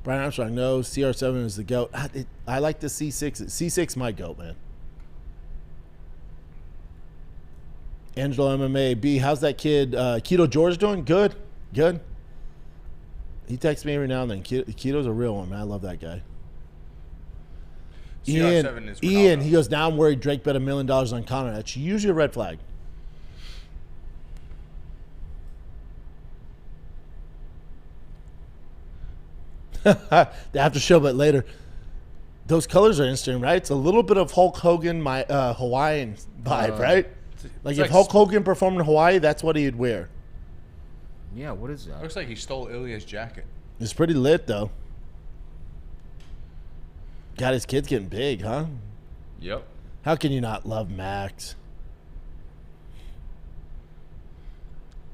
Speaker 1: Brian Armstrong, no, CR7 is the GOAT. I like the C6. C6 my GOAT, man. Angelo MMA. B, how's that kid, Keto George, doing? Good. He texts me every now and then. Keto's a real one, man. I love that guy.
Speaker 5: CR7 is
Speaker 1: Ian,
Speaker 5: Ronaldo.
Speaker 1: he goes, now I'm worried Drake bet $1 million on Conor. That's usually a red flag. The after show, but later. Those colors are interesting, right? It's a little bit of Hulk Hogan, my Hawaiian vibe, right? Like
Speaker 5: it's
Speaker 1: if
Speaker 5: like
Speaker 1: Hulk Hogan performed in Hawaii, that's what he'd wear.
Speaker 6: Yeah, what is that?
Speaker 5: Looks like he stole Ilya's jacket.
Speaker 1: It's pretty lit, though. God, his kid's getting big, huh?
Speaker 5: Yep.
Speaker 1: How can you not love Max?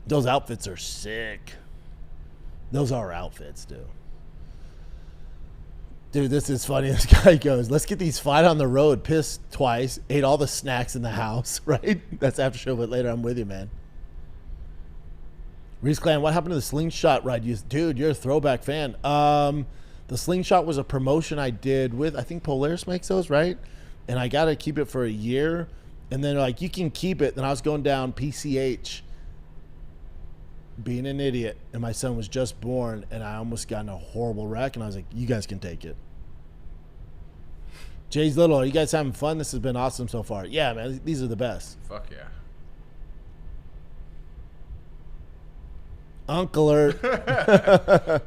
Speaker 1: Those outfits are sick. Those are outfits, dude. Dude, this is funny. This guy goes, let's get these fight on the road, pissed twice, ate all the snacks in the house, right? That's after show, but later I'm with you, man. Reese Clan, what happened to the slingshot ride? Dude, you're a throwback fan. The slingshot was a promotion I did with, I think Polaris makes those, right? And I got to keep it for a year. And then like, you can keep it. Then I was going down PCH, being an idiot, and my son was just born, and I almost got in a horrible wreck, and I was like, you guys can take it. Jay's Little, are you guys having fun? This has been awesome so far. Yeah, man, these are the best.
Speaker 5: Fuck yeah.
Speaker 1: Uncle alert.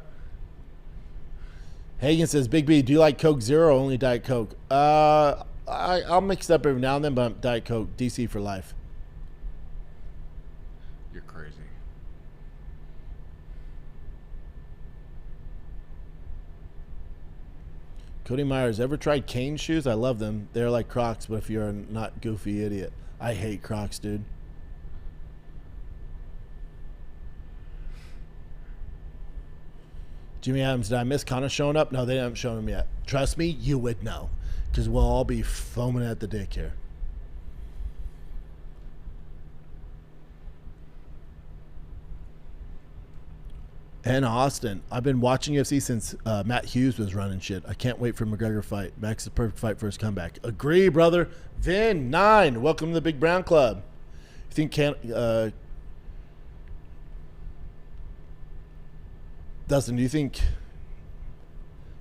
Speaker 1: Hagen says, Big B, do you like Coke Zero or only Diet Coke? I I'll mix it up every now and then, but I'm Diet Coke, DC for life.
Speaker 5: You're crazy.
Speaker 1: Cody Myers, ever tried Kane shoes? I love them. They're like Crocs, but if you're a not goofy idiot. I hate Crocs, dude. Jimmy Adams, did I miss Connor showing up? No, they haven't shown him yet. Trust me, you would know. Because we'll all be foaming at the dick here. And Austin, I've been watching UFC since Matt Hughes was running shit. I can't wait for McGregor fight. Max is the perfect fight for his comeback. Agree, brother. Vin 9, welcome to the Big Brown Club. You think Dustin, do you think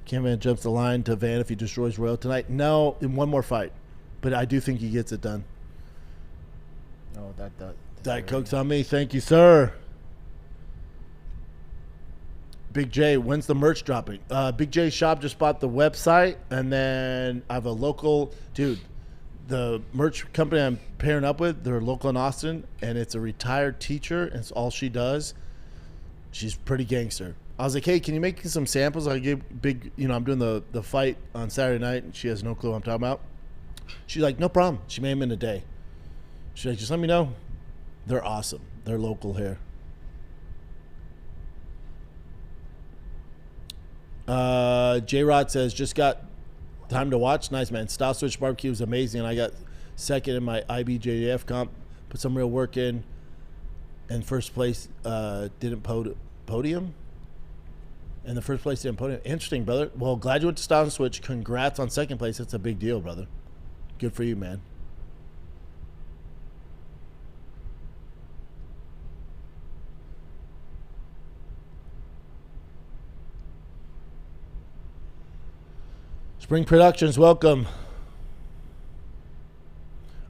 Speaker 1: Cam Van jumps the line to Van if he destroys Royal tonight? No, in one more fight, but I do think he gets it done.
Speaker 6: Oh, that
Speaker 1: Diet Coke's on me. Thank you, sir. Big J, when's the merch dropping? Big J Shop just bought the website, and then I have a local dude. The merch company I'm pairing up with, they're local in Austin, and it's a retired teacher, and it's all she does. She's pretty gangster. I was like, hey, can you make some samples? I give Big, I'm doing the fight on Saturday night, and she has no clue what I'm talking about. She's like, no problem. She made them in a day. She's like, just let me know. They're awesome. They're local here. J-Rod says, just got time to watch. Nice, man. Style Switch Barbecue was amazing. And I got second in my IBJJF comp. Put some real work in. And first place didn't podium. And the first place didn't podium. Interesting, brother. Well, glad you went to Style Switch. Congrats on second place. That's a big deal, brother. Good for you, man. Spring Productions, welcome.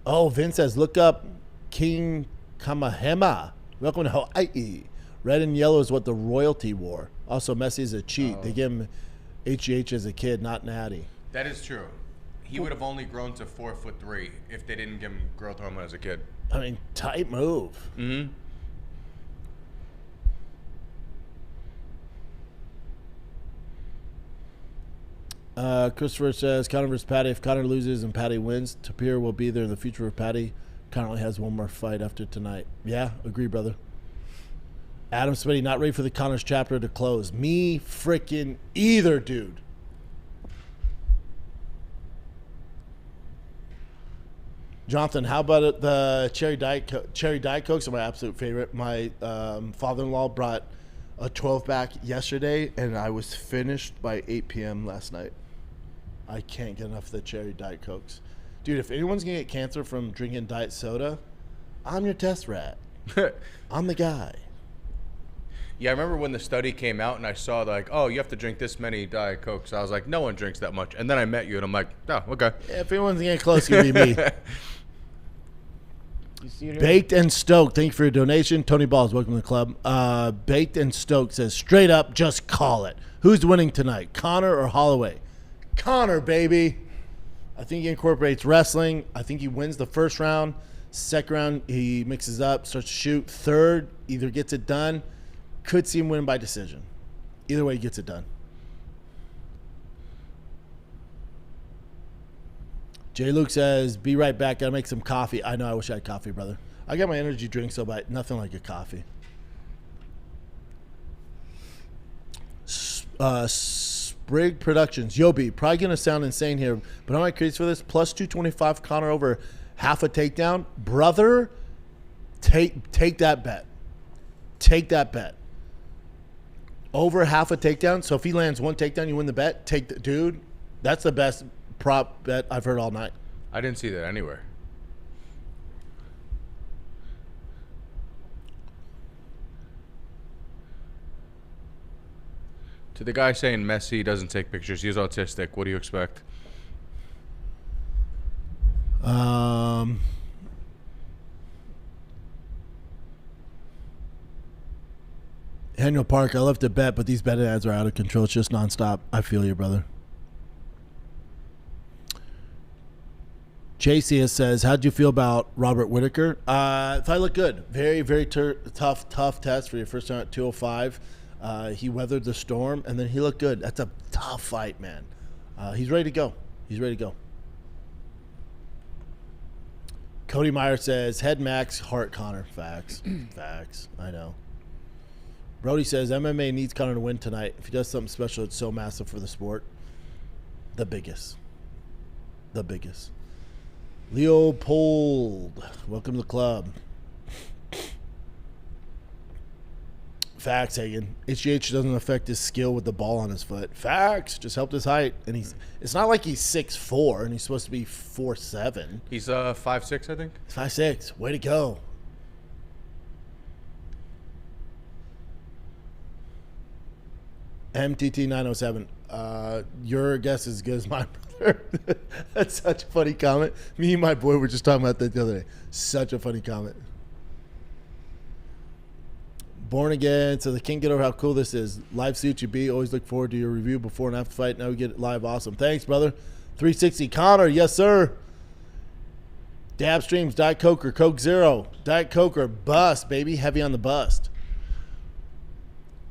Speaker 1: Oh, Vince says, look up King Kamahema. Welcome to Hawaii. Red and yellow is what the royalty wore. Also, Messi is a cheat. They give him HGH as a kid, not natty.
Speaker 5: That is true. He would have only grown to 4'3" if they didn't give him growth hormone as a kid.
Speaker 1: I mean, tight move.
Speaker 5: Mm-hmm.
Speaker 1: Christopher says, Conor versus Patty. If Conor loses and Patty wins, Tapir will be there in the future for Patty. Conor only has one more fight after tonight. Yeah, agree, brother. Adam Smitty, not ready for the Conor's chapter to close. Me freaking either, dude. Jonathan, how about it? The cherry diet Cokes are my absolute favorite. My father-in-law brought a 12-pack yesterday, and I was finished by 8 p.m. last night. I can't get enough of the cherry Diet Cokes. Dude, if anyone's going to get cancer from drinking diet soda, I'm your test rat. I'm the guy.
Speaker 5: Yeah, I remember when the study came out and I saw like, oh, you have to drink this many Diet Cokes. I was like, no one drinks that much. And then I met you and I'm like, oh, okay.
Speaker 1: Yeah, if anyone's getting close, it'll be me. Baked and Stoked, thank you for your donation. Tony Balls, welcome to the club. Baked and Stoked says, straight up, just call it. Who's winning tonight, Conor or Holloway? Conor, baby. I think he incorporates wrestling. I think he wins the first round. Second round, he mixes up, starts to shoot. Third, either gets it done. Could see him win by decision. Either way, he gets it done. Jay Luke says, be right back. Gotta make some coffee. I know, I wish I had coffee, brother. I got my energy drink, so but nothing like a coffee. Sprig Productions. Yobi, probably gonna sound insane here, but am I crazy for this? Plus 225 Conor over half a takedown. Brother, take that bet. Take that bet. Over half a takedown. So if he lands one takedown, you win the bet. Take the dude. That's the best prop bet I've heard all night.
Speaker 5: I didn't see that anywhere. To the guy saying Messi doesn't take pictures, he's autistic. What do you expect?
Speaker 1: Daniel Park, I love to bet, but these betting ads are out of control. It's just nonstop. I feel you, brother. JC says, how'd you feel about Robert Whitaker? If I look good. Very, very tough test for your first time at 205. He weathered the storm, and then he looked good. That's a tough fight, man. He's ready to go. Cody Meyer says, head Max, heart Connor. Facts. Facts. I know. Brody says, MMA needs Connor to win tonight. If he does something special, it's so massive for the sport. The biggest. Leopold, welcome to the club. Facts, Hagen. HGH doesn't affect his skill with the ball on his foot. Facts, just helped his height. And it's not like he's 6'4", and he's supposed to be 4'7".
Speaker 5: He's 5'6", I think.
Speaker 1: 5'6". Way to go. MTT 907. Your guess is as good as mine, brother. That's such a funny comment. Me and my boy were just talking about that the other day. Such a funny comment. Born again, so they can't get over how cool this is. Live suits you be. Always look forward to your review before and after fight. Now we get it live. Awesome. Thanks, brother. 360 Connor. Yes, sir. Dab streams. Diet Coke or Coke Zero. Diet Coke or bust, baby. Heavy on the bust.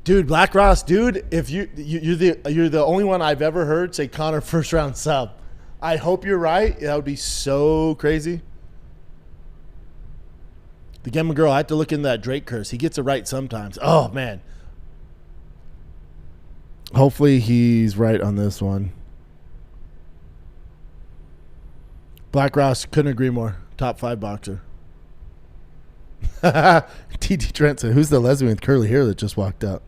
Speaker 1: Dude, Black Ross, dude, if you're the only one I've ever heard say Connor first round sub. I hope you're right. That would be so crazy. The Gemma girl, I have to look into that Drake curse. He gets it right sometimes. Oh man. Hopefully he's right on this one. Black Ross, couldn't agree more. Top 5 boxer. TT Trent said, who's the lesbian with curly hair that just walked out?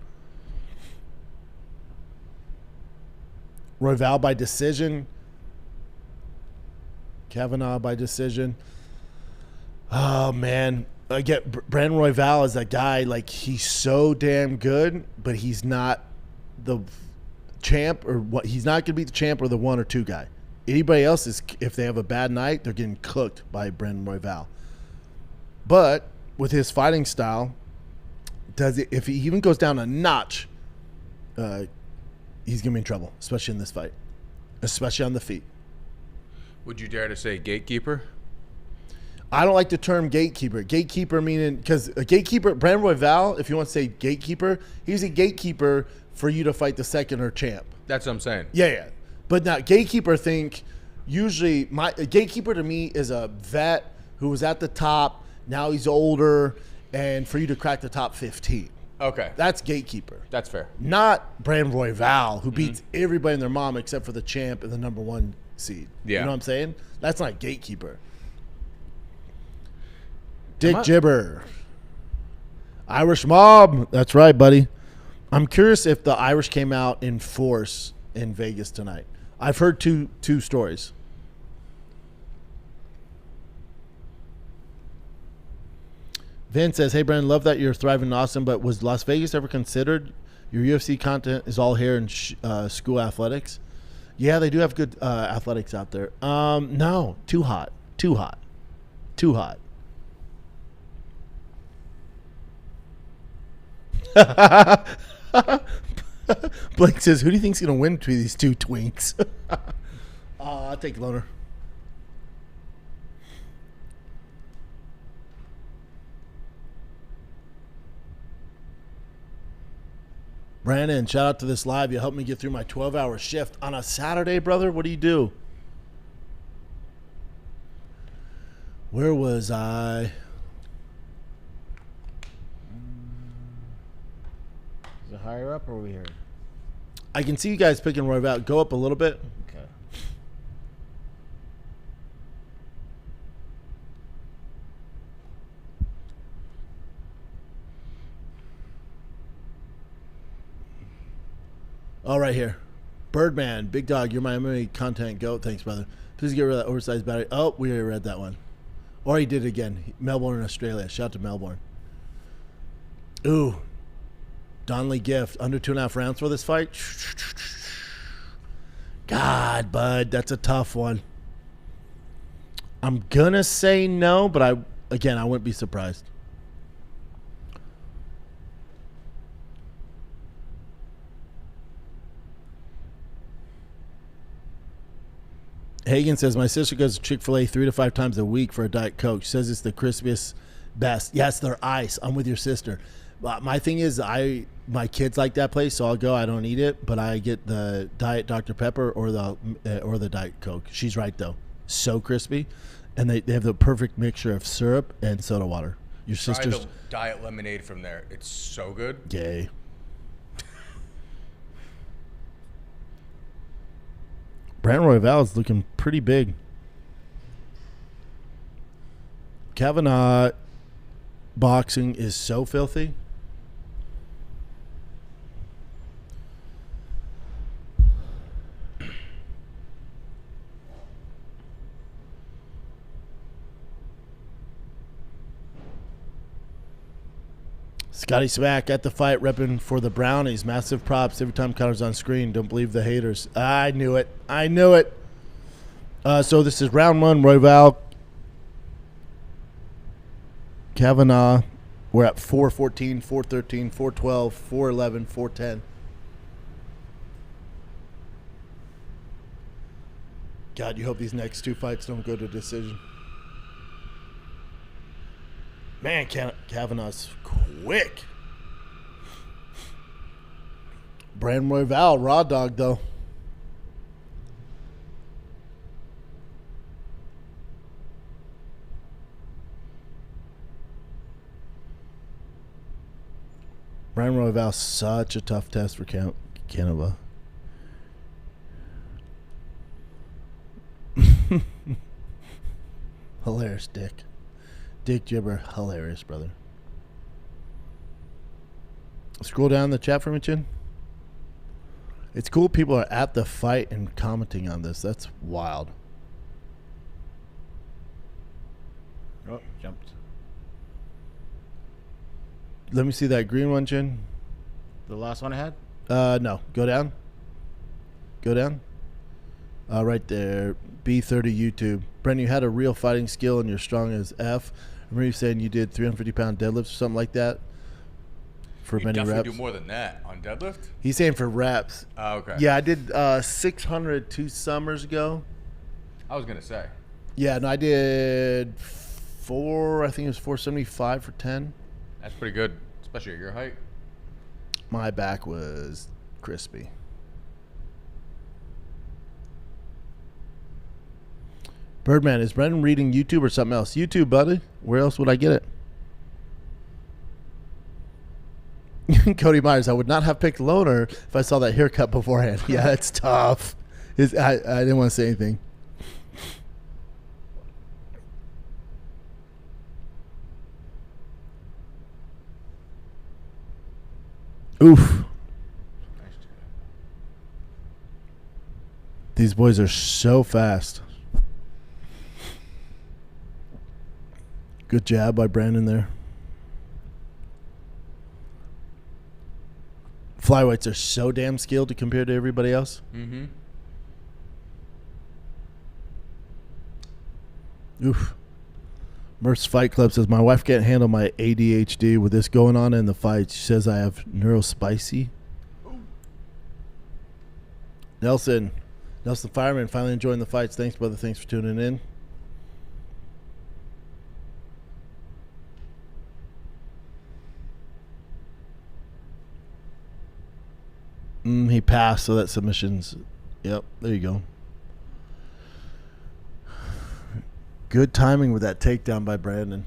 Speaker 1: Royval by decision. Kavanaugh by decision. Oh, man. I get Brandon Royval is that guy, like, he's so damn good, but he's not the champ, or what? He's not going to be the champ or the 1 or 2 guy. Anybody else is, if they have a bad night, they're getting cooked by Brandon Royval. But with his fighting style, if he even goes down a notch, he's gonna be in trouble, especially in this fight, especially on the feet.
Speaker 5: Would you dare to say gatekeeper?
Speaker 1: I don't like the term gatekeeper. Gatekeeper meaning, because a gatekeeper, Brandon Royval, if you want to say gatekeeper, he's a gatekeeper for you to fight the second or champ.
Speaker 5: That's what I'm saying.
Speaker 1: Yeah. But now gatekeeper, usually a gatekeeper to me is a vet who was at the top. Now he's older, and for you to crack the top 15.
Speaker 5: Okay.
Speaker 1: That's gatekeeper.
Speaker 5: That's fair.
Speaker 1: Not Brandon Royval, who beats everybody and their mom except for the champ and the number 1 seed.
Speaker 5: Yeah.
Speaker 1: You know what I'm saying? That's not gatekeeper. Dick Gibber. Irish mob. That's right, buddy. I'm curious if the Irish came out in force in Vegas tonight. I've heard two stories. Vin says, hey, Brandon, love that you're thriving in Austin, but was Las Vegas ever considered? Your UFC content is all here in school athletics. Yeah, they do have good athletics out there. No, too hot. Blake says, who do you think's going to win between these two twinks? I'll take Loner. Brandon, shout out to this live. You helped me get through my 12-hour shift on a Saturday, brother. What do you do? Where was I?
Speaker 6: Is it higher up or are we here?
Speaker 1: I can see you guys picking Royval. Go up a little bit.
Speaker 6: Okay.
Speaker 1: Oh, right here. Birdman, big dog, you're my MMA content goat. Thanks, brother. Please get rid of that oversized battery. Oh, we already read that one. Or he did it again. Melbourne, Australia. Shout out to Melbourne. Ooh. Donley Gift, under 2.5 rounds for this fight. God, bud, that's a tough one. I'm going to say no, but I wouldn't be surprised. Hagen says, my sister goes to Chick-fil-A 3 to 5 times a week for a Diet Coke. She says it's the crispiest, best. Yes, they're ice. I'm with your sister. My thing is, my kids like that place, so I'll go. I don't eat it, but I get the Diet Dr. Pepper or the Diet Coke. She's right, though. So crispy. And they have the perfect mixture of syrup and soda water. Your sister's...
Speaker 5: Try the Diet Lemonade from there. It's so good.
Speaker 1: Yay. Brandon Royval is looking pretty big. Kavanaugh boxing is so filthy. Scotty Smack at the fight, repping for the Brownies. Massive props every time Connor's on screen. Don't believe the haters. I knew it. I knew it. So this is round one. Royval, Kavanaugh. We're at 4-14, 4-13, 4-12, 4-11, 4-10. God, you hope these next two fights don't go to decision. Man, Kavanaugh's quick. Brandon Royval, raw dog, though. Brandon Royval, such a tough test for Canova. Hilarious, Dick. Dick Gibber, hilarious, brother. Scroll down the chat for me, Chin. It's cool people are at the fight and commenting on this. That's wild.
Speaker 6: Oh, jumped.
Speaker 1: Let me see that green one, Chin.
Speaker 6: The last one I had?
Speaker 1: No. Go down. Go down. Right there. B30 YouTube. Brent, you had a real fighting skill and you're strong as F. I remember you saying you did 350-pound deadlifts or something like that for many reps.
Speaker 5: Definitely do more than that on deadlift.
Speaker 1: He's saying for reps.
Speaker 5: Oh, okay.
Speaker 1: Yeah, I did 600 2 summers ago.
Speaker 5: I was gonna say.
Speaker 1: Yeah, no, I did I think it was 475 for 10.
Speaker 5: That's pretty good, especially at your height.
Speaker 1: My back was crispy. Birdman, is Brendan reading YouTube or something else? YouTube, buddy. Where else would I get it? Cody Myers, I would not have picked Loner if I saw that haircut beforehand. Yeah, it's tough. I didn't want to say anything. Oof. These boys are so fast. Good jab by Brandon there. Flyweights are so damn skilled to compare to everybody else.
Speaker 5: Mm-hmm.
Speaker 1: Oof. Merce Fight Club says, my wife can't handle my ADHD with this going on in the fight. She says I have neurospicy. Nelson Fireman, finally enjoying the fights. Thanks, brother. Thanks for tuning in. He passed, so that submission's... Yep, there you go. Good timing with that takedown by Brandon.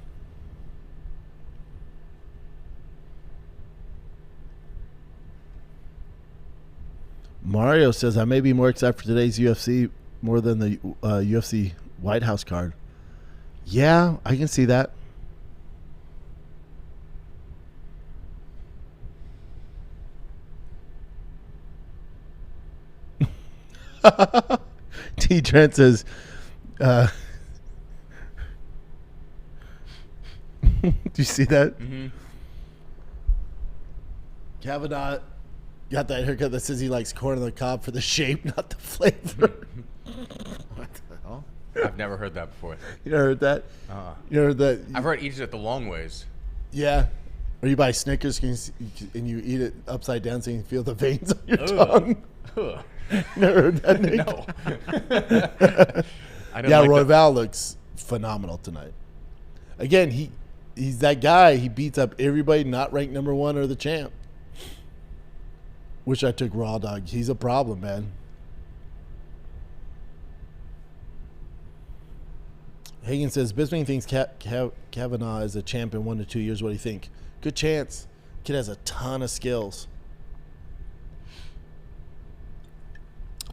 Speaker 1: Mario says, I may be more excited for today's UFC more than the UFC White House card. Yeah, I can see that. T. Trent says, do you see that?
Speaker 5: Mm-hmm.
Speaker 1: Kavanaugh got that haircut that says he likes corn on the cob for the shape, not the flavor.
Speaker 6: What the hell?
Speaker 5: I've never heard that before.
Speaker 1: You never heard that? You heard that?
Speaker 5: I've heard eat it the long ways.
Speaker 1: Yeah. Or you buy Snickers and you eat it upside down so you can feel the veins on your tongue.
Speaker 5: Ugh.
Speaker 1: Never heard that, Nick?
Speaker 5: No. I didn't
Speaker 1: Yeah,
Speaker 5: like that.
Speaker 1: Royval looks phenomenal tonight. Again, he's that guy. He beats up everybody not ranked number 1 or the champ. Wish I took Raw Dog. He's a problem, man. Hagen says, Bisping thinks Kavanaugh is a champ in 1 to 2 years. What do you think? Good chance. Kid has a ton of skills.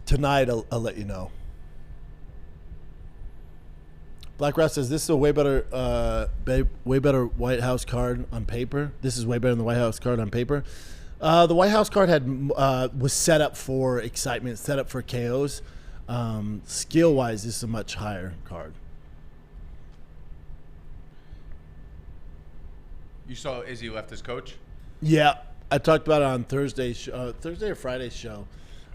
Speaker 1: Tonight, I'll let you know. Black Ross says, this is a way better White House card on paper. This is way better than the White House card on paper. The White House card was set up for excitement, set up for KOs. Skill-wise, this is a much higher card.
Speaker 5: You saw Izzy left his coach?
Speaker 1: Yeah, I talked about it on Thursday or Friday's show.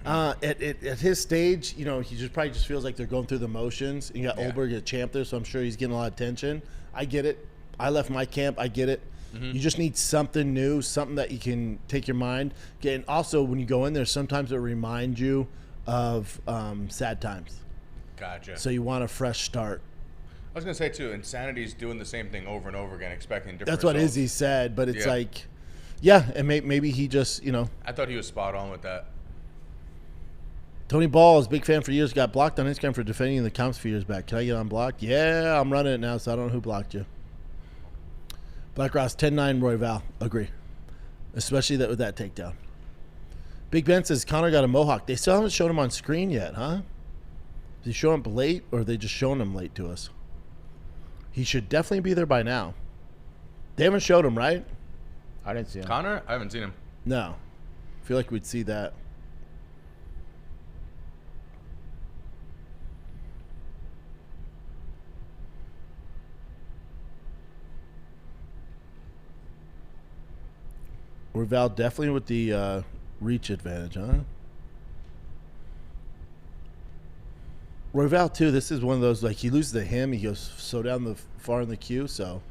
Speaker 1: At his stage, you know, he probably feels like they're going through the motions. You got Oldberg, a champ there, so I'm sure he's getting a lot of attention. I get it. I left my camp. I get it. Mm-hmm. You just need something new, something that you can take your mind. And also, when you go in there, sometimes it reminds you of sad times.
Speaker 5: Gotcha.
Speaker 1: So you want a fresh start.
Speaker 5: I was going to say, too, Insanity's doing the same thing over and over again, expecting different
Speaker 1: That's what
Speaker 5: results.
Speaker 1: Izzy said, but it's like, yeah, and maybe he just, you know.
Speaker 5: I thought he was spot on with that.
Speaker 1: Tony Ball is a big fan for years, got blocked on Instagram for defending the comps a few years back. Can I get unblocked? Yeah, I'm running it now, so I don't know who blocked you. Black Ross, 10-9 Royval. Agree. Especially with that takedown. Big Ben says Connor got a mohawk. They still haven't shown him on screen yet, huh? Did he show him late, or are they just showing him late to us? He should definitely be there by now. They haven't showed him, right?
Speaker 6: I didn't see him.
Speaker 5: Connor? I haven't seen him.
Speaker 1: No. I feel like we'd see that. Royval definitely with the reach advantage, huh? Royval, too, this is one of those, like, he loses to him, he goes so down the far in the queue, so.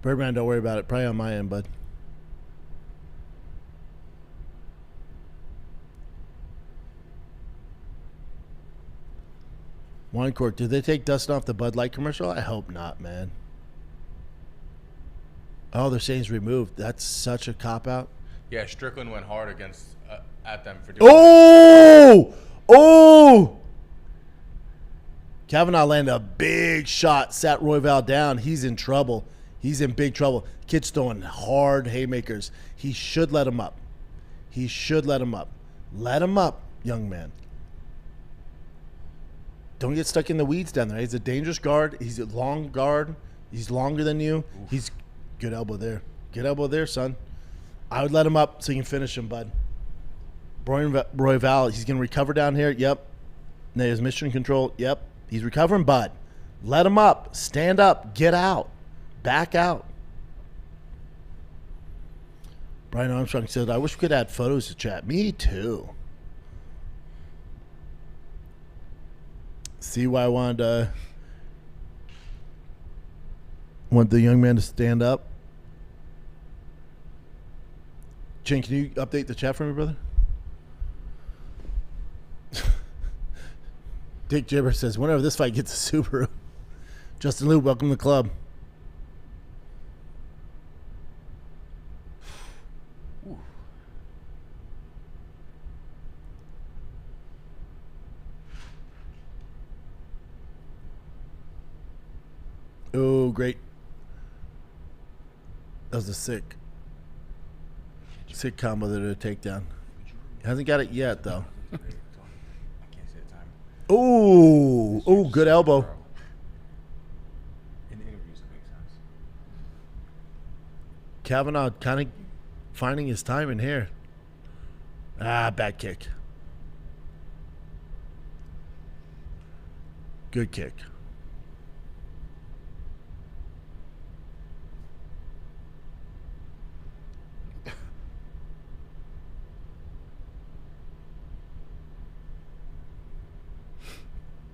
Speaker 1: Birdman, don't worry about it. Probably on my end, bud. Wine Cork, did they take Dustin off the Bud Light commercial? I hope not, man. Oh, they're saying he's removed. That's such a cop-out.
Speaker 5: Yeah, Strickland went hard against at them for doing that.
Speaker 1: Oh! Oh! Kavanaugh landed a big shot, sat Royval down. He's in trouble. He's in big trouble. Kid's throwing hard haymakers. He should let him up. He should let him up. Let him up, young man. Don't get stuck in the weeds down there. He's a dangerous guard. He's a long guard. He's longer than you. Oof. He's good elbow there. Good elbow there, son. I would let him up so you can finish him, bud. Royval, he's going to recover down here. Yep. Now his mission control. Yep. He's recovering, bud. Let him up. Stand up. Get out. Back out. Brian Armstrong said, I wish we could add photos to chat. Me too. See why I want the young man to stand up. Chin, can you update the chat for me, brother? Dick Gibber says, whenever this fight gets a Subaru. Justin Lou, welcome to the club. Oh, great. That was a sick combo there to a takedown. Hasn't got it yet, though. Oh, good elbow.
Speaker 4: In the interviews, it makes sense.
Speaker 1: Kavanaugh kind of finding his time in here. Bad kick. Good kick.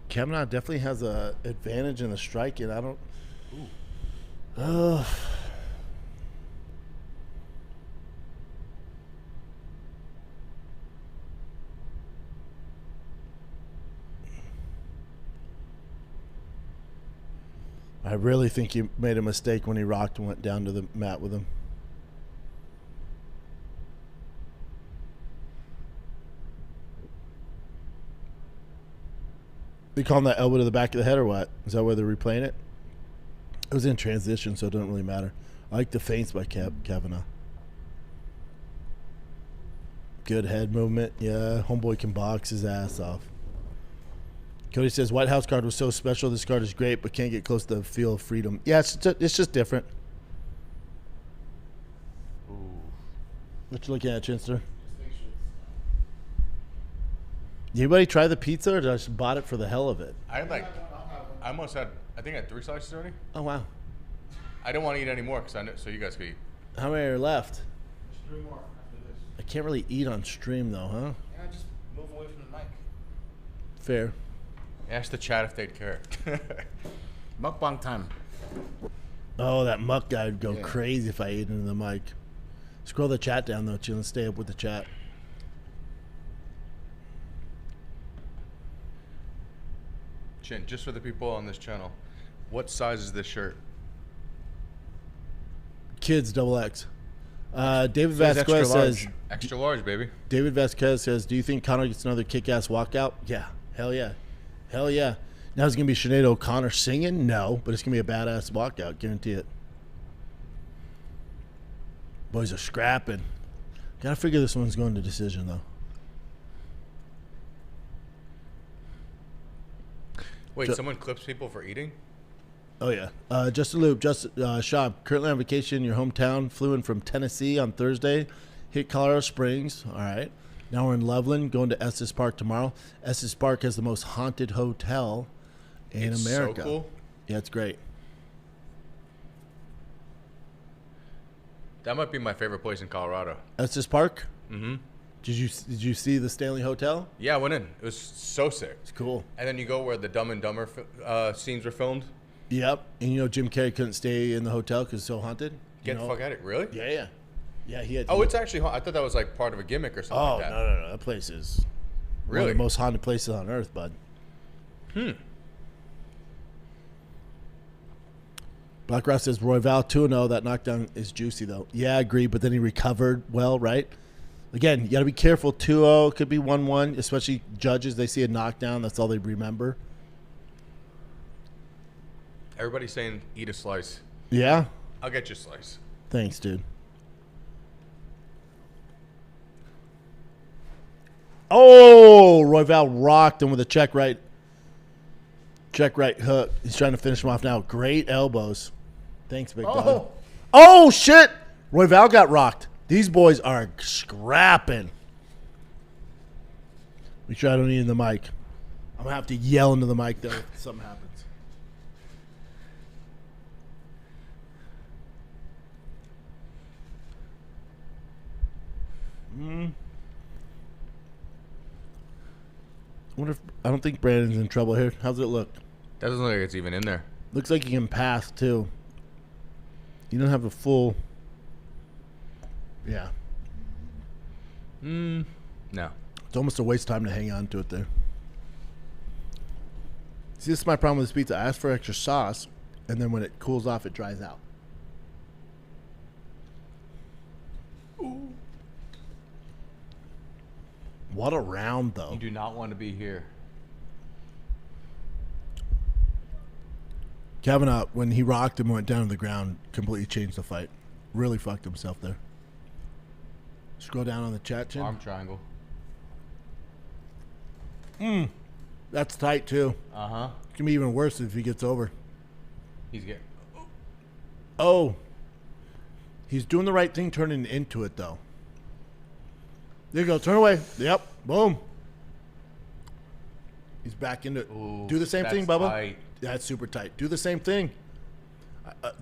Speaker 1: Kavanaugh definitely has a advantage in the striking. I I really think he made a mistake when he rocked and went down to the mat with him. They call him that elbow to the back of the head or what? Is that where they're replaying it? It was in transition, so it doesn't really matter. I like the feints by Kavanaugh. Good head movement. Yeah, homeboy can box his ass off. Cody says, White House card was so special. This card is great, but can't get close to the feel of freedom. Yeah, it's just different.
Speaker 5: Ooh.
Speaker 1: What you looking at, Chinster? Anybody try the pizza, or just bought it for the hell of it?
Speaker 5: I almost had, I think I had 3 slices already.
Speaker 1: Oh, wow.
Speaker 5: I didn't want to eat any more so you guys could eat.
Speaker 1: How many are left?
Speaker 4: There's 3 more after this.
Speaker 1: I can't really eat on stream, though, huh?
Speaker 4: Yeah, just move away from the mic.
Speaker 1: Fair.
Speaker 5: Ask the chat if they'd care.
Speaker 6: Mukbang time.
Speaker 1: Oh, that muck guy would go
Speaker 6: Yeah.
Speaker 1: crazy if I ate into the mic. Scroll the chat down, though, Chill, and stay up with the chat.
Speaker 5: Chin, just for the people on this channel, what size is this shirt?
Speaker 1: Kids, XXX. David
Speaker 6: Says extra
Speaker 1: Vasquez says,
Speaker 6: large.
Speaker 5: Extra large, baby.
Speaker 1: David Vasquez says, do you think Conor gets another kick-ass walkout? Yeah. Hell yeah. Hell yeah. Now it's going to be Sinead O'Connor singing? No, but it's going to be a badass walkout. Guarantee it. Boys are scrapping. Got to figure this one's going to decision, though.
Speaker 5: Wait, someone clips people for eating?
Speaker 1: Oh, yeah. Justin Loop, Shop, currently on vacation in your hometown. Flew in from Tennessee on Thursday. Hit Colorado Springs. All right. Now we're in Loveland, going to Estes Park tomorrow. Estes Park has the most haunted hotel in
Speaker 5: It's
Speaker 1: America.
Speaker 5: so cool.
Speaker 1: Yeah, it's great.
Speaker 5: That might be my favorite place in Colorado.
Speaker 1: Estes Park?
Speaker 5: Mm-hmm.
Speaker 1: Did you see the Stanley Hotel?
Speaker 5: Yeah, I went in. It was so sick.
Speaker 1: It's cool.
Speaker 5: And then you go where the Dumb and Dumber scenes were filmed.
Speaker 1: Yep. And you know Jim Carrey couldn't stay in the hotel because it's so haunted?
Speaker 5: Get the fuck out of it. Really?
Speaker 1: Yeah, yeah. Yeah, he had.
Speaker 5: Oh, it's actually I thought that was like part of a gimmick or something
Speaker 1: Oh,
Speaker 5: like that.
Speaker 1: no. That place is one
Speaker 5: Really?
Speaker 1: of the most haunted places on earth, bud. Black Ross says Roy Val 2-0. That knockdown is juicy, though. Yeah, I agree, but then he recovered well, right? Again, you got to be careful. 2-0 could be 1-1, especially judges. They see a knockdown. That's all they remember.
Speaker 5: Everybody's saying eat a slice.
Speaker 1: Yeah?
Speaker 5: I'll get you a slice.
Speaker 1: Thanks, dude. Oh, Royval rocked him with a check right hook. He's trying to finish him off now. Great elbows. Thanks, big dog. Oh, shit. Royval got rocked. These boys are scrapping. Make sure I don't eat in the mic. I'm going to have to yell into the mic, though, if something happens. I don't think Brandon's in trouble here. How's it look?
Speaker 5: That doesn't look like it's even in there.
Speaker 1: Looks like he can pass, too. You don't have a full... Yeah.
Speaker 5: No.
Speaker 1: It's almost a waste of time to hang on to it there. See, this is my problem with this pizza. I ask for extra sauce, and then when it cools off, it dries out. Ooh. What a round, though.
Speaker 5: You do not want to be here.
Speaker 1: Kavanaugh, when he rocked him and went down to the ground, completely changed the fight. Really fucked himself there. Scroll down on the chat, Chin.
Speaker 5: Arm triangle.
Speaker 1: That's tight, too.
Speaker 5: Uh-huh.
Speaker 1: It's going to be even worse if he gets over.
Speaker 5: He's getting...
Speaker 1: Oh. He's doing the right thing, turning into it, though. There you go. Turn away. Yep. Boom. He's back into it.
Speaker 5: Ooh,
Speaker 1: Do the same thing, Bubba.
Speaker 5: tight.
Speaker 1: That's super tight. Do the same thing.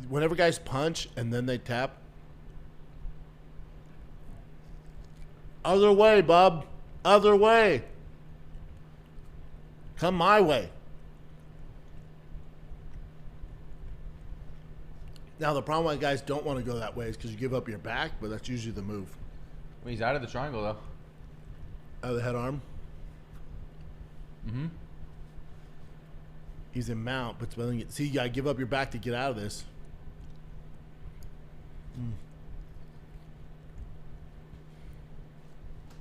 Speaker 1: Whenever guys punch and then they tap. Other way, bub. Other way. Come my way. Now, the problem why guys don't want to go that way is because you give up your back, but that's usually the move.
Speaker 5: Well, he's out of the triangle, though.
Speaker 1: Out of the head arm.
Speaker 5: Mm-hmm.
Speaker 1: He's in mount, but see, you got to give up your back to get out of this.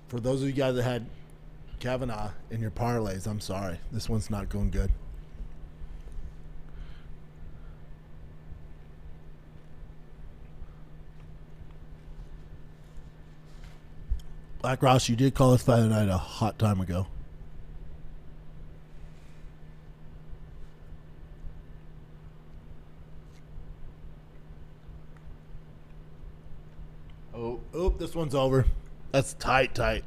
Speaker 1: For those of you guys that had Kavanaugh in your parlays, I'm sorry. This one's not going good. Black Ross, you did call us Friday night a hot time ago. Oh, this one's over. That's tight.
Speaker 6: Oh,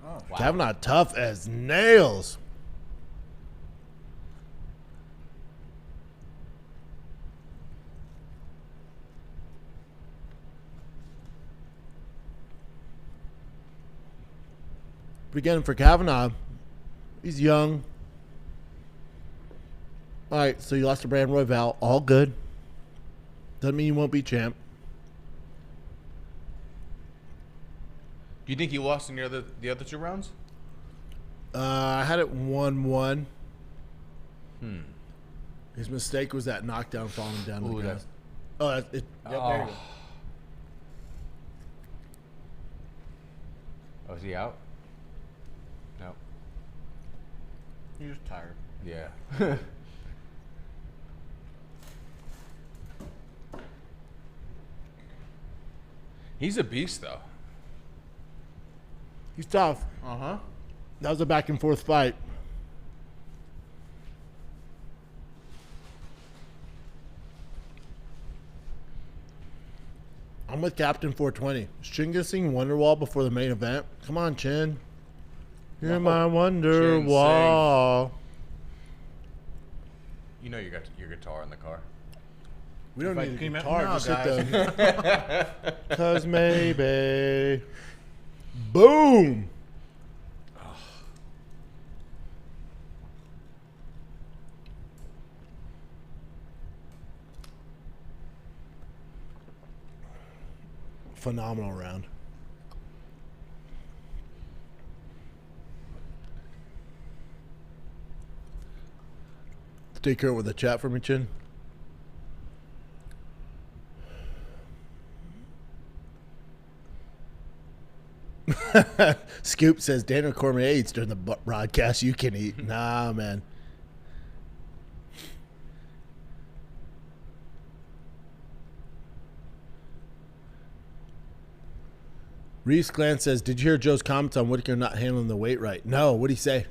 Speaker 6: wow.
Speaker 1: Kavanaugh tough as nails. But again, for Kavanaugh, he's young. All right, so you lost to Brand Royval. All good. Doesn't mean you won't be champ.
Speaker 5: Do you think he lost in the other 2 rounds?
Speaker 1: I had it 1-1. His mistake was that knockdown falling down to the ground. Oh, that's it.
Speaker 6: Yep, there you go.
Speaker 5: Oh, is he out? No.
Speaker 6: You're just tired.
Speaker 5: Yeah. He's a beast, though.
Speaker 1: He's tough.
Speaker 5: Uh-huh.
Speaker 1: That was a back and forth fight. I'm with Captain 420. Is Chin gonna sing Wonderwall before the main event? Come on, Chin. You're my Wonderwall.
Speaker 5: You know you got your guitar in the car.
Speaker 1: We don't need a
Speaker 6: came out-
Speaker 1: guitar.
Speaker 6: No,
Speaker 1: Just hit
Speaker 6: guys.
Speaker 1: the. Cause maybe. Boom. Phenomenal round. Stay current with the chat for me, Chin. Scoop says Daniel Cormier eats during the broadcast. You can eat. Nah, man. Reese Glenn says, "Did you hear Joe's comments on Whitaker not handling the weight right?" No. What did he say?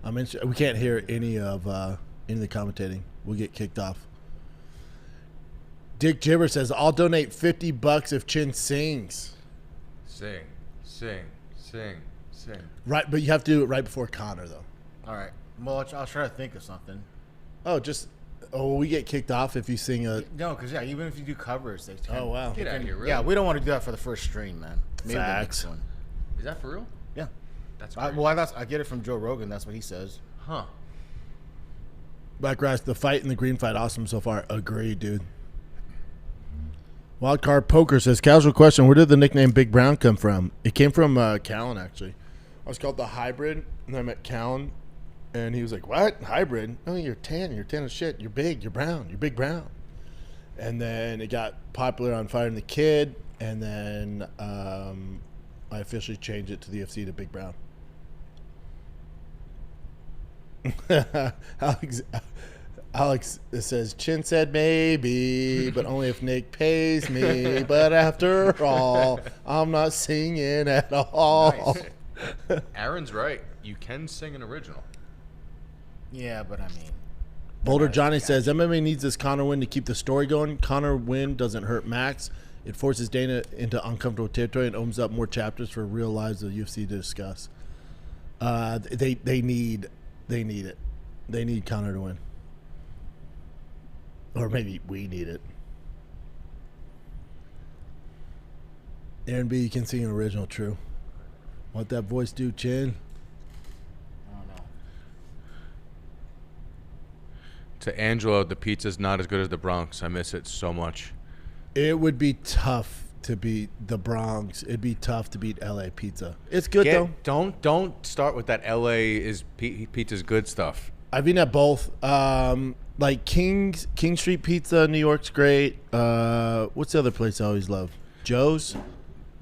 Speaker 1: We can't hear any of the commentating. We'll get kicked off. Dick Gibber says, "I'll donate $50 if Chin sings."
Speaker 5: Sing.
Speaker 1: Right, but you have to do it right before Connor, though.
Speaker 6: All right. Well, I'll try to think of something.
Speaker 1: Will we get kicked off if you sing a...
Speaker 6: No, because, yeah, even if you do covers, they can.
Speaker 1: Oh, wow.
Speaker 5: Get out of here, really?
Speaker 6: Yeah, we don't want to do that for the first stream, man. Maybe the
Speaker 1: Facts.
Speaker 6: next one.
Speaker 5: Is that for real?
Speaker 6: Yeah.
Speaker 5: That's crazy.
Speaker 6: I get it from Joe Rogan. That's what he says.
Speaker 5: Huh.
Speaker 1: Black Rice, the fight and the green fight, awesome so far. Agreed, dude. Wildcard Poker says, casual question, where did the nickname Big Brown come from? It came from Callan, actually. I was called the Hybrid, and I met Callan, and he was like, what? Hybrid? No, you're tan. You're tan as shit. You're big. You're brown. You're Big Brown. And then it got popular on Fighting the Kid, and then I officially changed it to the UFC to Big Brown. Alex says, Chin said maybe, but only if Nick pays me. But after all, I'm not singing at all.
Speaker 5: Nice. Aaron's right. You can sing an original.
Speaker 6: Yeah, but I mean...
Speaker 1: Boulder Johnny says, MMA needs this Conor win to keep the story going. Conor win doesn't hurt Max. It forces Dana into uncomfortable territory and opens up more chapters for real lives of the UFC to discuss. They need it. They need Conor to win. Or maybe we need it. Aaron B, you can sing an original, true. What that voice do, Chin?
Speaker 6: I don't know.
Speaker 5: To Angelo, the pizza's not as good as the Bronx. I miss it so much.
Speaker 1: It would be tough to beat the Bronx. It'd be tough to beat LA pizza. It's good though.
Speaker 5: Don't start with that LA is pizza's good stuff.
Speaker 1: I've eaten at both. Like King Street Pizza, New York's great. What's the other place I always love? Joe's.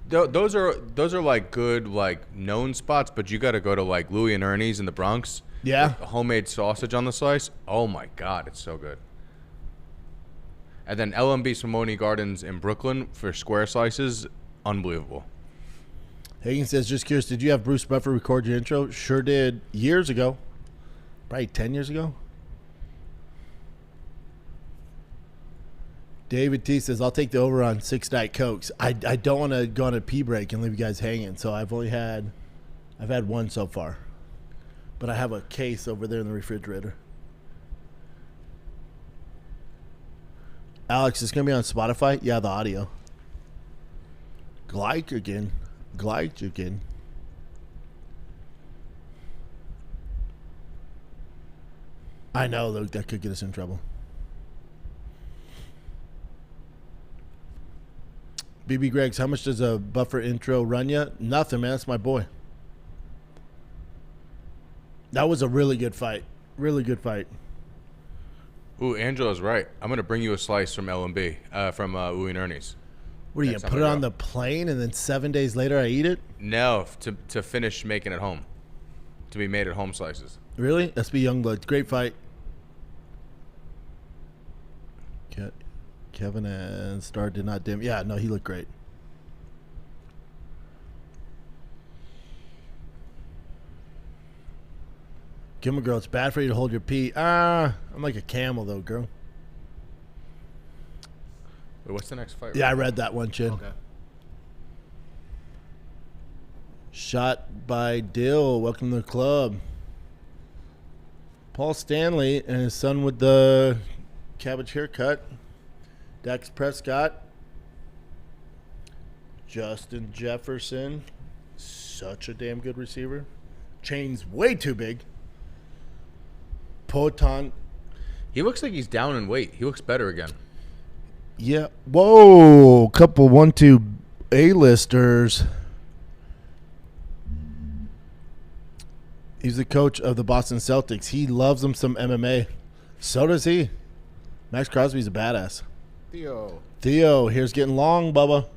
Speaker 5: Those are like good like known spots, but you got to go to like Louie and Ernie's in the Bronx.
Speaker 1: Yeah.
Speaker 5: With homemade sausage on the slice. Oh my God, it's so good. And then LMB Simone Gardens in Brooklyn for square slices, unbelievable.
Speaker 1: Hagen says, just curious, did you have Bruce Buffer record your intro? Sure did, years ago. Probably 10 years ago. David T says, I'll take the over on 6 Diet Cokes. I don't want to go on a pee break and leave you guys hanging, so I've had one so far. But I have a case over there in the refrigerator. Alex, it's going to be on Spotify? Yeah, the audio. Glycogen. I know, though, that could get us in trouble. BB Greggs, how much does a Buffer intro run you? Nothing, man. That's my boy. That was a really good fight. Really good fight.
Speaker 5: Ooh, Angela's right. I'm going to bring you a slice from LMB, from Louie and Ernie's.
Speaker 1: What are you, put it on the plane and then 7 days later I eat it?
Speaker 5: No, to finish making it home. To be made at home slices.
Speaker 1: Really? SB Youngblood. Great fight. Kevin and Star did not dim. Yeah, no, he looked great. Gilmore girl, it's bad for you to hold your pee. I'm like a camel, though, girl.
Speaker 5: Wait, what's the next fight?
Speaker 1: Yeah, I read that one, Chin.
Speaker 6: Okay.
Speaker 1: Shot by Dill. Welcome to the club. Paul Stanley and his son with the cabbage haircut. Dax Prescott. Justin Jefferson. Such a damn good receiver. Chain's way too big. Poton.
Speaker 5: He looks like he's down in weight. He looks better again.
Speaker 1: Yeah. Whoa. Couple 1-2 A-listers. He's the coach of the Boston Celtics. He loves them some MMA. So does he. Max Crosby's a badass. Theo, here's getting long, Bubba.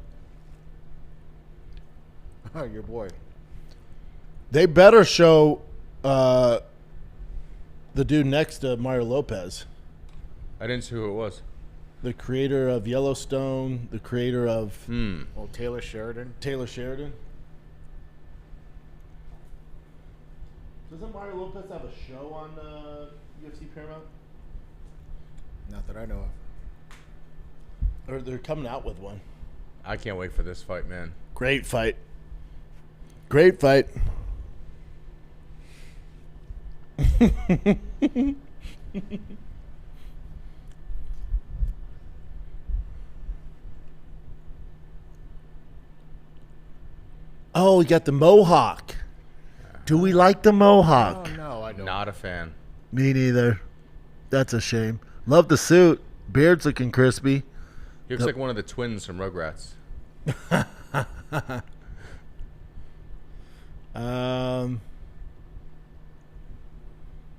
Speaker 6: Your boy.
Speaker 1: They better show the dude next to Mario Lopez.
Speaker 5: I didn't see who it was.
Speaker 1: The creator of Yellowstone, the creator of
Speaker 6: Oh, Taylor Sheridan.
Speaker 1: Taylor Sheridan. Doesn't Mario Lopez have a show on UFC Paramount?
Speaker 6: Not that I know of.
Speaker 1: Or they're coming out with one.
Speaker 5: I can't wait for this fight, man.
Speaker 1: Great fight. Great fight. Oh, we got the Mohawk. Do we like the Mohawk?
Speaker 6: Oh, no, I don't.
Speaker 5: Not a fan.
Speaker 1: Me neither. That's a shame. Love the suit. Beard's looking crispy.
Speaker 5: He looks like one of the twins from Rugrats.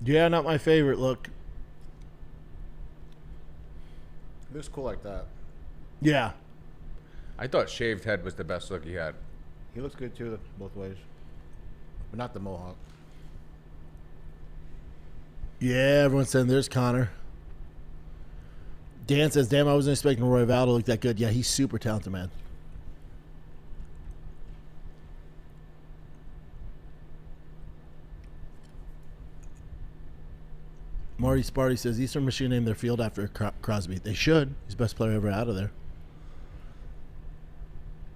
Speaker 1: Yeah, not my favorite look.
Speaker 6: It looks cool like that.
Speaker 1: Yeah.
Speaker 5: I thought shaved head was the best look he had.
Speaker 6: He looks good too, both ways. But not the Mohawk.
Speaker 1: Yeah, everyone's saying there's Connor. Dan says, damn, I wasn't expecting Roy Val to look that good. Yeah, he's super talented, man. Marty Sparty says, Eastern Michigan named their field after Crosby. They should. He's the best player ever out of there.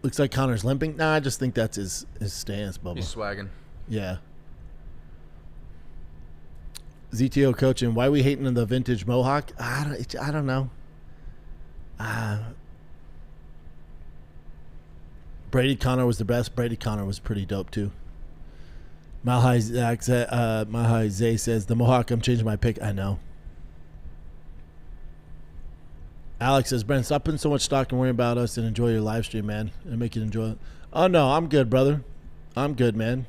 Speaker 1: Looks like Connor's limping. Nah, I just think that's his stance, Bubba.
Speaker 5: He's swagging.
Speaker 1: Yeah. ZTO coaching. Why are we hating on the vintage Mohawk? I don't know. Brady Connor was the best. Brady Connor was pretty dope too. Mahai Zay says the Mohawk. I'm changing my pick. I know. Alex says, Brent, stop putting so much stock and worrying about us and enjoy your live stream, man. And make it enjoy it. Oh, no, I'm good, brother. I'm good, man.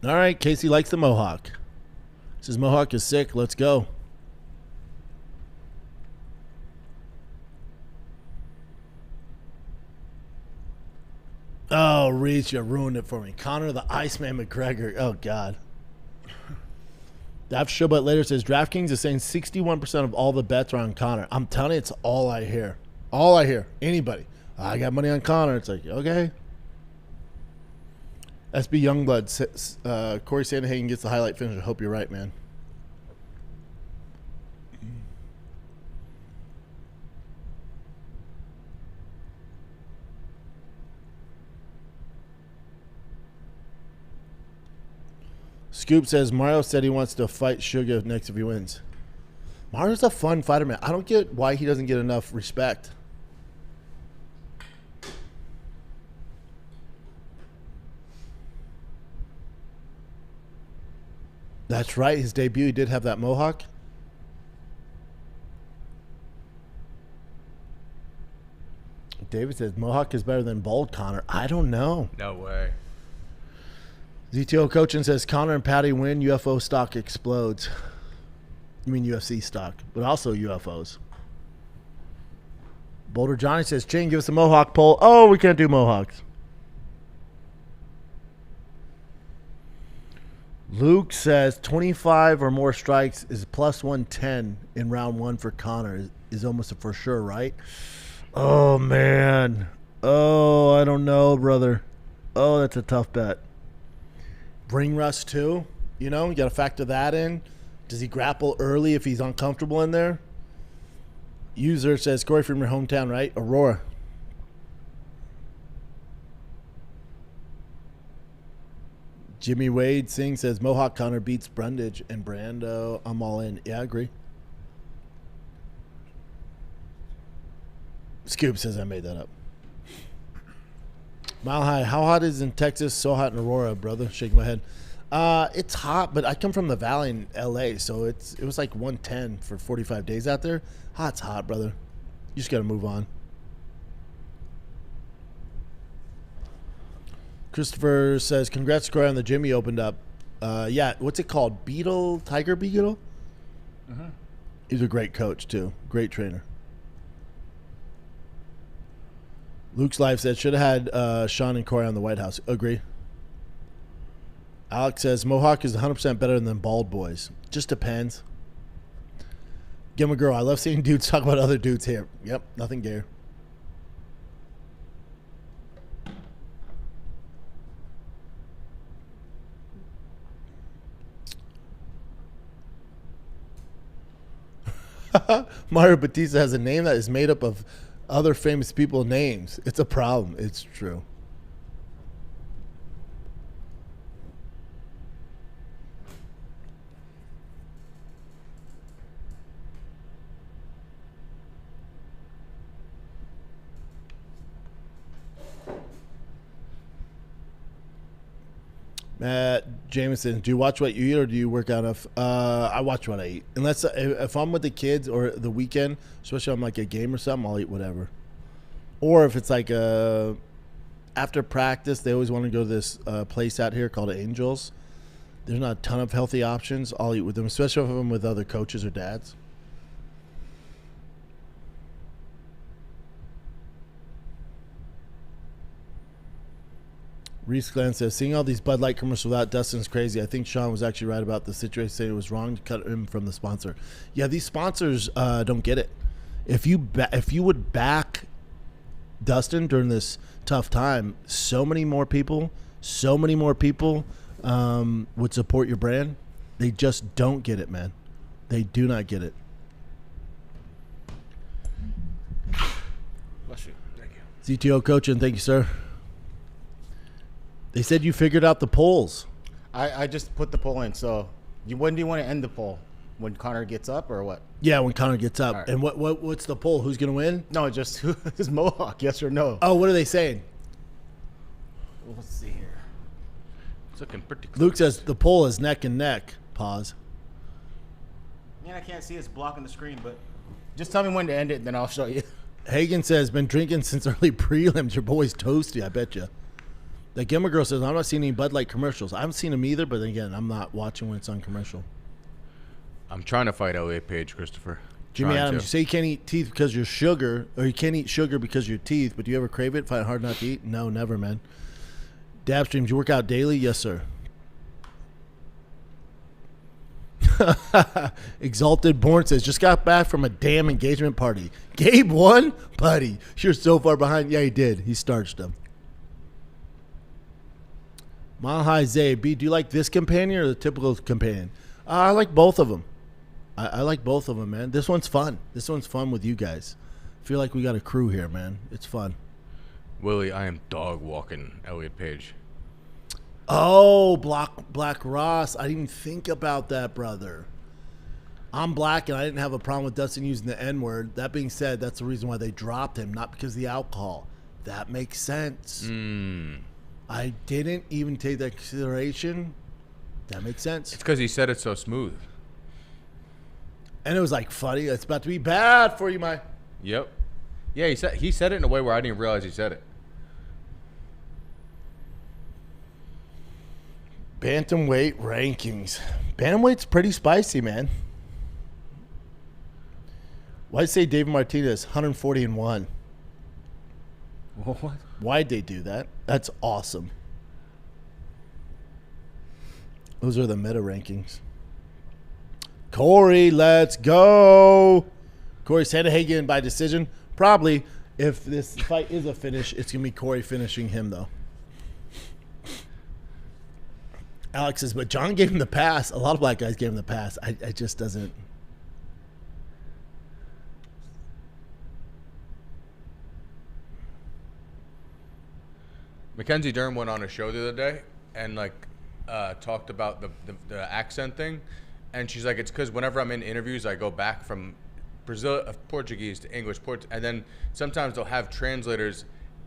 Speaker 1: All right, Casey likes the Mohawk. Says Mohawk is sick. Let's go. Oh, Reach, you ruined it for me. Conor the Iceman McGregor. Oh, God. Dav Showbut later says DraftKings is saying 61% of all the bets are on Conor. I'm telling you, it's all I hear. All I hear. Anybody. I got money on Conor. It's like, okay. SB Youngblood says, Corey Sandhagen gets the highlight finish. I hope you're right, man. Scoop says Mario said he wants to fight Sugar next if he wins. Mario's a fun fighter, man. I don't get why he doesn't get enough respect. That's right. His debut, he did have that mohawk. David says Mohawk is better than bald Conor. I don't know.
Speaker 5: No way.
Speaker 1: ZTO coaching says Conor and Patty win, UFO stock explodes. You mean UFC stock, but also UFOs. Boulder Johnny says, Ching, give us a Mohawk poll. Oh, we can't do Mohawks. Luke says 25 or more strikes is plus 110 in round one for Conor. Is almost a for sure, right? Oh, man. Oh, I don't know, brother. Oh, that's a tough bet. Ring rust, too. You know, you got to factor that in. Does he grapple early if he's uncomfortable in there? User says, Corey from your hometown, right? Aurora. Jimmy Wade Singh says, Mohawk Conor beats Brundage and Brando. I'm all in. Yeah, I agree. Scoop says I made that up. Mile High, how hot is it in Texas? So hot in Aurora, brother. Shaking my head. It's hot, but I come from the valley in LA, so it was like 110 for 45 days out there. Hot's hot, brother. You just got to move on. Christopher says, congrats, Corey, on the gym you opened up. Yeah, what's it called? Tiger Beetle?
Speaker 6: Mm-hmm.
Speaker 1: He's a great coach, too. Great trainer. Luke's Life said, should have had Sean and Corey on the White House. Agree. Alex says, Mohawk is 100% better than bald boys. Just depends. Give him a girl. I love seeing dudes talk about other dudes here. Yep, nothing gay. Mario Batista has a name that is made up of other famous people's names. It's a problem. It's true. Matt Jameson, do you watch what you eat or do you work out enough? I watch what I eat. Unless if I'm with the kids or the weekend, especially on like a game or something, I'll eat whatever. Or if it's like after practice, they always want to go to this place out here called Angels. There's not a ton of healthy options. I'll eat with them, especially if I'm with other coaches or dads. Reese Glenn says, seeing all these Bud Light commercials without Dustin's crazy. I think Sean was actually right about the situation, saying it was wrong to cut him from the sponsor. Yeah, these sponsors don't get it. If you would back Dustin during this tough time, so many more people would support your brand. They just don't get it, man. They do not get it.
Speaker 6: Bless you. Thank
Speaker 1: you. ZTO coaching, thank you, sir. They said you figured out the polls.
Speaker 6: I just put the poll in. So, when do you want to end the poll? When Conor gets up or what?
Speaker 1: Yeah, when Conor gets up.
Speaker 6: Right.
Speaker 1: And what's the poll? Who's going to win?
Speaker 6: No, just who is Mohawk? Yes or no?
Speaker 1: Oh, what are they saying?
Speaker 6: Let's see here.
Speaker 5: It's looking pretty close.
Speaker 1: Luke says the poll is neck and neck. Pause.
Speaker 6: Man, I can't see it's blocking the screen, but just tell me when to end it, then I'll show you.
Speaker 1: Hagen says, been drinking since early prelims. Your boy's toasty, I bet you. The Gimmer Girl says, I'm not seeing any Bud Light commercials. I haven't seen them either, but then again, I'm not watching when it's on commercial.
Speaker 5: I'm trying to fight Elliot Page, Christopher.
Speaker 1: Jimmy
Speaker 5: Trying
Speaker 1: Adams,
Speaker 5: to.
Speaker 1: you say you can't eat teeth because you're sugar, or you can't eat sugar because you're teeth, but do you ever crave it? Find it hard not to eat? No, never, man. Dab streams, you work out daily? Yes, sir. Exalted Born says, just got back from a damn engagement party. Gabe won? Buddy, you're so far behind. Yeah, he did. He starched him. Mahai Zay, B, do you like this companion or the typical companion? I like both of them. I like both of them, man. This one's fun. This one's fun with you guys. I feel like we got a crew here, man. It's fun.
Speaker 5: Willie, I am dog walking Elliot Page.
Speaker 1: Oh, Black Ross. I didn't even think about that, brother. I'm black, and I didn't have a problem with Dustin using the N-word. That being said, that's the reason why they dropped him, not because of the alcohol. That makes sense. I didn't even take that consideration. That makes sense.
Speaker 5: It's because he said it so smooth.
Speaker 1: And it was like funny. It's about to be bad for you, my.
Speaker 5: Yep. Yeah, he said it in a way where I didn't realize he said it.
Speaker 1: Bantamweight rankings. Bantamweight's pretty spicy, man. Why'd say David Martinez 140-1?
Speaker 6: What?
Speaker 1: Why'd they do that? That's awesome. Those are the meta rankings. Corey, let's go. Corey Sandhagen by decision. Probably, if this fight is a finish, it's going to be Corey finishing him, though. Alex says, but John gave him the pass. A lot of black guys gave him the pass. I just doesn't.
Speaker 5: Mackenzie Dern went on a show the other day and talked about the accent thing, and she's like, it's because whenever I'm in interviews, I go back from Portuguese to English, and then sometimes they'll have translators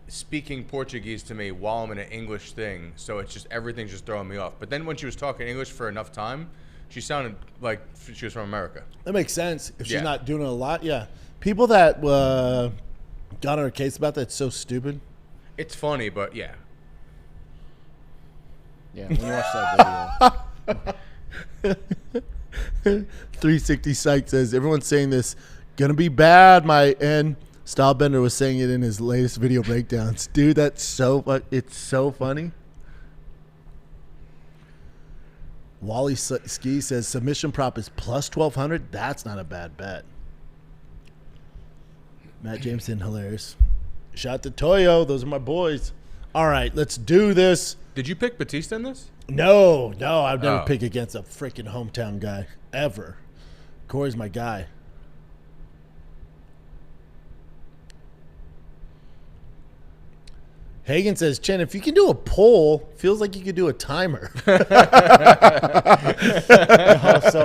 Speaker 5: speaking Portuguese to me while I'm in an English thing, so it's just everything's just throwing me off. But then when she was talking English for enough time, she sounded like she was from America.
Speaker 1: That makes sense. If she's
Speaker 5: Yeah.
Speaker 1: not doing it a lot, yeah. People that got on her case about that's so stupid.
Speaker 5: It's funny, but yeah.
Speaker 6: Yeah, when you watch that video.
Speaker 1: 360 Psych says, everyone's saying this. Gonna be bad, my N. Stylebender was saying it in his latest video breakdowns. Dude, that's it's so funny. Wally Ski says, submission prop is plus 1,200. That's not a bad bet. Matt Jameson, hilarious. Shout to Toyo. Those are my boys. All right, let's do this.
Speaker 5: Did you pick Batista in this?
Speaker 1: No, I've never
Speaker 5: Oh.
Speaker 1: picked against a freaking hometown guy ever. Corey's my guy. Hagen says, Chen, if you can do a poll, feels like you could do a timer.
Speaker 6: So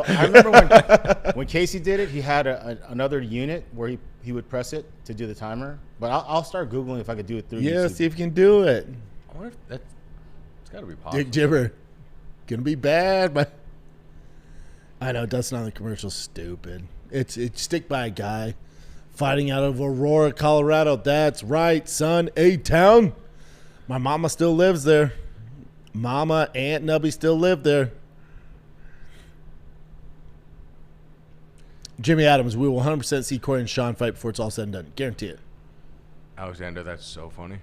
Speaker 6: I remember when Casey did it, he had another unit where he would press it to do the timer. But I'll start Googling if I could do it through
Speaker 1: Yeah,
Speaker 6: YouTube.
Speaker 1: see if you can do it.
Speaker 5: I wonder if it's got to be possible.
Speaker 1: Dick Jibber. Gonna be bad, but I know Dustin on the commercial's stupid. It's stick by a guy fighting out of Aurora, Colorado. That's right, son. A-Town. My mama still lives there. Mama, Aunt Nubby still live there. Jimmy Adams, we will 100% see Corey and Sean fight before it's all said and done. Guarantee it.
Speaker 5: Alexander, that's so funny.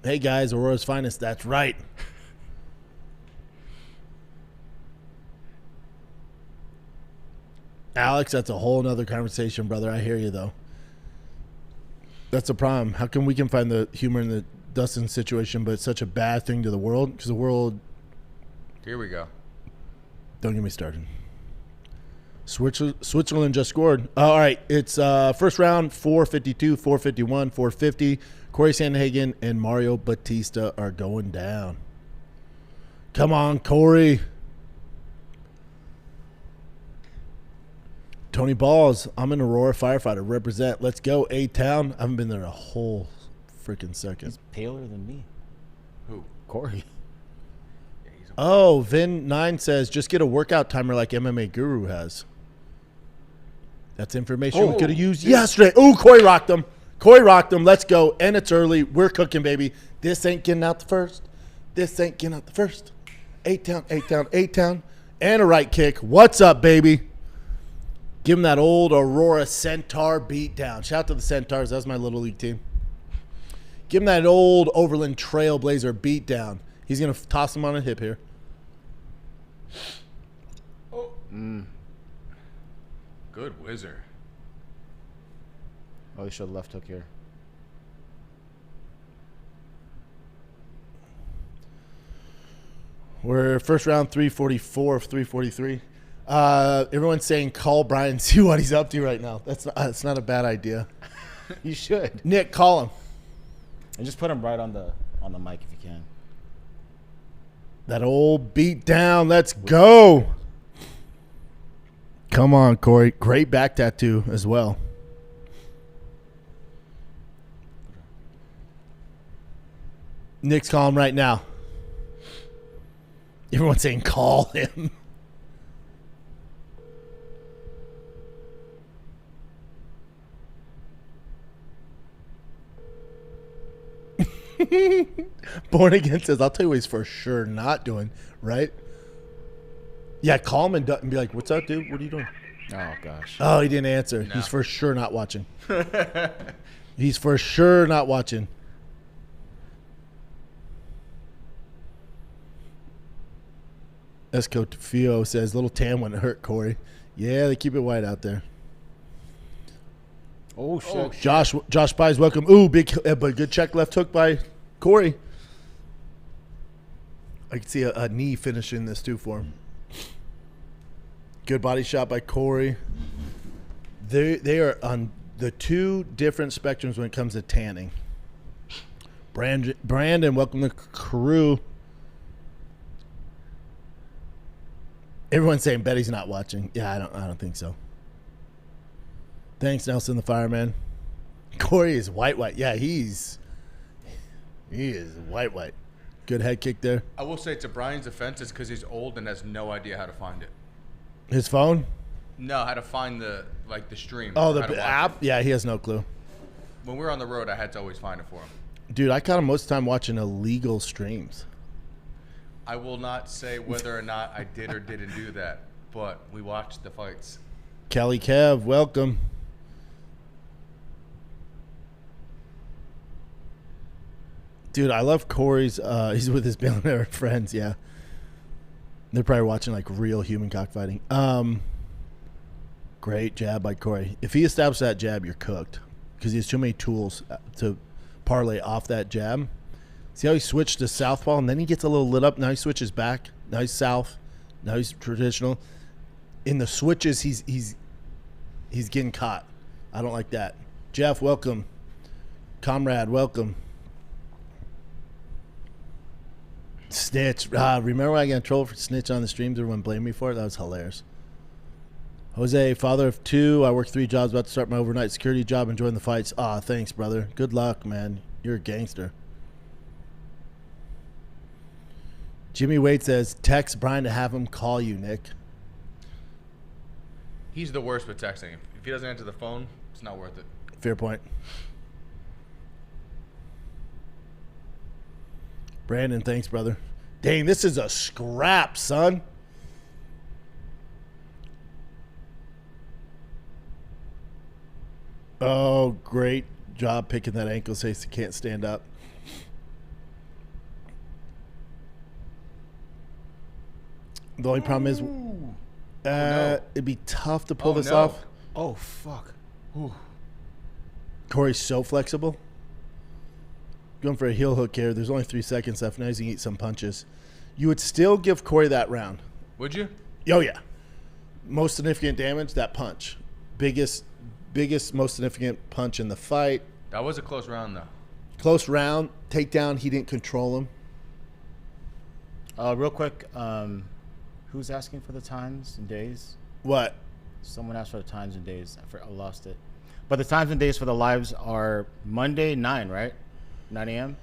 Speaker 1: Hey, guys, Aurora's finest. That's right. Alex, that's a whole nother conversation, brother. I hear you, though. That's the problem. How come we can find the humor in the Dustin situation, but it's such a bad thing to the world? Because the world...
Speaker 5: Here we go.
Speaker 1: Don't get me started. Switzerland just scored. All right, it's first round, 452, 451, 450. Corey Sandhagen and Mario Batista are going down. Come on, Corey. Tony Balls, I'm an Aurora firefighter. Represent. Let's go, A-Town. I haven't been there a whole freaking second.
Speaker 6: He's paler than me.
Speaker 5: Who?
Speaker 6: Corey.
Speaker 5: Yeah, he's
Speaker 1: Oh, Vin9 says just get a workout timer like MMA Guru has. That's information we could have used yesterday. Ooh, Corey rocked him. Let's go. And it's early. We're cooking, baby. This ain't getting out the first. 8 town. And a right kick. What's up, baby? Give him that old Aurora Centaur beat down. Shout out to the Centaurs. That was my little league team. Give him that old Overland Trailblazer beat down. He's going to toss him on a hip here.
Speaker 5: Good whizzer.
Speaker 6: Oh, he showed left hook here.
Speaker 1: We're first round 344 of 343. Everyone's saying call Brian, see what he's up to right now. That's not a bad idea.
Speaker 6: You should.
Speaker 1: Nick, call him.
Speaker 6: And just put him right on the mic if you can.
Speaker 1: That old beat down. Let's go. Come on, Corey. Great back tattoo as well. Nick's calling right now. Everyone's saying call him. Born Again says, I'll tell you what he's for sure not doing, right? Yeah, call him and be like, what's up, dude? What are you doing?
Speaker 6: Oh, gosh.
Speaker 1: Oh, he didn't answer.
Speaker 5: No.
Speaker 1: He's for sure not watching. He's for sure not watching. Esco Fio says, little tan wouldn't hurt, Corey. Yeah, they keep it white out there.
Speaker 6: Oh, shit.
Speaker 1: Josh Pies, welcome. Ooh, big, but good check left hook by Corey. I can see a knee finishing this too for him. Good body shot by Corey. They are on the two different spectrums when it comes to tanning. Brandon, welcome to the crew. Everyone's saying Betty's not watching. Yeah, I don't think so. Thanks, Nelson the Fireman. Corey is white. Yeah, he is white. Good head kick there.
Speaker 5: I will say to Brian's defense, it's because he's old and has no idea how to find it.
Speaker 1: His phone?
Speaker 5: No, how to find the stream.
Speaker 1: Oh,
Speaker 5: how to
Speaker 1: the
Speaker 5: watch
Speaker 1: app?
Speaker 5: it.
Speaker 1: Yeah, he has no clue.
Speaker 5: When we were on the road, I had to always find it for him.
Speaker 1: Dude, I caught him most of the time watching illegal streams.
Speaker 5: I will not say whether or not I did or didn't do that, but we watched the fights.
Speaker 1: Kelly Kev, welcome. Dude, I love Corey's. He's with his billionaire friends. Yeah, they're probably watching like real human cockfighting. Great jab by Corey. If he establishes that jab, you're cooked because he has too many tools to parlay off that jab. See how he switched to southpaw and then he gets a little lit up. Now he switches back. Now he's south. Now he's traditional. In the switches, he's getting caught. I don't like that. Jeff, welcome. Comrade, welcome. Snitch. Remember when I got in trouble for snitch on the streams? Everyone blamed me for it? That was hilarious. Jose, father of two. I work 3 jobs, about to start my overnight security job, enjoying the fights. Thanks, brother. Good luck, man. You're a gangster. Jimmy Wade says, text Brian to have him call you, Nick.
Speaker 5: He's the worst with texting. If he doesn't answer the phone, it's not worth it.
Speaker 1: Fair point. Brandon, thanks, brother. Dang, this is a scrap, son. Oh, great job picking that ankle. Says he can't stand up. The only problem is it'd be tough to pull this off.
Speaker 6: Oh, fuck.
Speaker 1: Ooh. Corey's so flexible. Going for a heel hook here. There's only 3 seconds left. Now he's going to eat some punches. You would still give Corey that round.
Speaker 5: Would you?
Speaker 1: Oh, yeah. Most significant damage, that punch. Biggest, most significant punch in the fight.
Speaker 5: That was a close round, though.
Speaker 1: Close round. Takedown. He didn't control him.
Speaker 6: Real quick, who's asking for the times and days?
Speaker 1: What?
Speaker 6: Someone asked for the times and days. I lost it. But the times and days for the lives are Monday, 9, right? 9 a.m.?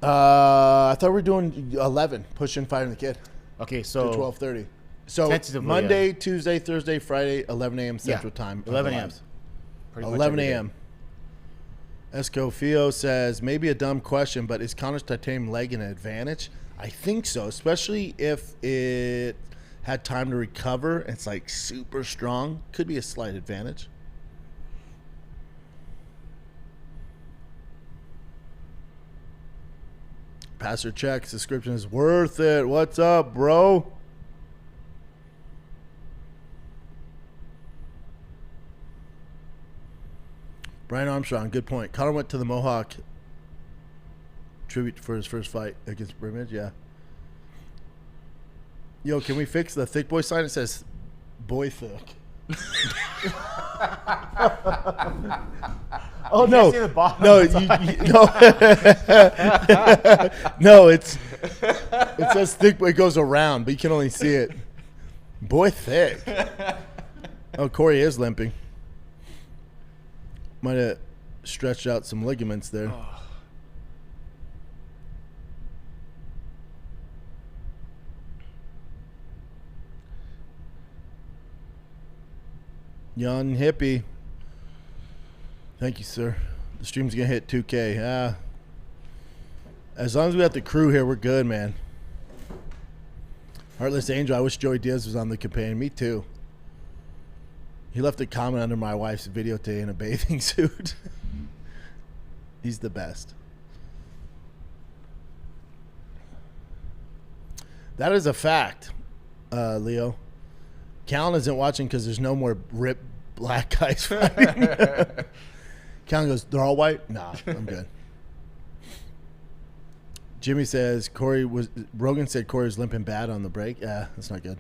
Speaker 1: I thought we were doing 11, pushing Fighting the Kid.
Speaker 6: Okay,
Speaker 1: to
Speaker 6: so
Speaker 1: 12:30. So
Speaker 6: Tentatively,
Speaker 1: Monday,
Speaker 6: yeah.
Speaker 1: Tuesday, Thursday, Friday, 11 a.m. Central
Speaker 6: Yeah,
Speaker 1: Time.
Speaker 6: 11 a.m.
Speaker 1: Lives.
Speaker 6: pretty much
Speaker 1: 11
Speaker 6: every day.
Speaker 1: a.m. Escofio says, maybe a dumb question, but is Connor's titanium leg an advantage? I think so, especially if it had time to recover. It's like super strong. Could be a slight advantage. Passer checks. Description is worth it. What's up, bro? Brian Armstrong, good point. Connor went to the Mohawk tribute for his first fight against Brimage. Yeah. Yo, can we fix the thick boy sign? It says boy thick. Oh no!
Speaker 6: see the bottom
Speaker 1: No, no, no. It says thick, but it goes around, but you can only see it. Boy thick. Oh, Corey is limping. Might have stretched out some ligaments there. Young hippie. Thank you, sir. The stream's gonna hit 2K. As long as we got the crew here, we're good, man. Heartless Angel, I wish Joey Diaz was on the campaign. Me too. He left a comment under my wife's video today in a bathing suit. He's the best. That is a fact, Leo. Callan isn't watching because there's no more ripped black guys fighting. Callan goes, they're all white? Nah, I'm good. Jimmy says Rogan said Corey was limping bad on the break. Yeah, that's not good.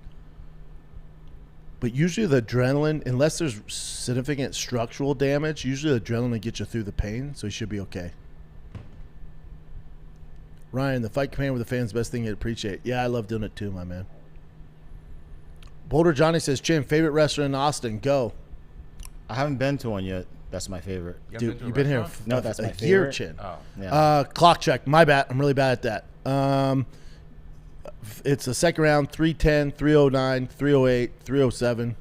Speaker 1: But usually the adrenaline, unless there's significant structural damage, usually the adrenaline gets you through the pain, so he should be okay. Ryan, the fight campaign with the fans, best thing you'd appreciate. Yeah, I love doing it too, my man. Boulder Johnny says, Chin, favorite restaurant in Austin, go.
Speaker 6: I haven't been to one yet. That's my favorite.
Speaker 1: Dude, you've been here
Speaker 6: No, that's
Speaker 1: a
Speaker 6: my
Speaker 1: year,
Speaker 6: favorite.
Speaker 1: Chin.
Speaker 5: Oh.
Speaker 6: Yeah.
Speaker 1: Clock check. My bad. I'm really bad at that. It's the second round, 310, 309, 308, 307.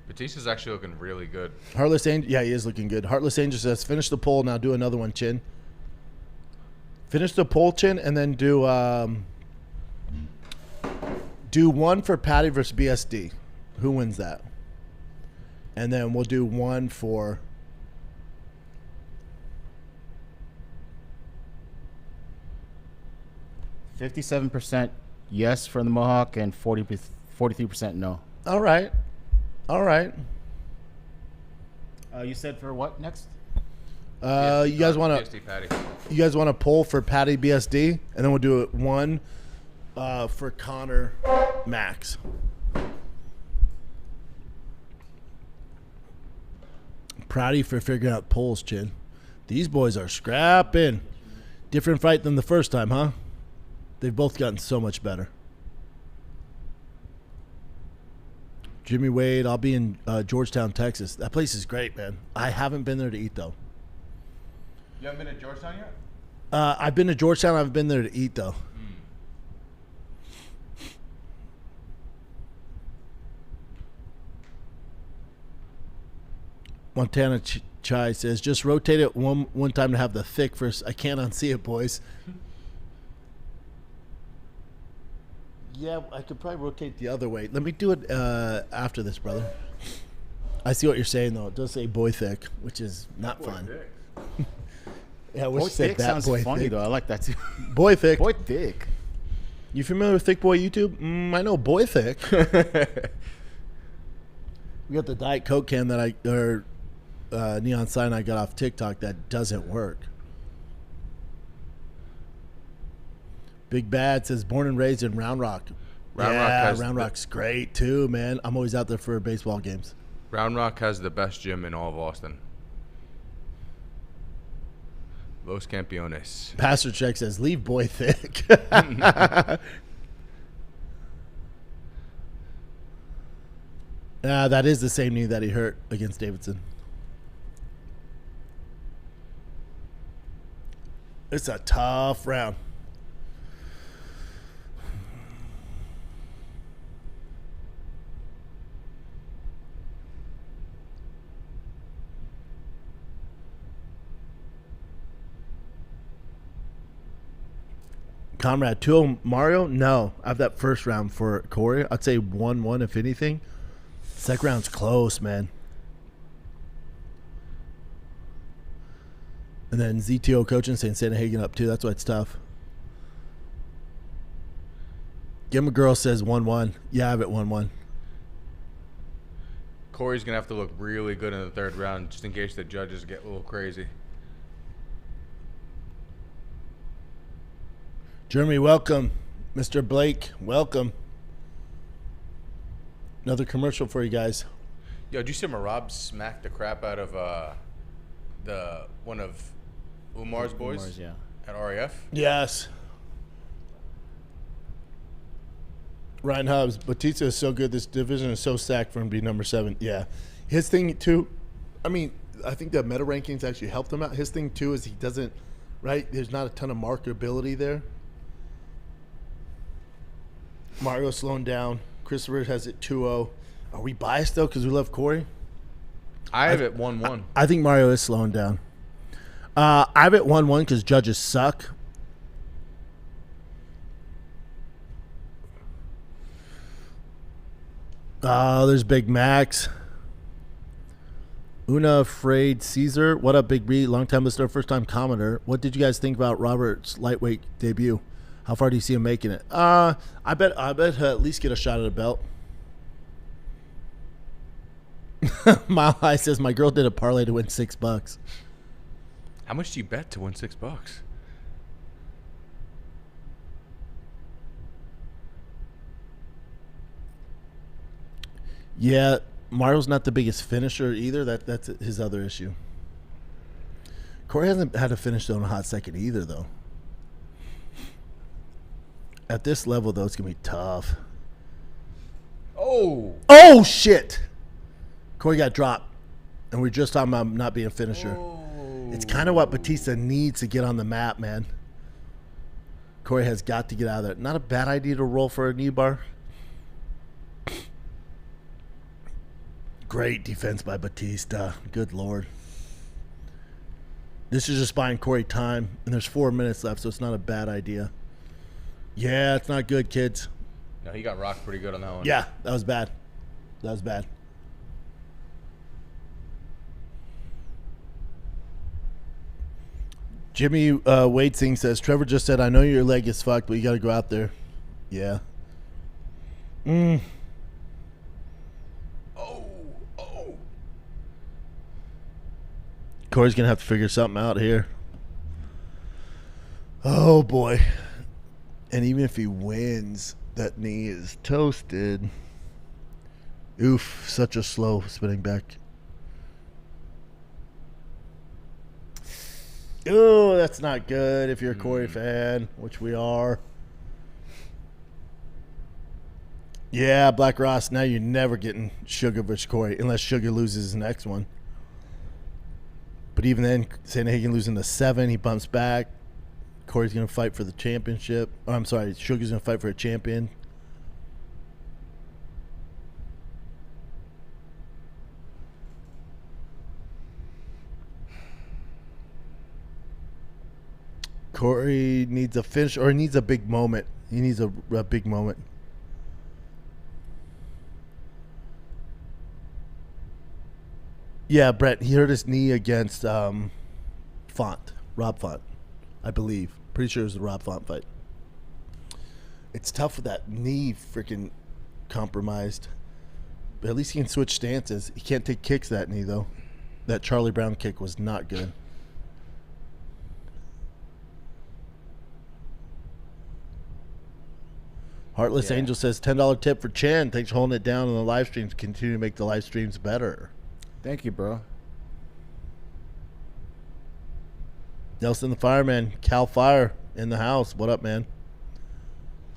Speaker 5: Batista's actually looking really good.
Speaker 1: Heartless Angel. Yeah, he is looking good. Heartless Angel says, finish the poll. Now do another one, Chin. Finish the poll, Chin, and then do one for Patty versus BSD. Who wins that? And then we'll do one for
Speaker 6: 57% yes for the Mohawk and 43% no.
Speaker 1: All right. All right.
Speaker 6: You said for what next?
Speaker 1: You guys want
Speaker 5: PST Patty.
Speaker 1: to poll for Patty BSD, and then we'll do it one for Connor Max. Proudy for figuring out polls, Chin. These boys are scrapping. Different fight than the first time, huh? They've both gotten so much better. Jimmy Wade, I'll be in Georgetown, Texas. That place is great, man. I haven't been there to eat, though.
Speaker 5: You haven't been to Georgetown yet?
Speaker 1: I've been to Georgetown. I've been there to eat, though. Montana Chai says, just rotate it one time to have the thick first. I can't unsee it, boys. Yeah, I could probably rotate the other way. Let me do it after this, brother. I see what you're saying, though. It does say boy thick, which is not fun. Yeah, I wish
Speaker 6: Boy
Speaker 1: it said
Speaker 6: thick
Speaker 1: that
Speaker 6: sounds
Speaker 1: boy
Speaker 6: funny
Speaker 1: thick.
Speaker 6: though. I like that too.
Speaker 1: Boy thick.
Speaker 6: Boy thick.
Speaker 1: You familiar with Thick Boy YouTube? I know Boy Thick. We got the Diet Coke can that Neon Sign I got off TikTok that doesn't work. Big Bad says born and raised in Round Rock. Round Rock's great too, man. I'm always out there for baseball games.
Speaker 5: Round Rock has the best gym in all of Austin. Los Campeones.
Speaker 1: Pastor Check says leave Boy Thick. That is the same knee that he hurt against Davidson. It's a tough round. Comrade, 2-0 Mario? No. I have that first round for Corey. I'd say 1-1 if anything. Second round's close, man. And then ZTO coaching saying Sanahagen up too. That's why it's tough. Give him a girl says 1-1. Yeah, I have it 1-1.
Speaker 5: Corey's going to have to look really good in the third round just in case the judges get a little crazy.
Speaker 1: Jeremy, welcome. Mr. Blake, welcome. Another commercial for you guys.
Speaker 5: Yo, did you see Marab smack the crap out of one of Umar's boys
Speaker 6: Umar's, yeah.
Speaker 5: at RAF?
Speaker 1: Yes. Ryan Hubbs, Batista is so good. This division is so stacked for him to be number 7. Yeah. His thing, too, I mean, I think the meta rankings actually helped him out. His thing, too, is he doesn't, right? There's not a ton of markability there. Mario slowing down. Christopher has it 2-0. Are we biased, though, because we love Corey?
Speaker 5: I have it 1-1.
Speaker 1: I think Mario is slowing down. I have it 1-1 because judges suck. There's Big Max. Una Afraid Caesar. What up, Big B? Long time listener, first time commenter. What did you guys think about Robert's lightweight debut? How far do you see him making it? I bet he'll at least get a shot at a belt. Mile High says my girl did a parlay to win $6.
Speaker 5: How much do you bet to win $6?
Speaker 1: Yeah, Mario's not the biggest finisher either. That's his other issue. Corey hasn't had a finish though in a hot second either, though. At this level, though, it's going to be tough. Oh, shit. Corey got dropped. And we're just talking about not being a finisher. It's kind of what Batista needs to get on the map, man. Corey has got to get out of there. Not a bad idea to roll for a knee bar. Great defense by Batista. Good Lord. This is just buying Corey time. And there's 4 minutes left, so it's not a bad idea. Yeah, it's not good, kids.
Speaker 5: No, he got rocked pretty good on that one.
Speaker 1: Yeah, that was bad. That was bad. Jimmy Wade Singh says, Trevor just said, I know your leg is fucked, but you got to go out there. Yeah. Corey's going to have to figure something out here. Oh, boy. And even if he wins, that knee is toasted. Oof, such a slow spinning back. Oh, that's not good if you're a Corey fan, which we are. Yeah, Black Ross, now you're never getting Sugar versus Corey unless Sugar loses his next one. But even then, Sanahagen losing the 7, he bumps back. Corey's going to fight for the championship. Oh, I'm sorry, Sugar's going to fight for a champion. Corey needs a finish, or he needs a big moment. He needs a big moment. Yeah, Brett, he hurt his knee against Rob Font, I believe. Pretty sure it was the Rob Font fight. It's tough with that knee freaking compromised. But at least he can switch stances. He can't take kicks that knee, though. That Charlie Brown kick was not good. Heartless Angel says, $10 tip for Chen. Thanks for holding it down on the live streams. Continue to make the live streams better.
Speaker 6: Thank you, bro.
Speaker 1: Nelson the Fireman, Cal Fire in the house. What up, man?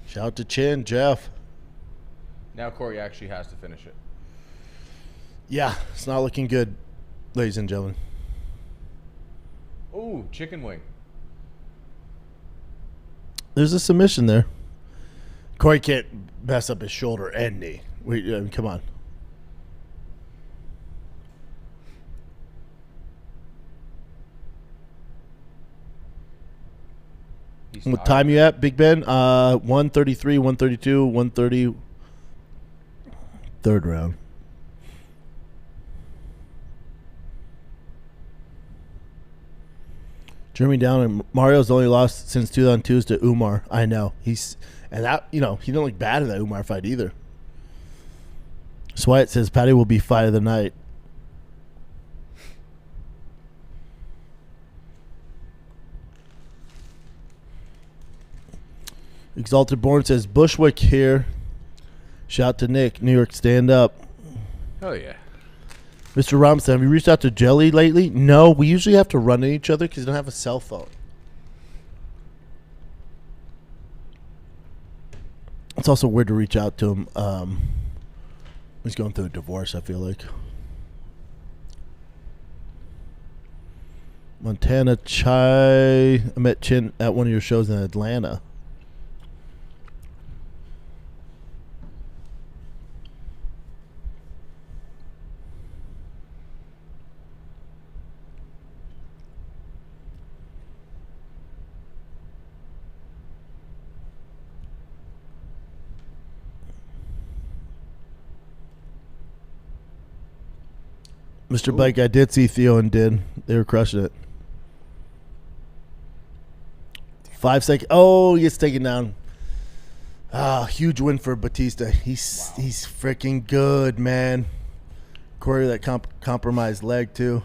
Speaker 1: Shout out to Chin, Jeff.
Speaker 5: Now Corey actually has to finish it.
Speaker 1: Yeah, it's not looking good, ladies and gentlemen.
Speaker 5: Ooh, chicken wing.
Speaker 1: There's a submission there. Corey can't mess up his shoulder and knee. Come on. What time you at, Big Ben? 133, 132, 130. Third round. Jeremy Down and Mario's only lost since 2002 to Umar. I know. He didn't look bad in that Umar fight either. Swiat says Patty will be fight of the night. Exalted Born says Bushwick here. Shout to Nick. New York, stand up.
Speaker 5: Hell yeah.
Speaker 1: Mr. Robinson, have you reached out to Jelly lately? No, we usually have to run at each other because we don't have a cell phone. It's also weird to reach out to him. He's going through a divorce, I feel like. Montana Chai. I met Chin at one of your shows in Atlanta. Mr. Blake, I did see Theo and Din. They were crushing it. 5 seconds. Oh, he gets taken down. Huge win for Batista. He's freaking good, man. Corey, that compromised leg, too.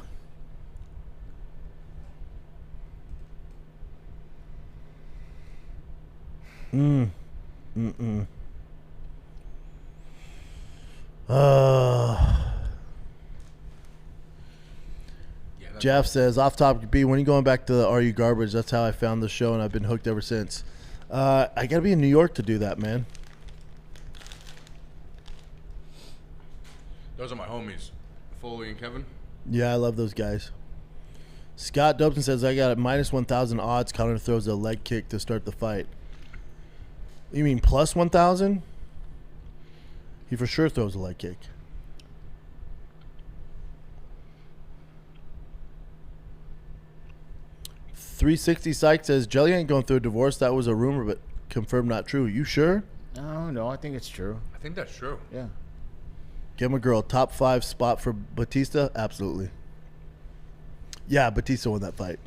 Speaker 1: Jeff says, off topic B, when are you going back to the Are You Garbage? That's how I found the show, and I've been hooked ever since. I got to be in New York to do that, man.
Speaker 5: Those are my homies, Foley and Kevin.
Speaker 1: Yeah, I love those guys. Scott Dobson says, I got a minus 1,000 odds. Conor throws a leg kick to start the fight. You mean plus 1,000? He for sure throws a leg kick. .360 Psych says, Jelly ain't going through a divorce. That was a rumor, but confirmed not true. You sure?
Speaker 6: No, I think it's true.
Speaker 5: I think that's true.
Speaker 6: Yeah.
Speaker 1: Give him a girl. Top 5 spot for Batista? Absolutely. Yeah, Batista won that fight.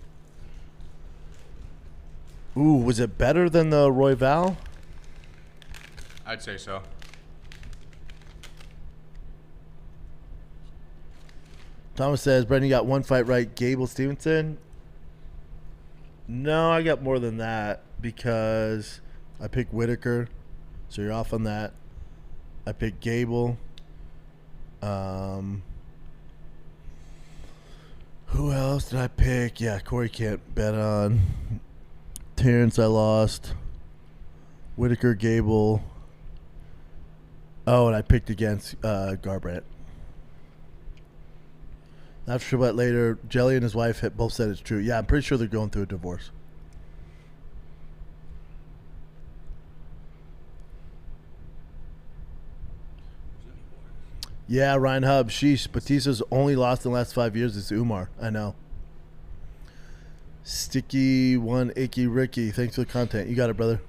Speaker 1: Ooh, was it better than the Royval?
Speaker 5: I'd say so.
Speaker 1: Thomas says, Brendan, you got one fight right. Gable Stevenson? No, I got more than that because I picked Whitaker, so you're off on that. I picked Gable. Who else did I pick? Yeah, Corey can't bet on. Terrence, I lost. Whitaker, Gable. Oh, and I picked against Garbrandt. Not sure about later. Jelly and his wife both said it's true. Yeah, I'm pretty sure they're going through a divorce. Yeah, Ryan Hub. Sheesh. Batista's only lost in the last 5 years is Umar. I know. Sticky one, Icky Ricky. Thanks for the content. You got it, brother.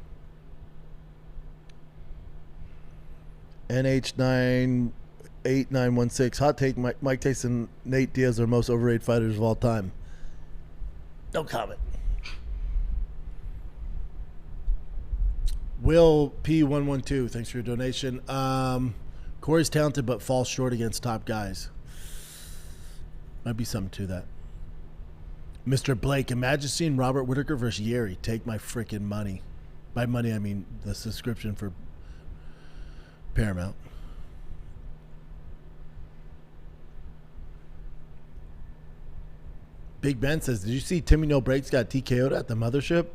Speaker 1: NH98916. Hot take. Mike Tyson, Nate Diaz are the most overrated fighters of all time. No comment. Will P112. Thanks for your donation. Corey's talented but falls short against top guys. Might be something to that. Mr. Blake, imagine seeing Robert Whitaker versus Yeri. Take my freaking money. By money, I mean the subscription for Paramount. Big Ben says, did you see Timmy No Breaks got TKO'd at the mothership?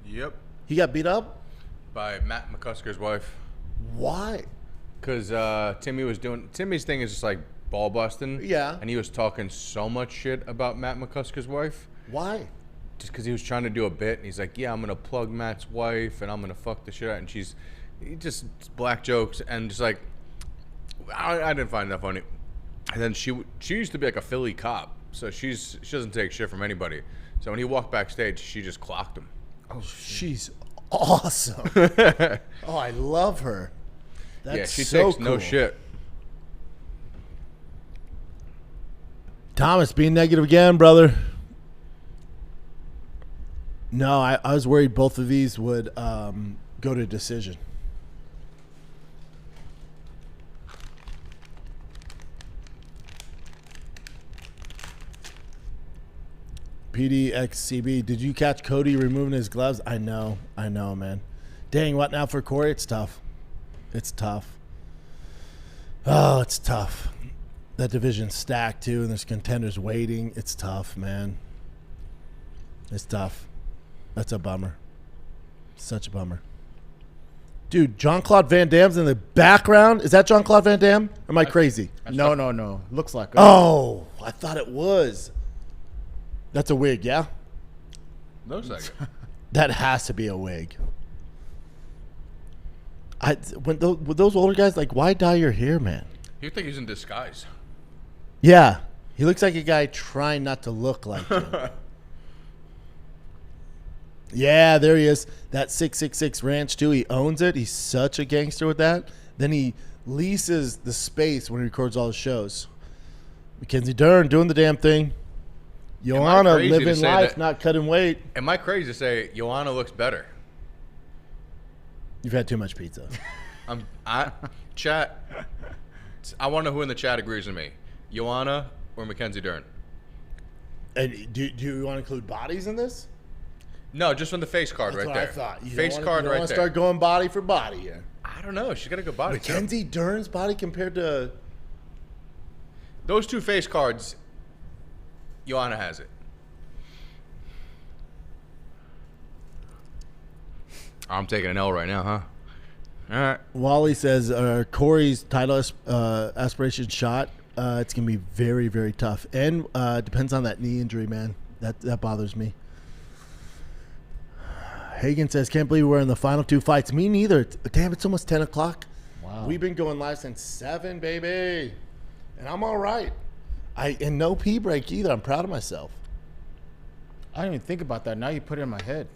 Speaker 5: Yep.
Speaker 1: He got beat up?
Speaker 5: By Matt McCusker's wife.
Speaker 1: Why?
Speaker 5: Because Timmy's thing is just like ball busting.
Speaker 1: Yeah.
Speaker 5: And he was talking so much shit about Matt McCusker's wife.
Speaker 1: Why?
Speaker 5: just because he was trying to do a bit, and he's like, yeah, I'm gonna plug Matt's wife, and I'm gonna fuck the shit out, and he just black jokes, and just like, I didn't find that funny. And then she used to be like a Philly cop, so she doesn't take shit from anybody. So when he walked backstage, she just clocked him.
Speaker 1: Oh, she's awesome. Oh, I love her. That's
Speaker 5: yeah, she
Speaker 1: so
Speaker 5: takes
Speaker 1: cool.
Speaker 5: no shit.
Speaker 1: Thomas being negative again, brother. No, I was worried both of these would go to decision. PDXCB, did you catch Cody removing his gloves? I know, man. Dang, what now for Corey? It's tough. It's tough. Oh, it's tough. That division's stacked too, and there's contenders waiting. It's tough, man. It's tough. That's a bummer. Such a bummer. Dude, Jean-Claude Van Damme's in the background. Is that Jean-Claude Van Damme? Or am I crazy?
Speaker 6: No. Looks like it.
Speaker 1: Oh, I thought it was. That's a wig, yeah?
Speaker 5: Looks like it.
Speaker 1: That has to be a wig. With those older guys, like, why dye your hair, man?
Speaker 5: You think he's in disguise?
Speaker 1: Yeah. He looks like a guy trying not to look like him. Yeah, there he is. That 666 ranch, too. He owns it. He's such a gangster with that. Then he leases the space when he records all his shows. Mackenzie Dern doing the damn thing. Joanna living life, not cutting weight.
Speaker 5: Am I crazy to say Joanna looks better?
Speaker 1: You've had too much pizza.
Speaker 5: Chat. I want to know who in the chat agrees with me, Joanna or Mackenzie Dern.
Speaker 1: And do you want to include bodies in this?
Speaker 5: No, just from the face card.
Speaker 1: That's
Speaker 5: right
Speaker 1: what
Speaker 5: there.
Speaker 1: I thought. You
Speaker 5: Face
Speaker 1: don't
Speaker 5: card
Speaker 1: wanna,
Speaker 5: right
Speaker 1: want to
Speaker 5: there.
Speaker 1: start going body for body here.
Speaker 5: I don't know. She's got a good body.
Speaker 1: Mackenzie Dern's body compared to
Speaker 5: Those two face cards, Joanna has it. I'm taking an L right now, huh? All right.
Speaker 1: Wally says Corey's title aspiration shot. It's gonna be very, very tough, and depends on that knee injury, man. That bothers me. Hagen says, "Can't believe we're in the final two fights." Me neither. Damn, it's almost 10 o'clock.
Speaker 6: Wow.
Speaker 1: We've been going live since 7, baby, and I'm all right. And no pee break either. I'm proud of myself.
Speaker 6: I didn't even think about that. Now you put it in my head.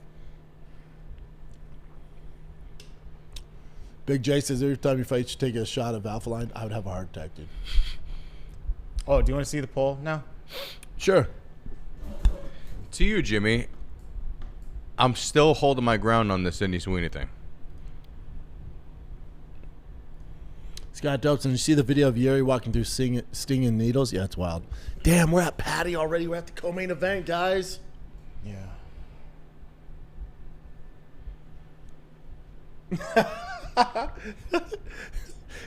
Speaker 1: Big J says, every time you fight, you should take a shot of Alpha Line. I would have a heart attack, dude.
Speaker 6: Oh, do you want to see the poll now?
Speaker 1: Sure.
Speaker 5: To you, Jimmy, I'm still holding my ground on the Sydney Sweeney thing.
Speaker 1: Scott Dobson, you see the video of Yuri walking through stinging needles? Yeah, it's wild. Damn, we're at Patty already. We're at the co-main event, guys.
Speaker 6: Yeah.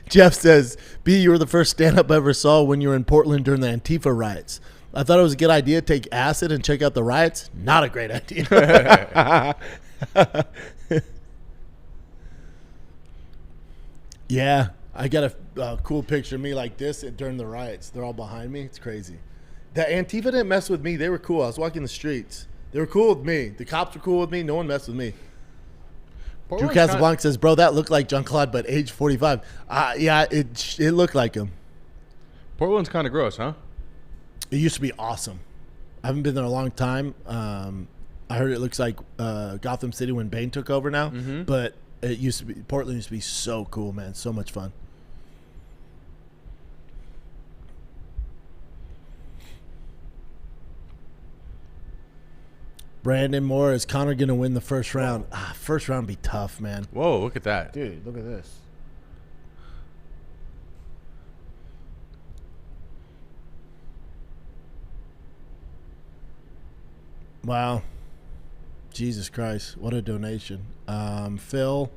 Speaker 1: Jeff says, B, you were the first stand-up I ever saw when you were in Portland during the Antifa riots. I thought it was a good idea to take acid and check out the riots. Not a great idea. Yeah, I got a cool picture of me like this during the riots. They're all behind me. It's crazy. The Antifa didn't mess with me. They were cool. I was walking the streets. They were cool with me. The cops were cool with me. No one messed with me. Drew Casablanca says, bro, that looked like Jean-Claude, but age 45. Yeah, it looked like him.
Speaker 5: Portland's kind of gross, huh?
Speaker 1: It used to be awesome. I haven't been there a long time. I heard it looks like Gotham City when Bane took over now. Mm-hmm. But it used to be Portland used to be so cool, man. So much fun. Brandon Moore, is Conor going to win the first round? First round be tough, man.
Speaker 5: Whoa, look at that.
Speaker 6: Dude, look at this.
Speaker 1: Wow. Jesus Christ. What a donation. Phil,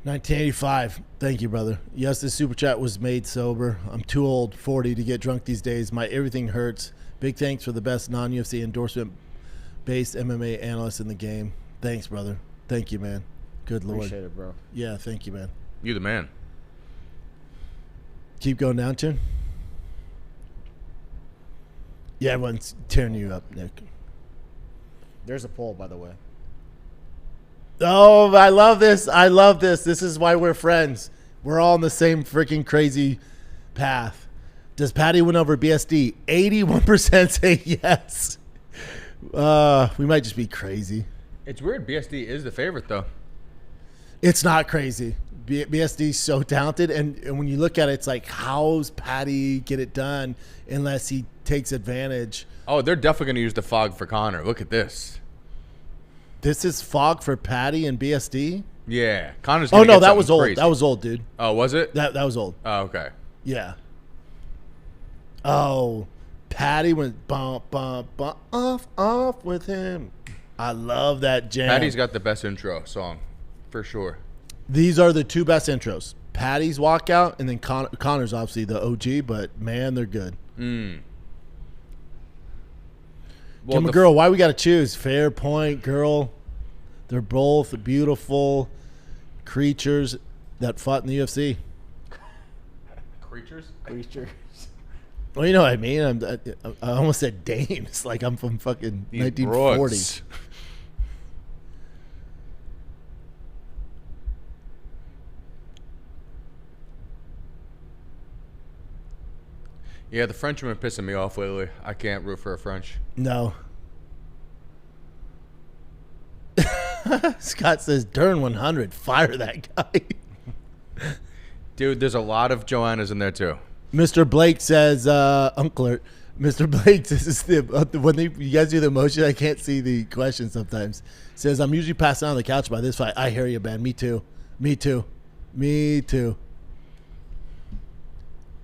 Speaker 1: 1985. Thank you, brother. Yes, this super chat was made sober. I'm too old, 40, to get drunk these days. My everything hurts. Big thanks for the best non-UFC endorsement-based MMA analyst in the game. Thanks, brother. Thank you, man. Good Lord.
Speaker 6: Appreciate it, bro.
Speaker 1: Yeah, thank you, man.
Speaker 5: You the man.
Speaker 1: Keep going down, Chin. Yeah, everyone's tearing you up, Nick.
Speaker 6: There's a poll, by the way.
Speaker 1: Oh, I love this. I love this. This is why we're friends. We're all on the same freaking crazy path. Does Patty win over BSD? 81% say yes. We might just be crazy.
Speaker 5: It's weird. BSD is the favorite, though.
Speaker 1: It's not crazy. BSD is so talented, and when you look at it, it's like, how's Patty get it done unless he takes advantage?
Speaker 5: Oh, they're definitely going to use the fog for Connor. Look at this.
Speaker 1: This is fog for Patty and BSD?
Speaker 5: Yeah. Connor's
Speaker 1: Oh,
Speaker 5: gonna
Speaker 1: no,
Speaker 5: get
Speaker 1: that was
Speaker 5: something
Speaker 1: old.
Speaker 5: crazy.
Speaker 1: That was old, dude.
Speaker 5: Oh, was it?
Speaker 1: That was old.
Speaker 5: Oh, okay.
Speaker 1: Yeah. Oh, Patty went bump, bump, bump, off with him. I love that jam.
Speaker 5: Patty's got the best intro song, for sure.
Speaker 1: These are the two best intros. Patty's walkout, and then Connor's obviously the OG, but man, they're good.
Speaker 5: Well,
Speaker 1: Give him a girl. Why we got to choose? Fair point, girl. They're both beautiful creatures that fought in the UFC.
Speaker 5: Creatures?
Speaker 1: Well, you know what I mean. I almost said dames, like I'm from fucking
Speaker 5: These
Speaker 1: 1940s.
Speaker 5: broads. Yeah, the French have been pissing me off lately. I can't root for a French.
Speaker 1: No. Scott says, Dern 100. Fire that guy.
Speaker 5: Dude, there's a lot of Joannas in there, too.
Speaker 1: Mr. Blake says, Uncler. Mr. Blake says, when you guys do the motion, I can't see the question sometimes. Says, I'm usually passing out on the couch by this fight. I hear you, man. Me too. Me too. Me too.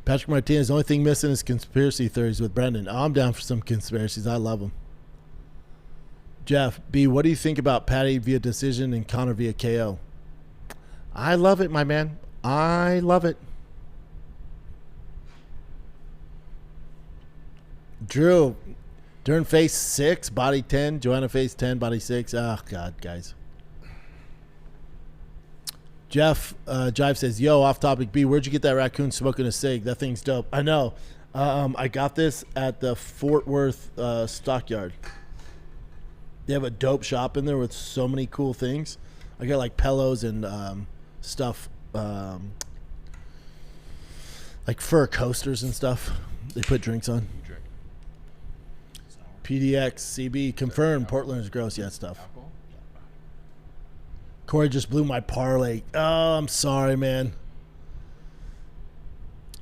Speaker 1: Patrick Martinez, the only thing missing is conspiracy theories with Brendan. Oh, I'm down for some conspiracies. I love them. Jeff, B, what do you think about Patty via decision and Connor via KO? I love it, my man. I love it. Drew, Dern face 6, body 10. Joanna face 10, body 6. Oh, God, guys. Jeff Jive says, yo, off topic B, where'd you get that raccoon smoking a cig? That thing's dope. I know. I got this at the Fort Worth Stockyard. They have a dope shop in there with so many cool things. I got like pillows and stuff, like fur coasters and stuff. They put drinks on. PDX, CB, confirmed. Portland is gross. Yeah, stuff. Corey just blew my parlay. Oh, I'm sorry, man.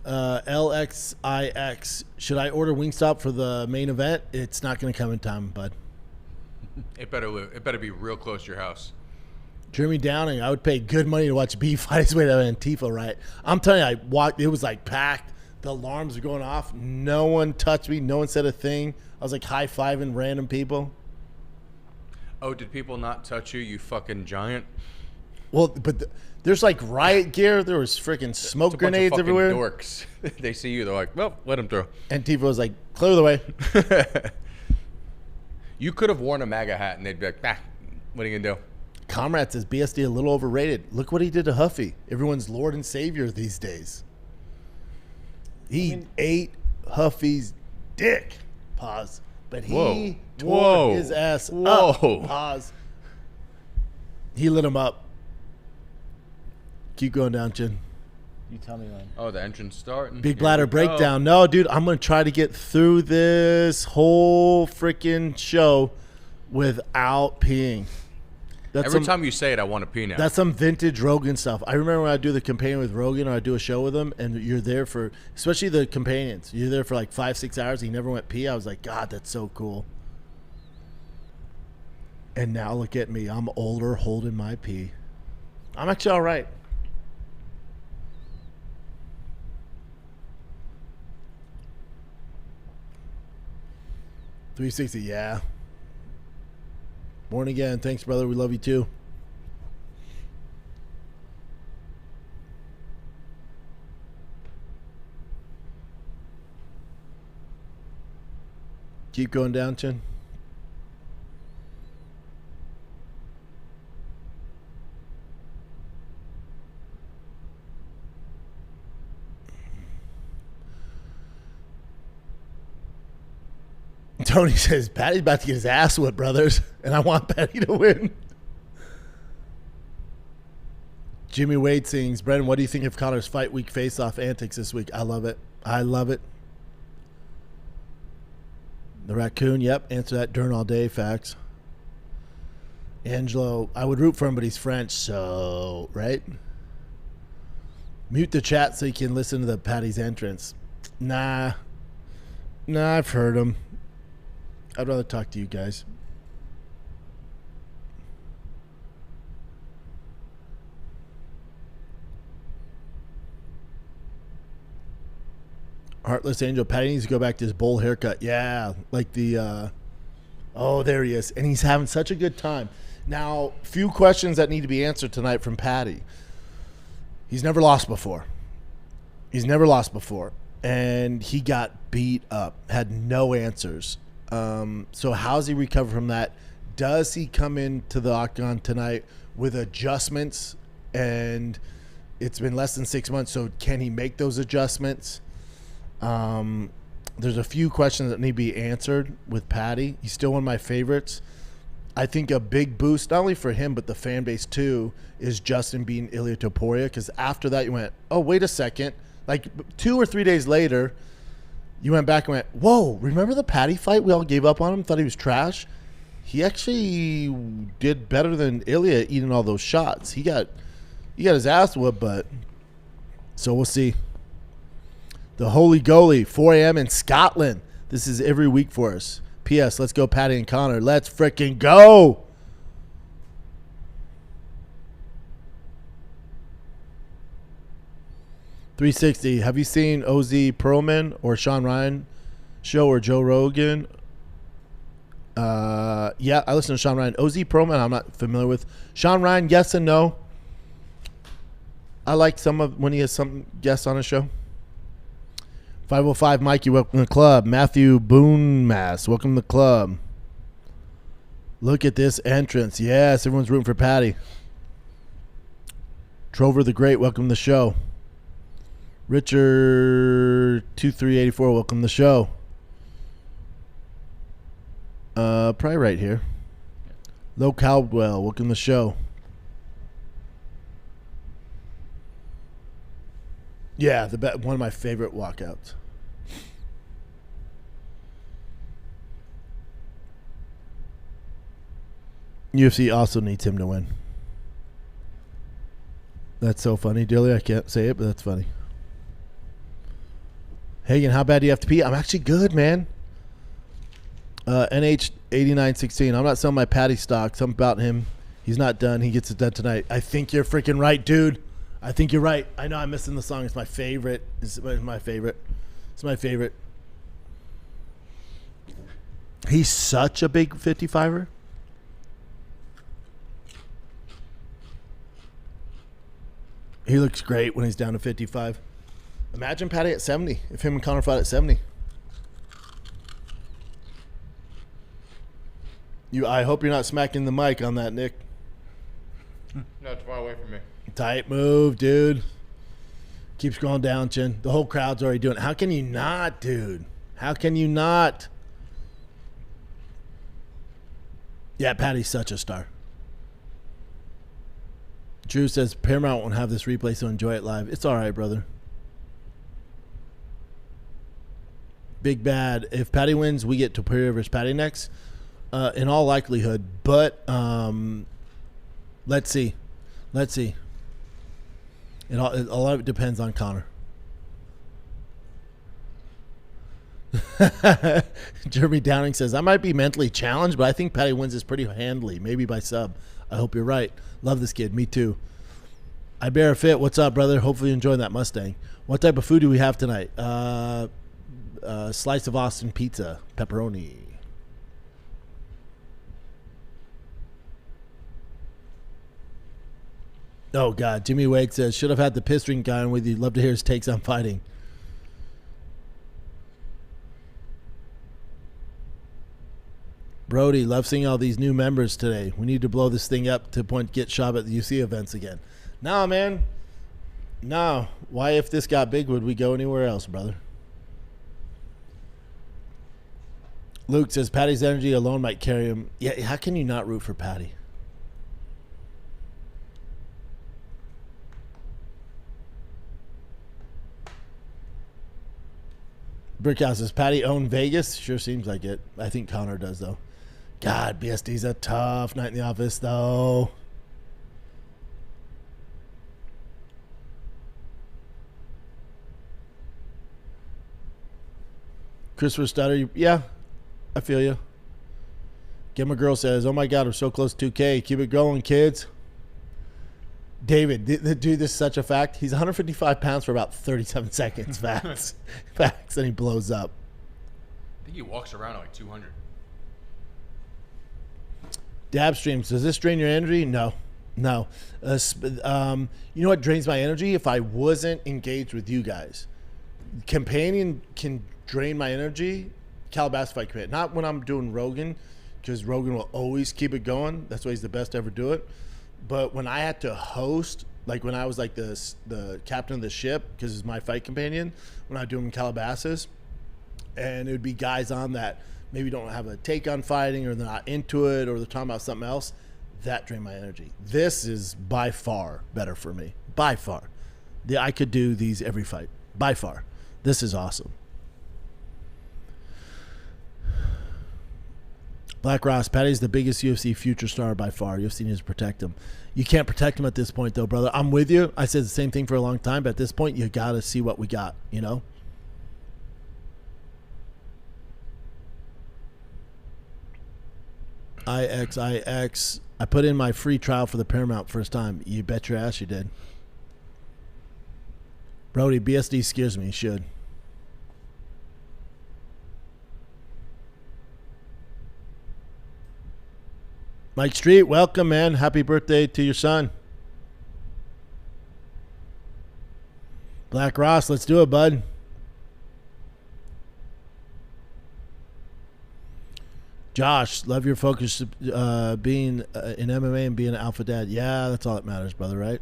Speaker 1: LXIX. Should I order Wingstop for the main event? It's not going to come in time, bud.
Speaker 5: It better be real close to your house.
Speaker 1: Jeremy Downing. I would pay good money to watch B fight his way to Antifa, right? I'm telling you, I walked. It was like packed. The alarms were going off. No one touched me. No one said a thing. I was like high-fiving random people.
Speaker 5: Oh, did people not touch you, you fucking giant?
Speaker 1: Well, but there's like riot gear. There was freaking smoke
Speaker 5: It's a bunch of
Speaker 1: grenades
Speaker 5: fucking
Speaker 1: everywhere.
Speaker 5: dorks. They see you, they're like, well, let him through.
Speaker 1: Antifa was like, clear the way.
Speaker 5: You could have worn a MAGA hat and they'd be like, what are you going to do?
Speaker 1: Comrade says BSD a little overrated. Look what he did to Huffy. Everyone's Lord and Savior these days. He ate Huffy's dick. Pause. But he tore his ass up. Pause. He lit him up. Keep going down, Chin.
Speaker 6: You tell me when.
Speaker 5: Oh, the entrance starting.
Speaker 1: Big bladder breakdown. No, dude, I'm going to try to get through this whole freaking show without peeing.
Speaker 5: Every time you say it, I want to pee now.
Speaker 1: That's some vintage Rogan stuff. I remember when I do the companion with Rogan or I do a show with him, and you're there for, especially the companions, you're there for like 5-6 hours. He never went pee. I was like, God, that's so cool. And now look at me. I'm older holding my pee. I'm actually all right. $360, yeah. Born again. Thanks, brother. We love you too. Keep going down, Chin. Tony says, Patty's about to get his ass whipped, brothers, and I want Patty to win. Jimmy Wade sings, Brendan, what do you think of Connor's fight week face-off antics this week? I love it. I love it. The raccoon, yep, answer that during all day, facts. Angelo, I would root for him, but he's French, so, right? Mute the chat so you can listen to the Patty's entrance. Nah, I've heard him. I'd rather talk to you guys. Heartless Angel, Patty needs to go back to his bowl haircut. Yeah, like the, oh, there he is. And he's having such a good time. Now, few questions that need to be answered tonight from Patty. He's never lost before. And he got beat up, had no answers. So how's he recover from that? Does he come into the octagon tonight with adjustments? And it's been less than 6 months, so can he make those adjustments? There's a few questions that need to be answered with Patty. He's still one of my favorites. I think a big boost, not only for him, but the fan base too, is Justin beating Ilia Topuria. Because after that, you went, oh, wait a second. Like 2 or 3 days later, you went back and went, whoa, remember the Patty fight? We all gave up on him, thought he was trash. He actually did better than Ilia eating all those shots. He got his ass whooped, but so we'll see. The Holy Goalie, 4 a.m. in Scotland. This is every week for us. P.S. Let's go, Patty and Connor. Let's freaking go. $360. Have you seen OZ Perlman or Sean Ryan show or Joe Rogan? Yeah, I listen to Sean Ryan. OZ Perlman, I'm not familiar with. Sean Ryan, yes and no. I like some of when he has some guests on his show. 505 Mikey, welcome to the club. Matthew Boonmass, welcome to the club. Look at this entrance. Yes, everyone's rooting for Patty. Trover the Great, welcome to the show. Richard 2384, welcome to the show. Probably right here. Low Caldwell, welcome to the show. Yeah, one of my favorite walkouts. UFC also needs him to win. That's so funny, Dilly. I can't say it, but that's funny. Hagen, how bad do you have to pee? I'm actually good, man. NH8916. I'm not selling my Patty stock. Something about him. He's not done. He gets it done tonight. I think you're freaking right, dude. I think you're right. I know I'm missing the song. It's my favorite. It's my favorite. He's such a big 55er. He looks great when he's down to 55. Imagine Patty at 70. If him and Connor fought at 70. I hope you're not smacking the mic on that, Nick.
Speaker 5: No, it's far away from me.
Speaker 1: Tight move, dude. Keep scrolling down, Chin. The whole crowd's already doing it. How can you not, dude? How can you not? Yeah, Patty's such a star. Drew says Paramount won't have this replay, so enjoy it live. It's all right, brother. Big Bad. If Patty wins, we get Topuria versus Patty next. In all likelihood, but let's see. A lot of it depends on Connor. Jeremy Downing says, I might be mentally challenged, but I think Patty wins this pretty handily, maybe by sub. I hope you're right. Love this kid. Me too. I bear a fit. What's up, brother? Hopefully you're enjoying that Mustang. What type of food do we have tonight? Slice of Austin pizza, pepperoni. Oh, God. Jimmy Wade says, should have had the piss drink guy on with you. Love to hear his takes on fighting. Brody, love seeing all these new members today. We need to blow this thing up to point get Shab at the UC events again. Nah, man. No. Why, if this got big, would we go anywhere else, brother? Luke says Patty's energy alone might carry him. Yeah, how can you not root for Patty? Brickhouse says Patty own Vegas. Sure seems like it. I think Connor does though. God, BSD's a tough night in the office though. Christopher Stutter, yeah, I feel you. Gemma Girl says, oh my God, we're so close to 2K. Keep it going, kids. David, dude, this is such a fact. He's 155 pounds for about 37 seconds. Facts. Facts. And he blows up.
Speaker 5: I think he walks around at like 200.
Speaker 1: Dab streams, does this drain your energy? No. No. You know what drains my energy? If I wasn't engaged with you guys. Companion can drain my energy. Calabasas fight commit. Not when I'm doing Rogan, because Rogan will always keep it going. That's why he's the best to ever do it. But when I had to host, like when I was like the captain of the ship, because it's my fight companion, when I do them in Calabasas, and it would be guys on that maybe don't have a take on fighting, or they're not into it, or they're talking about something else, that drained my energy. This is by far better for me. By far. I could do these every fight. By far. This is awesome. Black Ross, Patty's the biggest UFC future star by far. UFC needs to protect him. You can't protect him at this point, though, brother. I'm with you. I said the same thing for a long time, but at this point, you got to see what we got, you know? IXIX. I put in my free trial for the Paramount first time. You bet your ass you did. Brody, BSD scares me. He should. Mike Street, welcome, man. Happy birthday to your son. Black Ross, let's do it, bud. Josh, love your focus being in MMA and being an alpha dad. Yeah, that's all that matters, brother, right?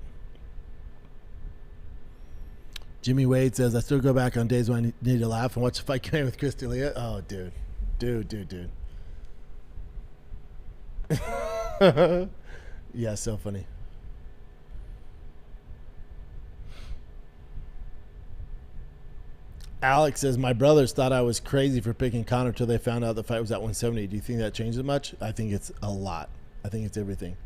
Speaker 1: Jimmy Wade says, I still go back on days when I need to laugh and watch the fight game with Chris D'Elia. Oh, dude. Dude. Yeah, so funny. Alex says, my brothers thought I was crazy for picking Conor until they found out the fight was at 170. Do you think that changed it much? I think it's a lot. I think it's everything.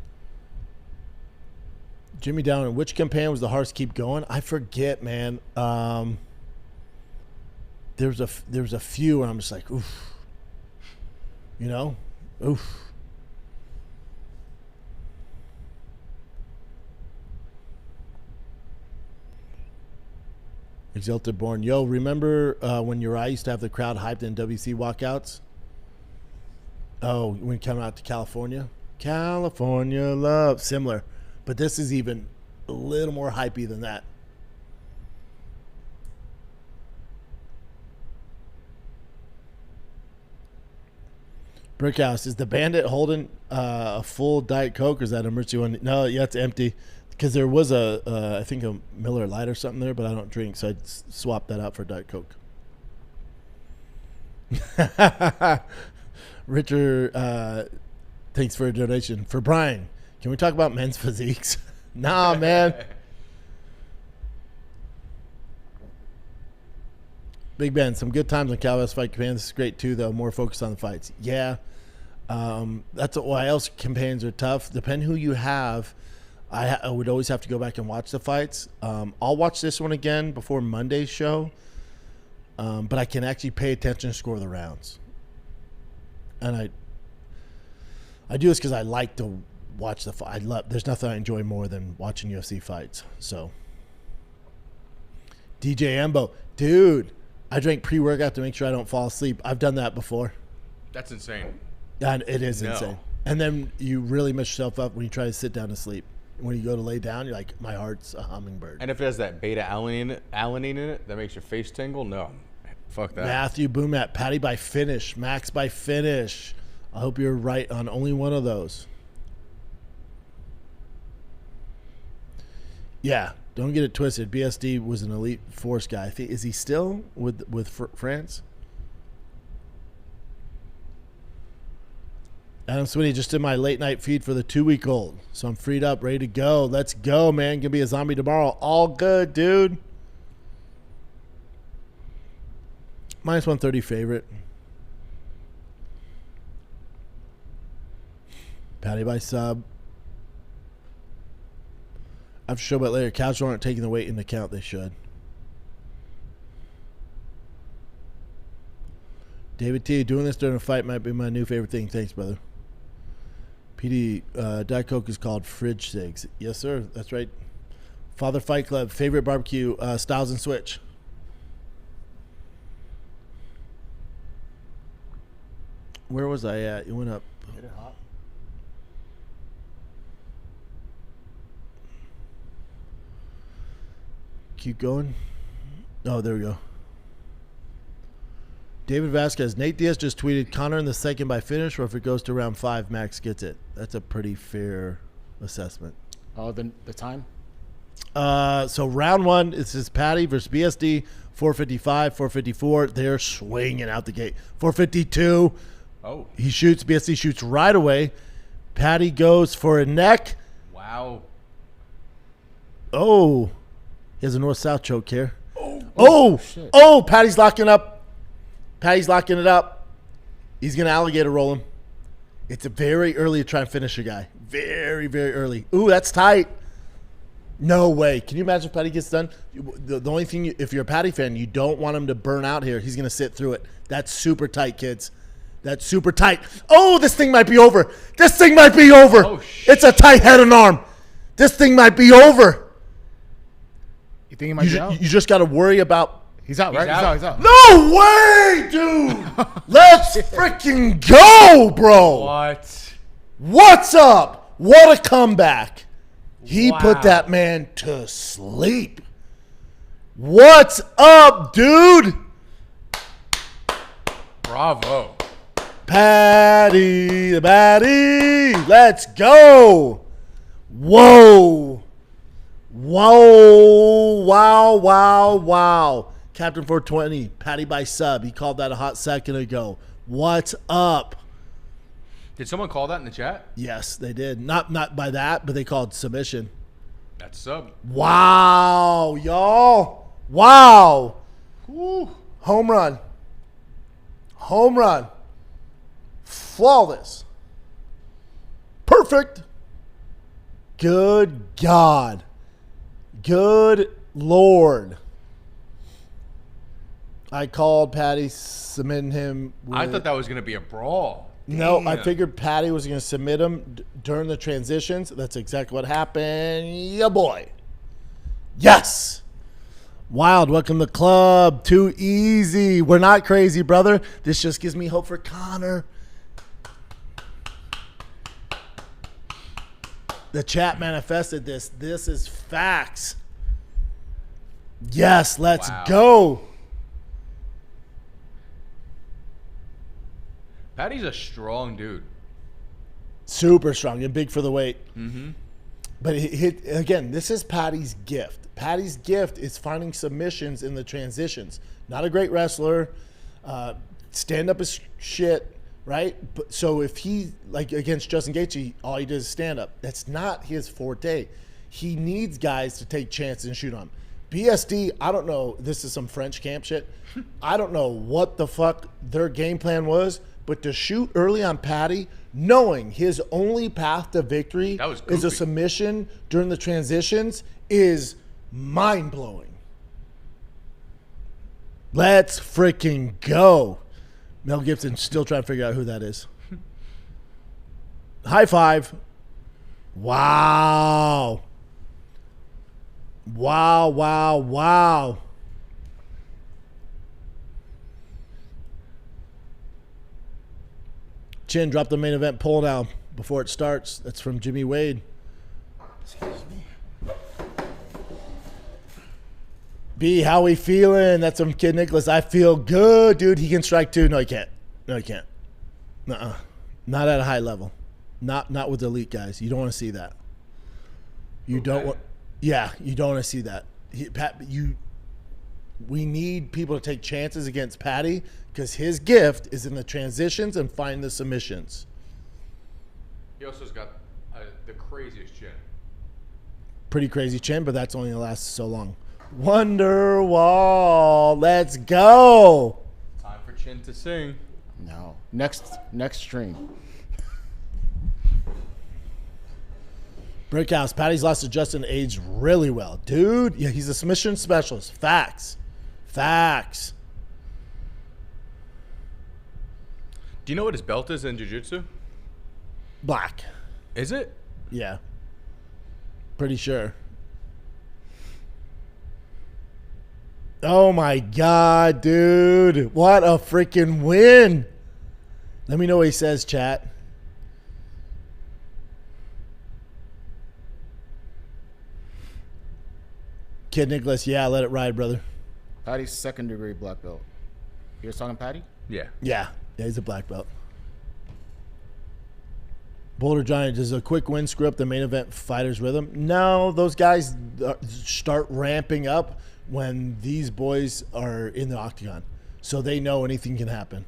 Speaker 1: Jimmy Down, which campaign was the hardest to keep going? I forget, man. There's a few, and I'm just like, oof. You know? Oof. Exalted Born. Yo, remember when Uriah used to have the crowd hyped in WC walkouts? Oh, when coming out to California? California love. Similar. But this is even a little more hypey than that. Brickhouse, is the Bandit holding a full Diet Coke, or is that emergency one? No, yeah, it's empty. Because there was I think a Miller Lite or something there, but I don't drink, so I'd swap that out for Diet Coke. Richard, thanks for a donation. For Brian, can we talk about men's physiques? Nah, man. Big Ben, some good times on Calabasas Fight Command. This is great too, though. More focused on the fights. Yeah. That's why else campaigns are tough. Depending who you have. I would always have to go back and watch the fights. I'll watch this one again before Monday's show, but I can actually pay attention and score the rounds. And I do this because I like to watch the fight. There's nothing I enjoy more than watching UFC fights. So, DJ Ambo, dude, I drink pre-workout to make sure I don't fall asleep. I've done that before.
Speaker 5: That's insane.
Speaker 1: And it is insane. And then you really mess yourself up when you try to sit down to sleep. When you go to lay down, you're like, my heart's a hummingbird.
Speaker 5: And if it has that beta-alanine in it that makes your face tingle, no. Fuck that.
Speaker 1: Matthew Boomat, Patty by finish, Max by finish. I hope you're right on only one of those. Yeah, don't get it twisted. BSD was an elite force guy. Is he still with France? Adam Sweeney just did my late night feed for the 2-week-old. So I'm freed up, ready to go. Let's go, man. Gonna be a zombie tomorrow. All good, dude. Minus 130 favorite. Patty by sub. After show about later, casual aren't taking the weight into account. They should. David T, doing this during a fight might be my new favorite thing. Thanks, brother. PD, Diet Coke is called Fridge Cigs. Yes, sir. That's right. Father Fight Club, favorite barbecue, Styles and Switch. Where was I at? You went up.
Speaker 6: Get it hot.
Speaker 1: Keep going. Oh, there we go. David Vasquez. Nate Diaz just tweeted Connor in the second by finish, or if it goes to round 5, Max gets it. That's a pretty fair assessment.
Speaker 6: Oh, the time?
Speaker 1: So round 1, it's his Patty versus BSD, 455, 454. They're swinging out the gate. 452.
Speaker 5: Oh.
Speaker 1: He shoots. BSD shoots right away. Patty goes for a neck.
Speaker 5: Wow.
Speaker 1: Oh. He has a north-south choke here. Oh.
Speaker 6: Shit.
Speaker 1: Oh, Patty's locking up. Patty's locking it up. He's going to alligator roll him. It's a very early to try and finish a guy. Very, very early. Ooh, that's tight. No way. Can you imagine if Patty gets done? The only thing, if you're a Patty fan, you don't want him to burn out here. He's going to sit through it. That's super tight, kids. That's super tight. Oh, this thing might be over. This thing might be over.
Speaker 5: Oh,
Speaker 1: it's a tight head and arm. This thing might be over.
Speaker 6: You think he might be out?
Speaker 1: You just got to worry about.
Speaker 6: He's out, right?
Speaker 5: out.
Speaker 6: He's out.
Speaker 1: No way, dude. Let's freaking go, bro.
Speaker 5: What?
Speaker 1: What's up? What a comeback. He
Speaker 5: Wow.
Speaker 1: put that man to sleep. What's up, dude?
Speaker 5: Bravo.
Speaker 1: Patty, the Patty. Let's go. Whoa. Whoa. Wow, wow, wow. Captain 420, Patty by sub. He called that a hot second ago. What's up?
Speaker 5: Did someone call that in the chat?
Speaker 1: Yes, they did. Not by that, but they called submission.
Speaker 5: That's sub.
Speaker 1: Wow, y'all. Wow.
Speaker 5: Woo.
Speaker 1: Home run. Home run. Flawless. Perfect. Good God. Good Lord. I called Patty, submitting him.
Speaker 5: I thought that was going to be a brawl.
Speaker 1: No, I
Speaker 5: Damn.
Speaker 1: figured Patty was going to submit him during the transitions. That's exactly what happened. Yeah, boy. Yes. Wild, welcome to the club. Too easy. We're not crazy, brother. This just gives me hope for Connor. The chat manifested this. This is facts. Yes, let's
Speaker 5: Wow.
Speaker 1: go.
Speaker 5: Patty's a strong dude.
Speaker 1: Super strong and big for the weight. Mm-hmm. But again, this is Patty's gift. Patty's gift is finding submissions in the transitions. Not a great wrestler. Stand up is shit, right? But, so if he, like against Justin Gaethje, all he does is stand up. That's not his forte. He needs guys to take chances and shoot on him. BSD, I don't know. This is some French camp shit. I don't know what the fuck their game plan was, but to shoot early on Patty, knowing his only path to victory
Speaker 5: That was
Speaker 1: is a
Speaker 5: goofy.
Speaker 1: submission during the transitions is mind-blowing. Let's freaking go. Mel Gibson still trying to figure out who that is. High five. Wow. Wow, wow, wow. Chin, drop the main event poll now before it starts. That's from Jimmy Wade.
Speaker 6: Excuse me.
Speaker 1: B, how we feeling? That's from Kid Nicholas. I feel good, dude. He can strike too. No, he can't. No, he can't. Nuh-uh. Not at a high level. Not with elite guys. You don't want to see that. You don't want. Yeah, you don't want to see that. We need people to take chances against Patty because his gift is in the transitions and finding the submissions.
Speaker 5: He also's got the craziest chin.
Speaker 1: Pretty crazy chin, but that's only lasts so long. Wonderwall, let's go.
Speaker 5: Time for Chin to sing.
Speaker 6: No. Next stream.
Speaker 1: Brickhouse, Patty's lost to Justin aged really well. Dude, yeah, he's a submission specialist. Facts.
Speaker 5: Do you know what his belt is in jiu-jitsu?
Speaker 1: Black.
Speaker 5: Is it?
Speaker 1: Yeah. Pretty sure. Oh my God, dude. What a freaking win. Let me know what he says, chat. Kid Nicholas, yeah, let it ride, brother.
Speaker 6: Patty's 2nd degree black belt. You were talking Patty?
Speaker 5: Yeah.
Speaker 1: Yeah, he's a black belt. Boulder Giant, does a quick win screw up the main event fighters' rhythm? No, those guys start ramping up when these boys are in the octagon. So they know anything can happen.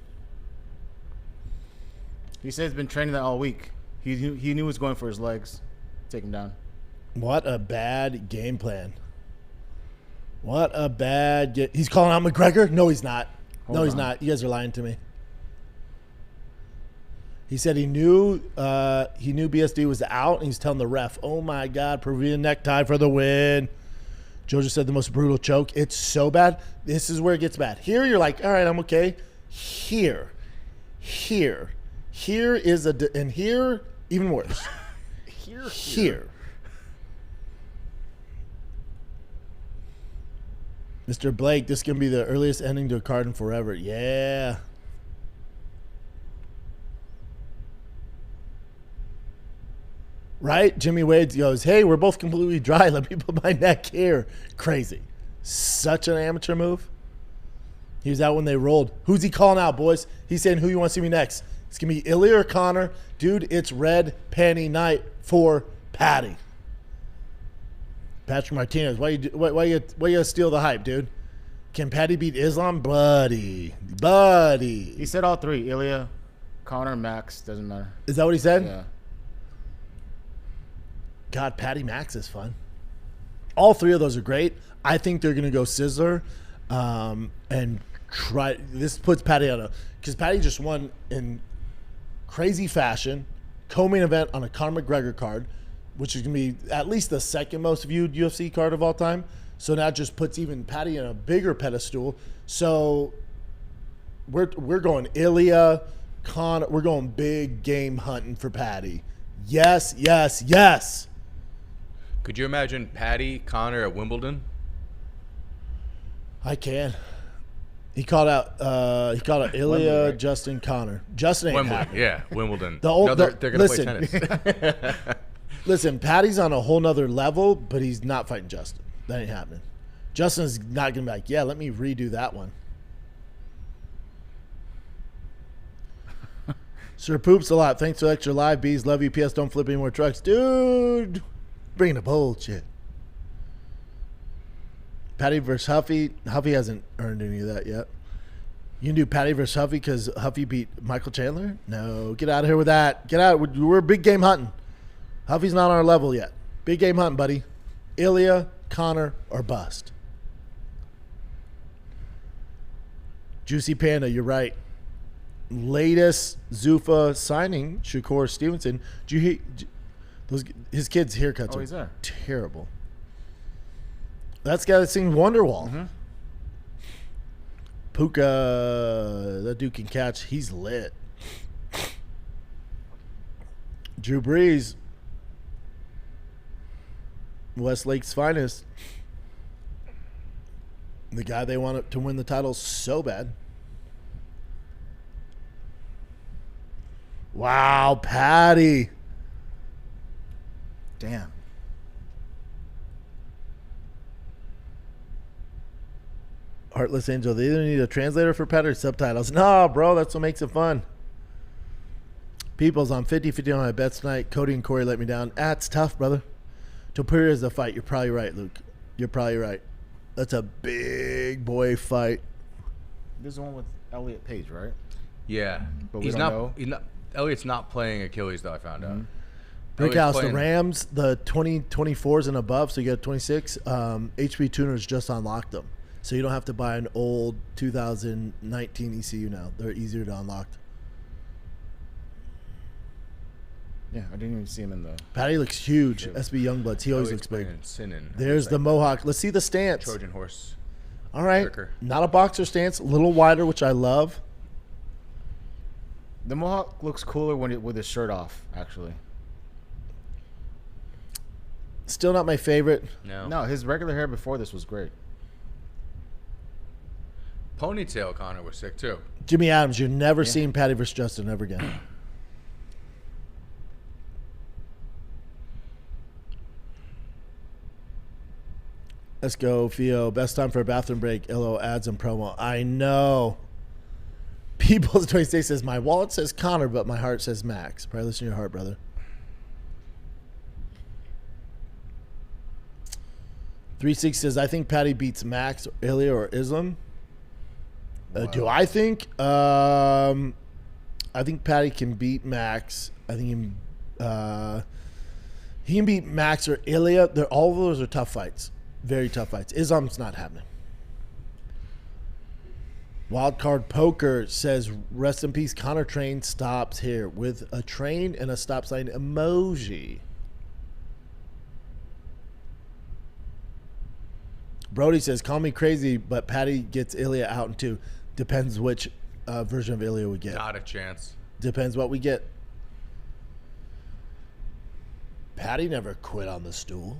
Speaker 6: He said he's been training that all week. He knew he was going for his legs. Take him down.
Speaker 1: What a bad game plan. What a bad He's calling out McGregor? No, he's not.
Speaker 6: Hold on.
Speaker 1: Not. You guys are lying to me. He said he knew BSD was out, and he's telling the ref, oh my God, Peruvian necktie for the win. Jojo said the most brutal choke. It's so bad. This is where it gets bad. Here you're like, all right, I'm okay. Here is and here even worse. Here. Mr. Blake, this is going to be the earliest ending to a card in forever. Yeah. Right? Jimmy Wade goes, hey, we're both completely dry. Let me put my neck here. Crazy. Such an amateur move. He was out when they rolled. Who's he calling out, boys? He's saying, who you want to see me next? It's going to be Ilya or Connor. Dude, it's red panty night for Patty. Patrick Martinez, why you gotta steal the hype, dude? Can Patty beat Islam? Buddy.
Speaker 6: He said all three. Ilya, Connor, Max. Doesn't matter.
Speaker 1: Is that what he said?
Speaker 6: Yeah.
Speaker 1: God, Patty Max is fun. All three of those are great. I think they're going to go Sizzler and try. This puts Patty on because Patty just won in crazy fashion, co-main event on a Conor McGregor card, which is going to be at least the second most viewed UFC card of all time. So now it just puts even Patty in a bigger pedestal. So we're going Ilya, Conor. We're going big game hunting for Patty. Yes, yes, yes.
Speaker 5: Could you imagine Patty Connor at Wimbledon?
Speaker 1: I can. He called out Ilya,
Speaker 6: Wembley, right?
Speaker 1: Justin, Connor. Justin ain't
Speaker 5: Wimbledon,
Speaker 1: happening.
Speaker 5: yeah, Wimbledon.
Speaker 1: They're
Speaker 5: going to play tennis.
Speaker 1: Listen, Patty's on a whole nother level, but he's not fighting Justin. That ain't happening. Justin's not going to be like, yeah, let me redo that one. Sir Poops a lot. Thanks for extra live, bees. Love you. PS, don't flip any more trucks. Dude, bringing the bullshit. Patty versus Huffy. Huffy hasn't earned any of that yet. You can do Patty versus Huffy because Huffy beat Michael Chandler? No, get out of here with that. Get out. We're big game hunting. Huffy's not on our level yet. Big game hunting, buddy. Ilya, Connor, or bust. Juicy Panda, you're right. Latest Zuffa signing, Shakur Stevenson. Do you those his kids' haircuts
Speaker 6: he's there.
Speaker 1: Terrible. That's got to sing Wonderwall.
Speaker 6: Mm-hmm.
Speaker 1: Puka, that dude can catch. He's lit. Drew Brees, Westlake's finest. The guy they wanted to win the title so bad. Wow, Patty.
Speaker 6: Damn.
Speaker 1: Heartless Angel, they either need a translator for Patty or subtitles. No, bro, that's what makes it fun. People's on 50-50 on my bets tonight. Cody and Corey let me down. It's tough, brother. Topuria is the fight. You're probably right, Luke. You're probably right. That's a big boy fight.
Speaker 6: This is the one with Elliot Page, right?
Speaker 5: Yeah.
Speaker 6: But we don't know.
Speaker 5: Elliot's not playing Achilles, though, I found out.
Speaker 1: Brickhouse, the
Speaker 5: playing-
Speaker 1: Rams, the 2024s and above, so you got 26. HP Tuners just unlocked them. So you don't have to buy an old 2019 ECU now. They're easier to unlock.
Speaker 6: Yeah, I didn't even see him in the.
Speaker 1: Patty looks huge. SB Youngbloods. He always looks big. There's the Mohawk. Let's see the stance.
Speaker 5: Trojan horse.
Speaker 1: All right.
Speaker 5: Tricker.
Speaker 1: Not a boxer stance. A little wider, which I love.
Speaker 6: The Mohawk looks cooler with his shirt off, actually.
Speaker 1: Still not my favorite.
Speaker 6: No, his regular hair before this was great.
Speaker 5: Ponytail Connor was sick too.
Speaker 1: Jimmy Adams, you're never seeing Patty versus Justin ever again. Let's go, Theo. Best time for a bathroom break. LO ads and promo. I know. People's 26 says, my wallet says Connor, but my heart says Max. Probably listen to your heart, brother. 36 says, I think Patty beats Max, or Ilya, or Islam. Do I think? I think Patty can beat Max. I think he can beat Max or Ilya. All of those are tough fights. Very tough fights. Islam's not happening. Wildcard Poker says, rest in peace, Connor Train stops here with a train and a stop sign emoji. Brody says, call me crazy, but Patty gets Ilya out in 2. Depends which version of Ilya we get.
Speaker 5: Not a chance.
Speaker 1: Depends what we get. Patty never quit on the stool.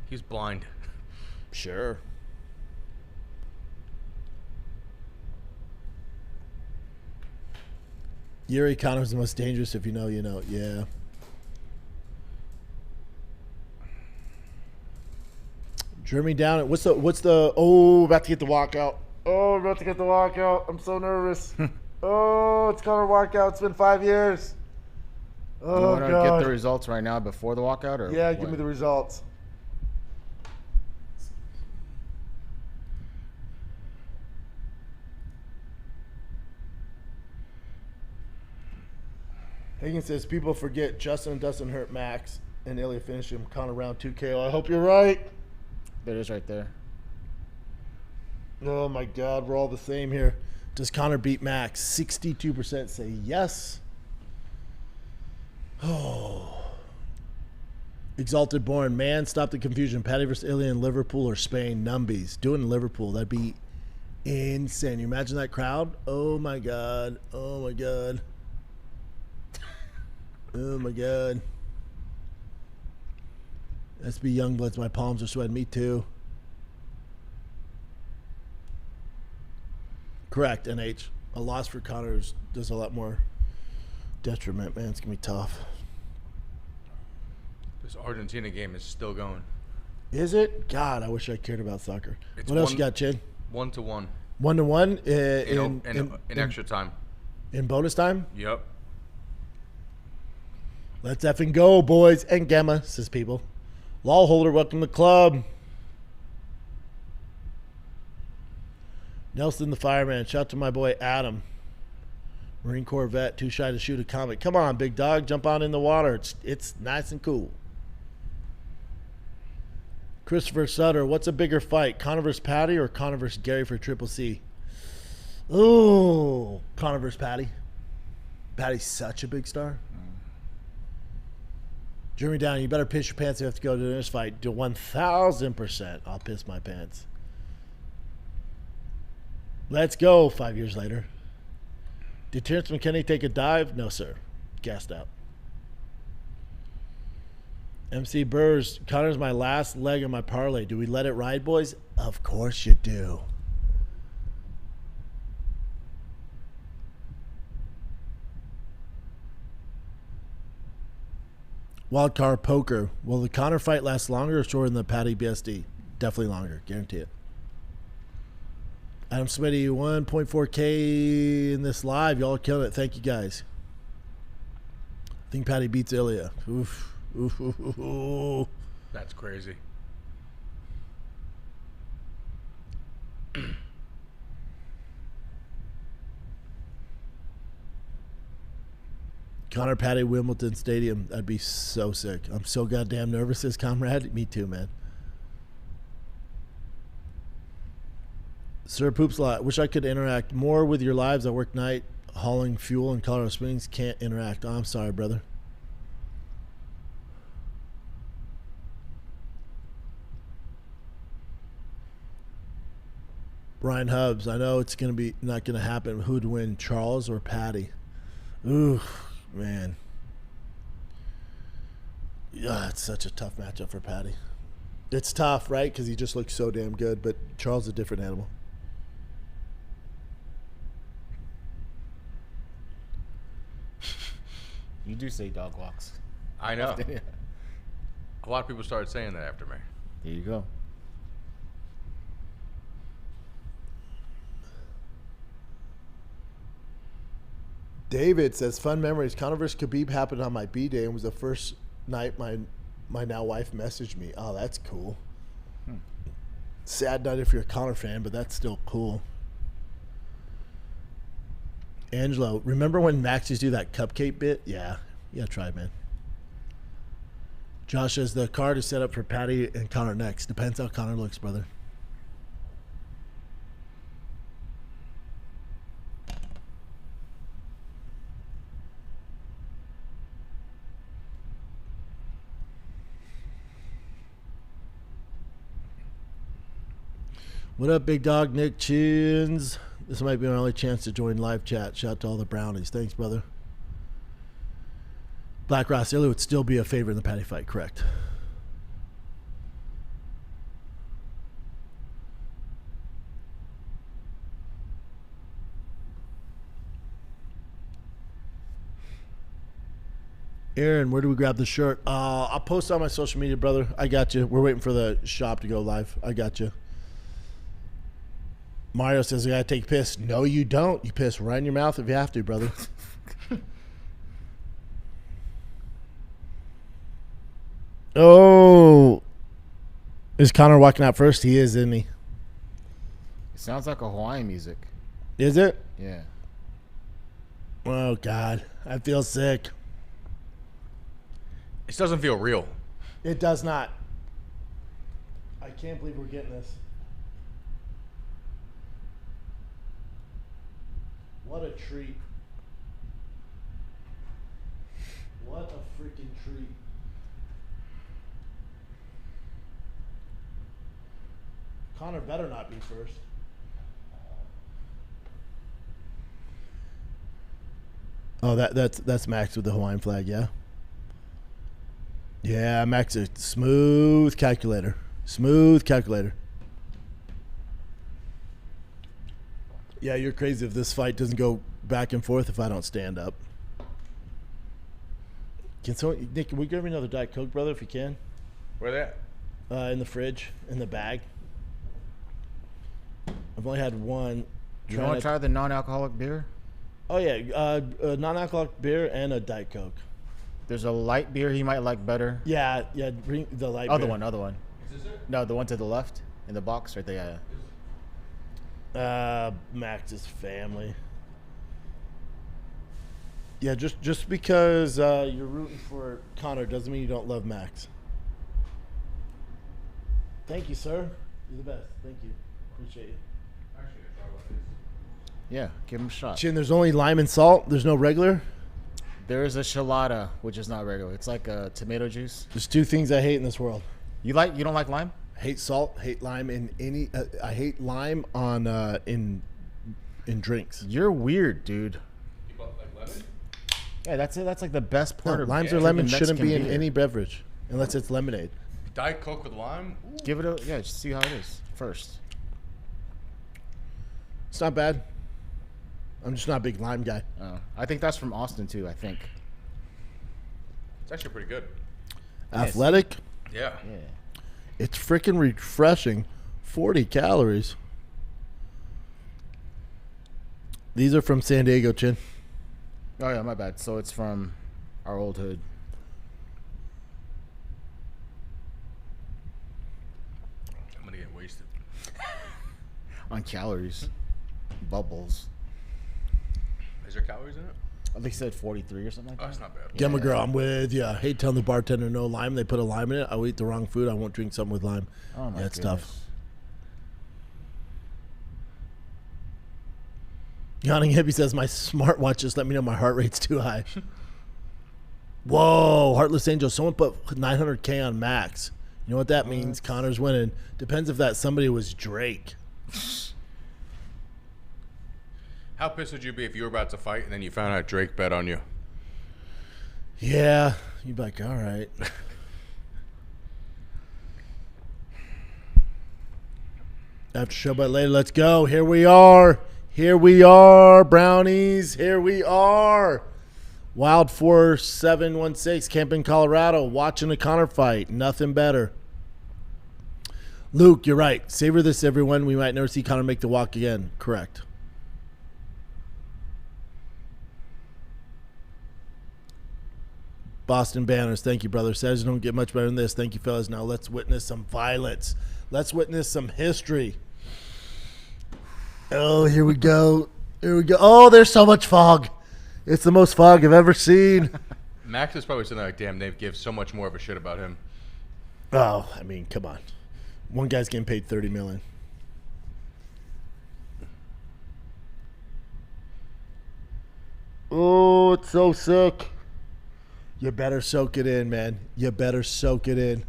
Speaker 5: He's blind.
Speaker 1: Sure. Yuri Connor's the most dangerous. If you know, you know. Yeah. Jeremy down. What's the? Oh, about to get the walkout. Oh, about to get the walkout. I'm so nervous. Oh, it's Connor walkout. It's been 5 years. Oh,
Speaker 6: You want to
Speaker 1: God.
Speaker 6: get the results right now before the walkout, or
Speaker 1: Yeah,
Speaker 6: what?
Speaker 1: give me the results. Higgins says people forget Justin doesn't hurt Max and Ilya finished him Connor round 2 KO. I hope you're right.
Speaker 6: There it is right there.
Speaker 1: Oh my God, we're all the same here. Does Connor beat Max? 62% say yes. Oh. Exalted Born, man, stop the confusion. Patty versus Ilya in Liverpool or Spain? Numbies. Do it in Liverpool. That'd be insane. You imagine that crowd? Oh my God. Oh my God. Oh my God. SB Youngbloods, my palms are sweating. Me too. Correct, NH. A loss for Connor does a lot more detriment, man. It's going to be tough.
Speaker 5: This Argentina game is still going.
Speaker 1: Is it? God, I wish I cared about soccer.
Speaker 5: It's
Speaker 1: What else you got, Chin?
Speaker 5: 1-1.
Speaker 1: 1-1
Speaker 5: In extra time.
Speaker 1: in bonus time?
Speaker 5: Yep.
Speaker 1: Let's effing go, boys and Gemma, says people. Law holder, welcome to the club. Nelson the fireman. Shout out to my boy Adam. Marine Corps vet, too shy to shoot a comic. Come on, big dog. Jump on in the water. It's nice and cool. Christopher Sutter, what's a bigger fight? Connor vs. Patty or Connor vs. Gary for Triple C? Oh, Connor vs. Patty. Patty's such a big star. Jeremy Down, you better piss your pants if you have to go to this fight. Do 1,000%. I'll piss my pants. Let's go 5 years later. Did Terrence McKinney take a dive? No, sir. Gassed out. MC Burrs, Connor's my last leg of my parlay. Do we let it ride, boys? Of course you do. Wildcard Poker. Will the Connor fight last longer or shorter than the Patty BSD? Definitely longer. Guarantee it. Adam Smitty, 1.4K in this live. Y'all killing it. Thank you, guys. I think Patty beats Ilya. Oof. Oof, oof, oof, oof.
Speaker 5: That's crazy.
Speaker 1: Connor Patty Wimbledon Stadium. That'd be so sick. I'm so goddamn nervous, says Comrade. Me too, man. Sir Poops a lot. Wish I could interact more with your lives. I work night hauling fuel in Colorado Springs. Can't interact. Oh, I'm sorry, brother. Brian Hubbs. I know it's gonna be not gonna happen. Who'd win, Charles or Patty? Ooh, man. Yeah, it's such a tough matchup for Patty. It's tough, right? Because he just looks so damn good. But Charles is a different animal.
Speaker 6: You do say dog walks.
Speaker 5: I know.
Speaker 6: Yeah.
Speaker 5: A lot of people started saying that after me.
Speaker 6: There you go.
Speaker 1: David says, fun memories. Conor vs. Khabib happened on my B-Day and was the first night my now wife messaged me. Oh, that's cool. Sad night if you're a Conor fan, but that's still cool. Angelo, remember when Max used to do that cupcake bit? Yeah. Yeah, try it, man. Josh says, the card is set up for Patty and Conor next. Depends how Conor looks, brother. What up, big dog? Nick Chins. This might be my only chance to join live chat. Shout out to all the brownies. Thanks, brother. Black Ross Illy would still be a favorite in the Patty fight, correct? Aaron, where do we grab the shirt? I'll post on my social media, brother. I got you. We're waiting for the shop to go live. I got you. Mario says, I gotta take a piss. No, you don't. You piss right in your mouth if you have to, brother. Oh. Is Conor walking out first? He is, isn't he?
Speaker 6: It sounds like a Hawaiian music.
Speaker 1: Is it?
Speaker 6: Yeah.
Speaker 1: Oh, God. I feel sick.
Speaker 5: It doesn't feel real.
Speaker 1: It does not. I can't believe we're getting this. What a treat. What a freaking treat. Conor better not be first. Oh, that's Max with the Hawaiian flag, yeah? Yeah, Max is smooth calculator. Smooth calculator. Yeah, you're crazy if this fight doesn't go back and forth if I don't stand up. Nick, can we grab me another Diet Coke, brother, if you can?
Speaker 5: Where they at?
Speaker 1: In the fridge, in the bag. I've only had one.
Speaker 6: You want to try the non-alcoholic beer?
Speaker 1: Oh, yeah. Non-alcoholic beer and a Diet Coke.
Speaker 6: There's a light beer he might like better.
Speaker 1: Yeah, bring the light
Speaker 6: Other
Speaker 1: beer.
Speaker 6: one.
Speaker 5: Is this it?
Speaker 6: No, the one to the left in the box right there.
Speaker 1: Max's family. Yeah, just because you're rooting for Conor doesn't mean you don't love Max. Thank you, sir. You're the best. Thank you. Appreciate you.
Speaker 5: Actually, I thought about this.
Speaker 6: Yeah, give him a shot.
Speaker 1: Chin, there's only lime and salt. There's no regular.
Speaker 6: There is a chelada, which is not regular. It's like a tomato juice.
Speaker 1: There's two things I hate in this world.
Speaker 6: You don't like lime?
Speaker 1: Hate salt. Hate lime in any. I hate lime on in drinks.
Speaker 6: You're weird, dude.
Speaker 5: You bought like lemon?
Speaker 6: Yeah, that's it. That's like the best part
Speaker 1: No,
Speaker 6: of
Speaker 1: limes or
Speaker 6: drinking
Speaker 1: lemons shouldn't
Speaker 6: Mexican
Speaker 1: be in
Speaker 6: beer.
Speaker 1: any beverage unless it's lemonade.
Speaker 5: Diet Coke with lime? Ooh.
Speaker 6: Give it just see how it is first.
Speaker 1: It's not bad. I'm just not a big lime guy.
Speaker 6: I think that's from Austin too. I think.
Speaker 5: It's actually pretty good.
Speaker 1: Athletic.
Speaker 5: Yeah.
Speaker 6: Yeah.
Speaker 1: It's freaking refreshing. 40 calories. These are from San Diego, Chin.
Speaker 6: Oh yeah, my bad. So it's from our old hood.
Speaker 5: I'm gonna get wasted.
Speaker 6: On calories. Bubbles.
Speaker 5: Is there calories in it?
Speaker 6: They said 43 or something like
Speaker 5: Oh,
Speaker 6: that.
Speaker 5: that's not bad.
Speaker 1: Gemma girl, I'm with you. I hate telling the bartender no lime. They put a lime in it. I'll eat the wrong food. I won't drink something with lime.
Speaker 6: Oh my
Speaker 1: It's
Speaker 6: goodness.
Speaker 1: tough. Yawning Hippie says, my smartwatch just let me know my heart rate's too high. Whoa, Heartless Angel. Someone put 900K on max. You know what that means? Connor's winning. Depends if that somebody was Drake.
Speaker 5: How pissed would you be if you were about to fight and then you found out Drake bet on you?
Speaker 1: Yeah. You'd be like, all right. After show, but later, let's go. Here we are. Here we are, brownies. Here we are. Wild 4716, Camp in Colorado, watching a Connor fight. Nothing better. Luke, you're right. Savor this, everyone. We might never see Connor make the walk again. Correct. Boston Banners, thank you, brother. Says don't get much better than this. Thank you, fellas. Now let's witness some violence. Let's witness some history. Oh, here we go. Here we go. Oh, there's so much fog. It's the most fog I've ever seen.
Speaker 5: Max is probably something like, damn, they give so much more of a shit about him.
Speaker 1: Oh, I mean, come on. One guy's getting paid $30 million. Oh, it's so sick. You better soak it in, man. You better soak it in.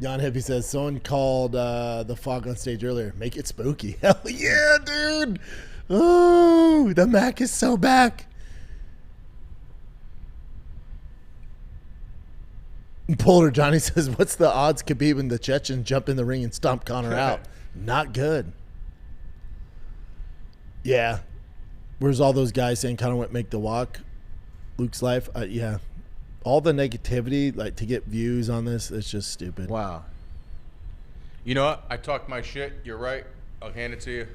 Speaker 1: Jan Hippie says, someone called the fog on stage earlier. Make it spooky. Hell yeah, dude. Oh, the Mac is so back. Polar Johnny says, what's the odds Khabib and the Chechen jump in the ring and stomp Connor out? Not good. Yeah. Where's all those guys saying Connor won't make the walk? Luke's life? Yeah. All the negativity, like to get views on this, it's just stupid.
Speaker 6: Wow.
Speaker 5: You know what? I talked my shit. You're right. I'll hand it to you.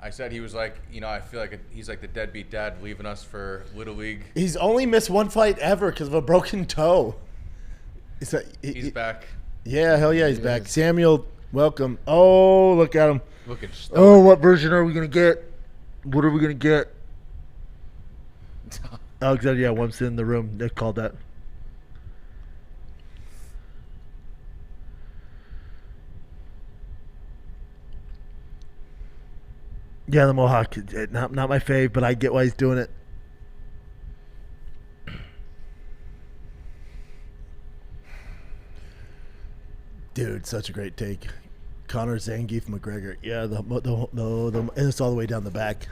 Speaker 5: I said he was like, you know, I feel like he's like the deadbeat dad leaving us for Little League.
Speaker 1: He's only missed one fight ever because of a broken toe.
Speaker 5: He's back.
Speaker 1: Yeah, hell yeah, he's back. Samuel, welcome. Oh, look at him.
Speaker 5: Looking
Speaker 1: Oh, what version are we going to get? What are we going to get? Alexander, yeah, once in the room. They called that. Yeah, the Mohawk. Not my fave, but I get why he's doing it. Dude, such a great take. Connor Zangief McGregor. Yeah, and it's all the way down the back.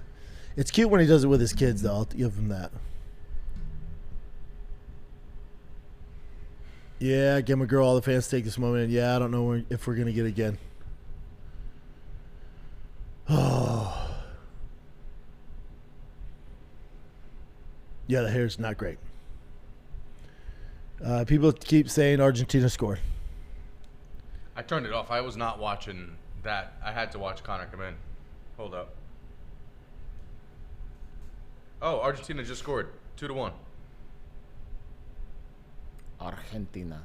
Speaker 1: It's cute when he does it with his kids, though. I'll give him that. Yeah, Gemma girl, all the fans take this moment. And yeah, I don't know if we're going to get it again. Oh. Yeah, the hair's not great. People keep saying Argentina scored.
Speaker 5: I turned it off. I was not watching that. I had to watch Connor come in. Hold up. Oh, Argentina just scored 2-1.
Speaker 6: Argentina.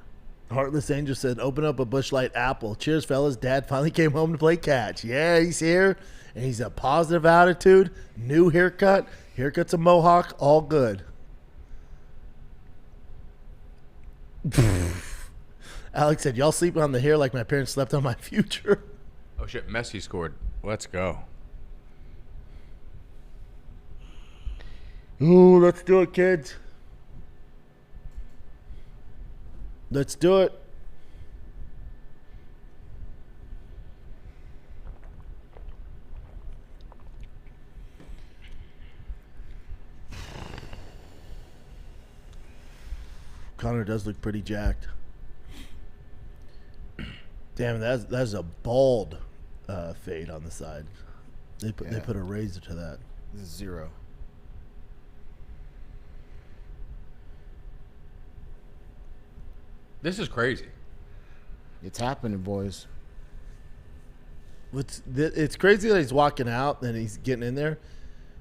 Speaker 1: Heartless Angel said, open up a Busch Light apple. Cheers, fellas. Dad finally came home to play catch. Yeah, he's here. And he's a positive attitude. New haircut. Haircut's a mohawk. All good. Alex said, y'all sleep on the hair like my parents slept on my future.
Speaker 5: Oh, shit. Messi scored. Let's go.
Speaker 1: Ooh, let's do it, kids. Let's do it. Connor does look pretty jacked. Damn, that's a bald fade on the side. They put a razor to that.
Speaker 6: This is 0.
Speaker 5: This is crazy.
Speaker 6: It's happening, boys.
Speaker 1: It's crazy that he's walking out and he's getting in there.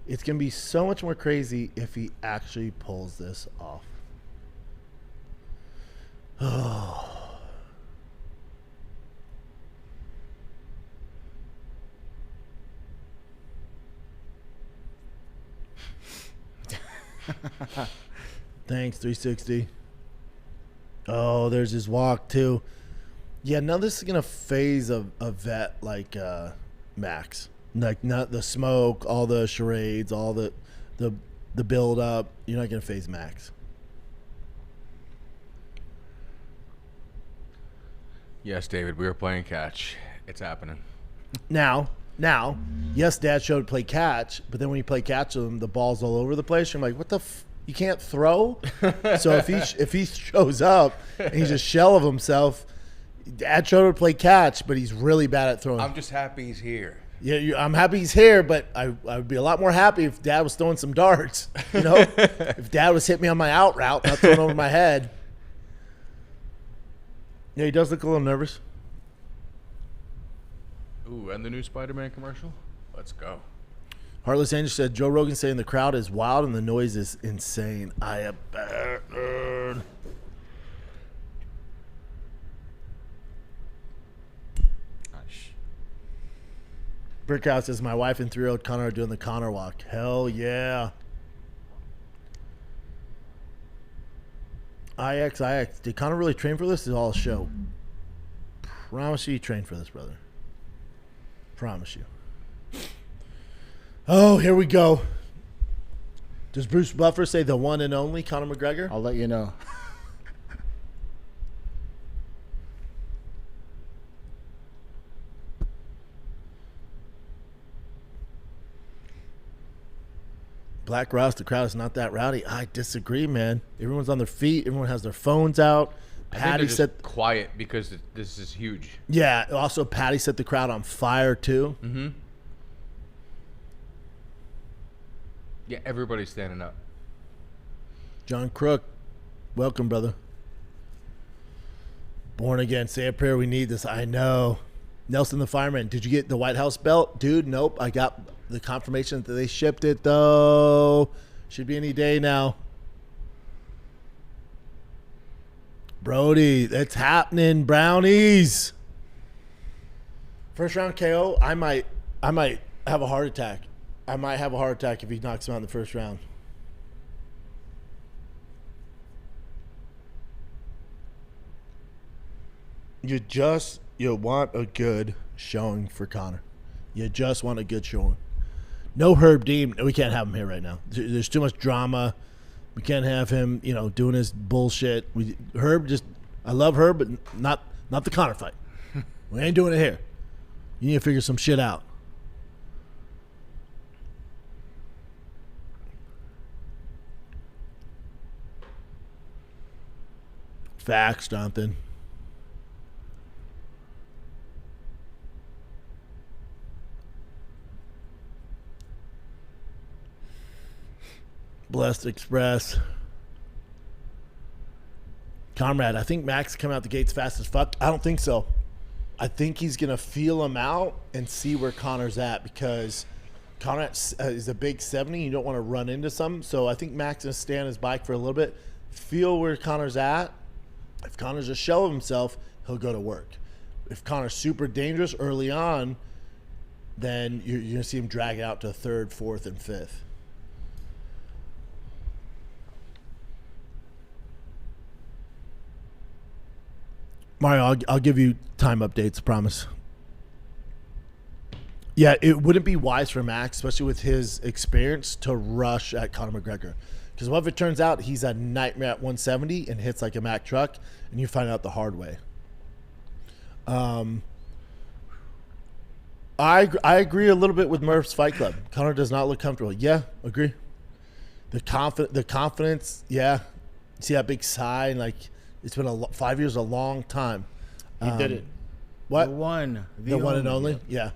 Speaker 1: It's going to be so much more crazy if he actually pulls this off. Oh. Thanks, 360. Oh, there's his walk, too. Yeah, none of this is going to phase a vet like Max. Like, not the smoke, all the charades, all the build-up. You're not going to phase Max.
Speaker 5: Yes, David, we were playing catch. It's happening.
Speaker 1: Now, yes, Dad showed play catch, but then when you play catch with him, the ball's all over the place. You're like, what the you can't throw? So if he shows up and he's a shell of himself, Dad showed him to play catch, but he's really bad at throwing.
Speaker 5: I'm just happy he's here.
Speaker 1: Yeah, I'm happy he's here, but I would be a lot more happy if Dad was throwing some darts. You know, if Dad was hitting me on my out route, not throwing over my head. Yeah, he does look a little nervous.
Speaker 5: Ooh, and the new Spider-Man commercial? Let's go.
Speaker 1: Heartless Angel said, Joe Rogan saying the crowd is wild and the noise is insane. I bet. Brickhouse says, my wife and 3-year-old Connor are doing the Connor walk. Hell yeah. IX. Did Connor really train for this? This is all a show. Promise you trained for this, brother. Promise you. Oh, here we go. Does Bruce Buffer say the one and only Conor McGregor?
Speaker 6: I'll let you know.
Speaker 1: Black Ross, the crowd is not that rowdy. I disagree, man. Everyone's on their feet. Everyone has their phones out.
Speaker 5: Patty said quiet because this is huge.
Speaker 1: Yeah. Also, Patty set the crowd on fire too.
Speaker 5: Mm-hmm. Yeah, everybody's standing up.
Speaker 1: John Crook, welcome, brother. Born again. Say a prayer. We need this. I know. Nelson the fireman. Did you get the White House belt, dude? Nope. I got the confirmation that they shipped it though. Should be any day now. Brody, that's happening. Brownies. First round KO. I might have a heart attack. I might have a heart attack if he knocks him out in the first round. You want a good showing for Connor. You just want a good showing. No Herb Dean. We can't have him here right now. There's too much drama. We can't have him, doing his bullshit. I love Herb, but not the Connor fight. We ain't doing it here. You need to figure some shit out. Facts, Jonathan. Blessed Express. Comrade, I think Max coming out the gates fast as fuck. I don't think so. I think he's going to feel him out and see where Connor's at because Connor is a big 70. You don't want to run into something. So I think Max is going to stay on his bike for a little bit, feel where Connor's at. If Connor's a shell of himself, he'll go to work. If Connor's super dangerous early on, then you're going to see him drag it out to third, fourth, and fifth. Mario, I'll give you time updates, promise. Yeah, it wouldn't be wise for Max, especially with his experience, to rush at Conor McGregor. Because what if it turns out he's a nightmare at 170 and hits like a Mack truck, and you find out the hard way? I agree a little bit with Murph's Fight Club. Conor does not look comfortable. Yeah, agree. The confidence, yeah. See that big sigh and like it's been 5 years, a long time.
Speaker 6: He did it.
Speaker 1: What?
Speaker 6: The one
Speaker 1: and only. Yeah.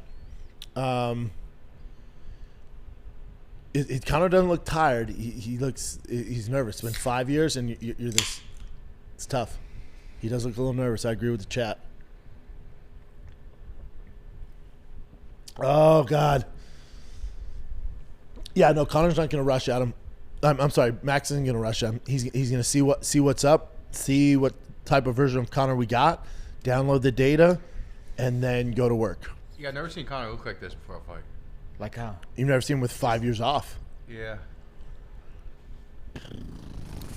Speaker 1: It Conor doesn't look tired. He's nervous. It's been 5 years, and you're this. It's tough. He does look a little nervous. I agree with the chat. Oh God. Yeah, no, Conor's not going to rush at him. I'm sorry, Max isn't going to rush at him. He's going to see what's up, see what type of version of Conor we got, download the data, and then go to work.
Speaker 5: Yeah, I've never seen Conor look like this before a fight.
Speaker 6: Like how?
Speaker 1: You've never seen him with 5 years off.
Speaker 5: Yeah.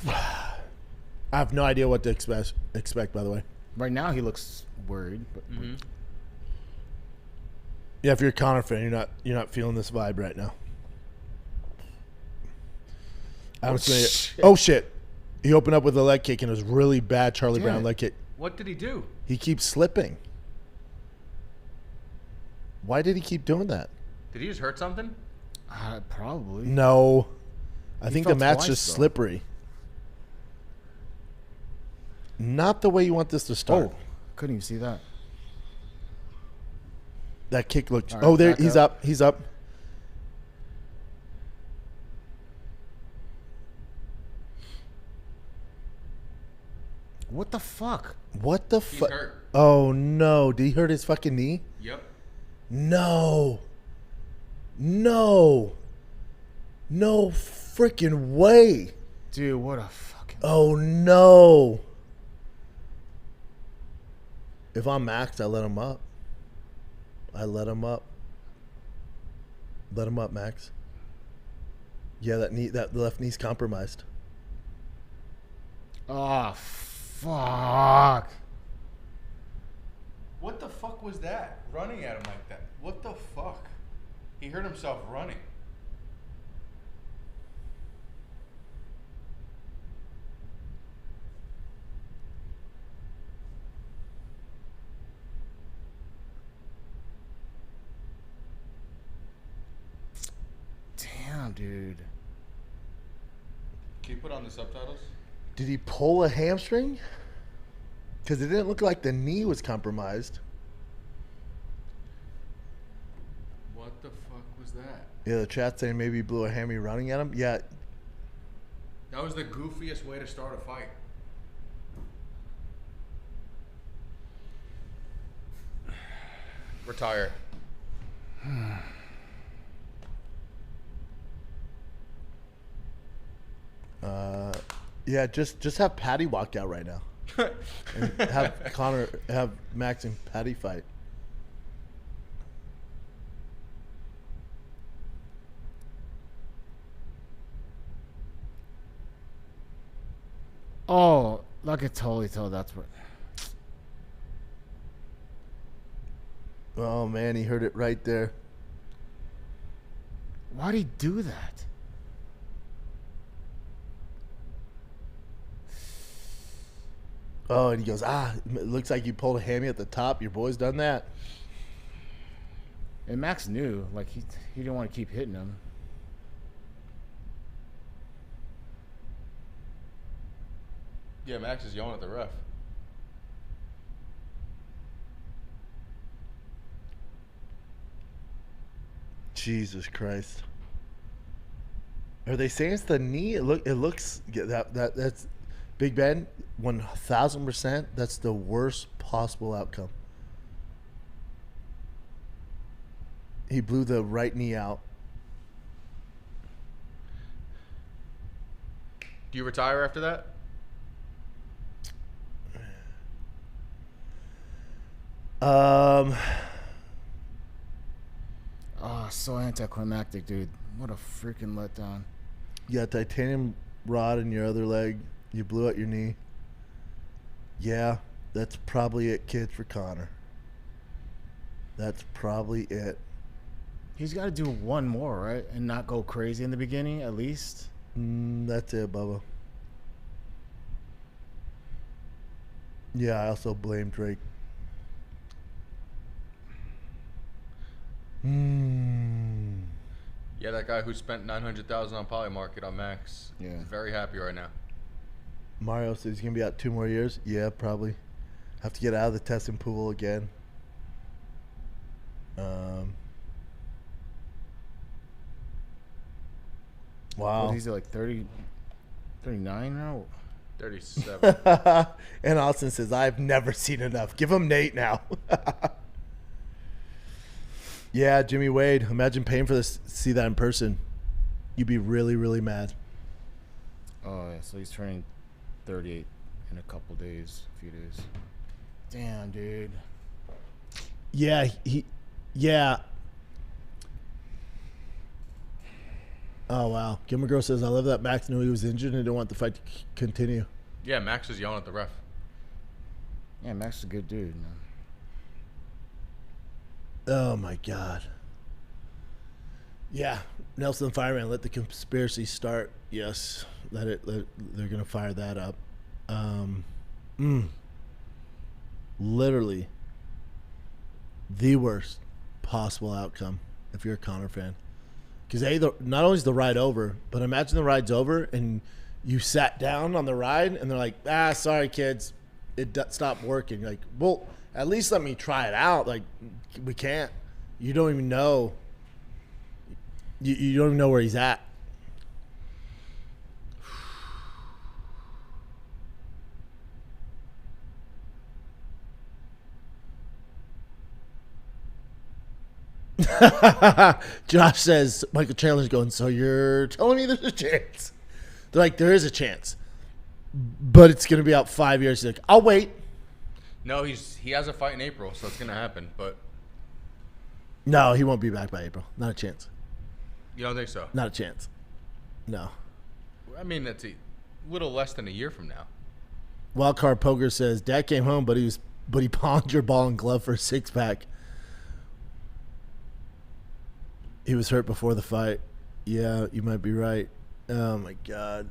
Speaker 1: I have no idea what to expect. By the way,
Speaker 6: Right now, he looks worried. But
Speaker 1: yeah, if you're a Conor fan, you're not feeling this vibe right now. Oh shit! He opened up with a leg kick and it was really bad. Charlie Brown leg kick.
Speaker 5: What did he do?
Speaker 1: He keeps slipping. Why did he keep doing that?
Speaker 5: Did he just hurt something?
Speaker 6: Probably.
Speaker 1: No, I think the
Speaker 6: fell
Speaker 1: match
Speaker 6: twice,
Speaker 1: just
Speaker 6: though.
Speaker 1: slippery. Not the way you want this to start.
Speaker 6: Oh, couldn't even see that.
Speaker 1: That kick looked.
Speaker 6: All right,
Speaker 1: Oh, there
Speaker 6: back
Speaker 1: he's
Speaker 6: up.
Speaker 1: up. He's up.
Speaker 6: What the fuck?
Speaker 1: What the
Speaker 5: He's
Speaker 1: fuck?
Speaker 5: hurt.
Speaker 1: Oh no! Did he hurt his fucking knee?
Speaker 5: Yep.
Speaker 1: No. No. No freaking way.
Speaker 6: Dude, what a fucking...
Speaker 1: Oh no. If I'm Max, I let him up. I let him up. Let him up, Max. Yeah, that left knee's compromised.
Speaker 6: Oh, fuck.
Speaker 5: What the fuck was that? Running at him like that. What the fuck? He hurt himself running.
Speaker 6: Damn, dude.
Speaker 5: Can you put on the subtitles?
Speaker 1: Did he pull a hamstring? Because it didn't look like the knee was compromised.
Speaker 5: What the fuck was that?
Speaker 1: Yeah, the chat saying maybe he blew a hammy running at him. Yeah,
Speaker 5: That was the goofiest way to start a fight. Retire.
Speaker 1: yeah. Just have Patty walk out right now, and have Max and Patty fight.
Speaker 6: Oh, I could totally tell that's what...
Speaker 1: Oh man, he heard it right there.
Speaker 6: Why'd he do that?
Speaker 1: Oh, and he goes, it looks like you pulled a hammy at the top. Your boy's done that.
Speaker 6: And Max knew, like, he didn't want to keep hitting him.
Speaker 5: Yeah, Max is yelling at the ref.
Speaker 1: Jesus Christ. Are they saying it's the knee? It looks that's Big Ben, 1,000%. That's the worst possible outcome. He blew the right knee out.
Speaker 5: Do you retire after that?
Speaker 6: Oh, so anticlimactic, dude. What a freaking letdown.
Speaker 1: You got titanium rod in your other leg. You blew out your knee. Yeah, that's probably it, kids, for Conor. That's probably it.
Speaker 6: He's got to do one more, right? And not go crazy in the beginning, at least.
Speaker 1: That's it, Bubba. Yeah, I also blame Drake.
Speaker 5: Yeah, that guy who spent $900,000 on Polymarket on Max.
Speaker 6: Yeah.
Speaker 5: Is very happy right now.
Speaker 1: Mario says he's going to be out 2 more years. Yeah, probably. Have to get out of the testing pool again. Wow.
Speaker 6: What is he, like 30, 39 now?
Speaker 5: 37.
Speaker 1: And Austin says, I've never seen enough. Give him Nate now. Yeah, Jimmy Wade. Imagine paying for this. See that in person. You'd be really, really mad.
Speaker 6: Oh, yeah. So he's turning 38 in a couple days, a few days. Damn, dude.
Speaker 1: Yeah, yeah. Oh, wow. Gilmer Girl says, I love that Max knew he was injured and didn't want the fight to continue.
Speaker 5: Yeah, Max was yelling at the ref.
Speaker 6: Yeah, Max is a good dude. Man.
Speaker 1: Oh, my God. Yeah. Nelson the Fireman, let the conspiracy start. Yes. They're going to fire that up. Literally the worst possible outcome if you're a Conor fan. Because not only is the ride over, but imagine the ride's over and you sat down on the ride and they're like, sorry, kids, it stopped working. Like, well, at least let me try it out. Like, we can't. You don't even know. You don't even know where he's at. Josh says, Michael Chandler's going, so you're telling me there's a chance? They're like, there is a chance, but it's going to be out 5 years. He's like, I'll wait.
Speaker 5: No, he has a fight in April, so it's going to happen. But
Speaker 1: no, he won't be back by April. Not a chance.
Speaker 5: You don't think so?
Speaker 1: Not a chance. No.
Speaker 5: I mean, that's a little less than a year from now.
Speaker 1: Wildcard Poker says, Dad came home, but he pawned your ball and glove for a 6-pack. He was hurt before the fight. Yeah, you might be right. Oh, my God.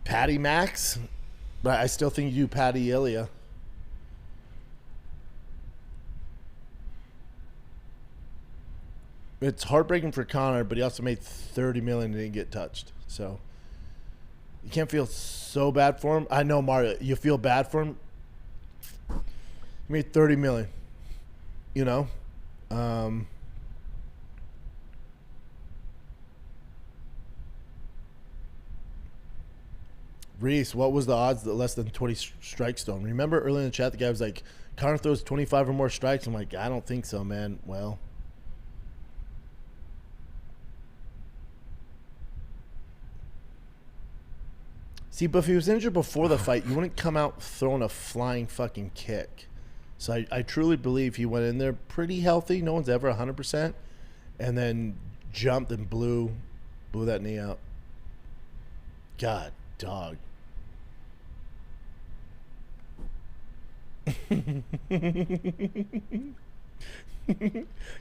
Speaker 1: Patty Max? But I still think you do Patty Ilya. It's heartbreaking for Conor, but he also made $30 million and didn't get touched. So you can't feel so bad for him. I know, Mario, you feel bad for him. He made $30 million. You know? Reese, what was the odds that less than 20 strikes to him? Remember earlier in the chat, the guy was like, Conor throws 25 or more strikes. I'm like, I don't think so, man. Well, see, but if he was injured before the fight, you wouldn't come out throwing a flying fucking kick. So I truly believe he went in there pretty healthy. No one's ever 100%. And then jumped and blew that knee out. God, dog.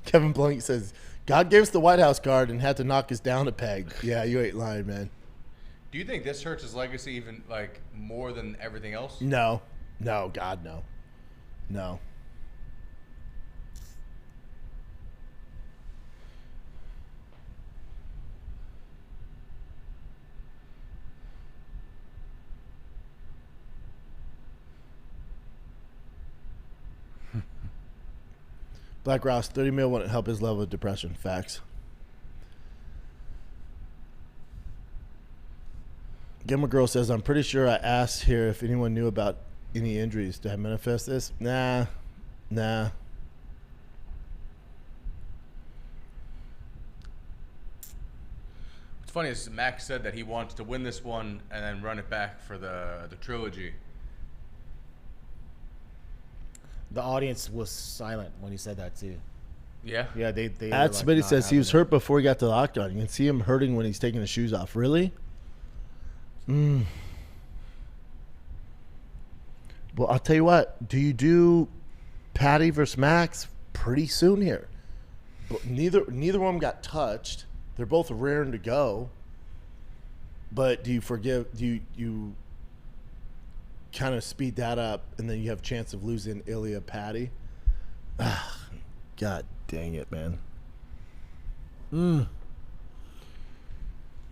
Speaker 1: Kevin Blank says, God gave us the White House card and had to knock us down a peg. Yeah, you ain't lying, man.
Speaker 5: Do you think this hurts his legacy even like more than everything else?
Speaker 1: No, God, no. No. Black Ross, 30 mil wouldn't help his level of depression. Facts. Gilmer Girl says, I'm pretty sure I asked here if anyone knew about any injuries. Did I manifest this? Nah. It's
Speaker 5: funny is Max said that he wants to win this one and then run it back for the trilogy.
Speaker 6: The audience was silent when he said that too.
Speaker 5: Yeah?
Speaker 6: Yeah, they
Speaker 1: Ad Smitty says he was hurt before he got to the octagon. You can see him hurting when he's taking his shoes off. Really? Well, I'll tell you what. Do you do Patty versus Max pretty soon here? But neither one of them got touched. They're both raring to go. But do you forgive? Do you kind of speed that up, and then you have a chance of losing Ilya Patty? God dang it, man.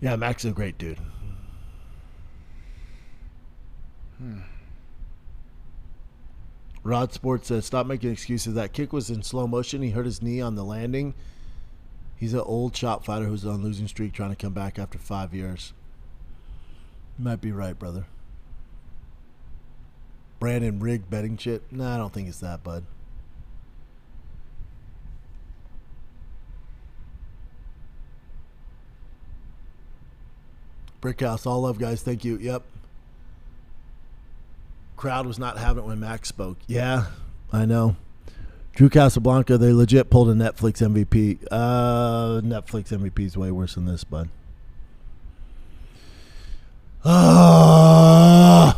Speaker 1: Yeah, Max is a great dude. Rod Sports says, stop making excuses. That kick was in slow motion. He hurt his knee on the landing. He's an old shop fighter who's on a losing streak trying to come back after 5 years. You might be right, brother. Brandon rigged betting shit? Nah, I don't think it's that, bud. Brickhouse, all love, guys. Thank you. Yep. crowd was not having it when Max spoke. Yeah, I know. Drew Casablanca, they legit pulled a Netflix MVP. Netflix MVP is way worse than this, bud. Yeah,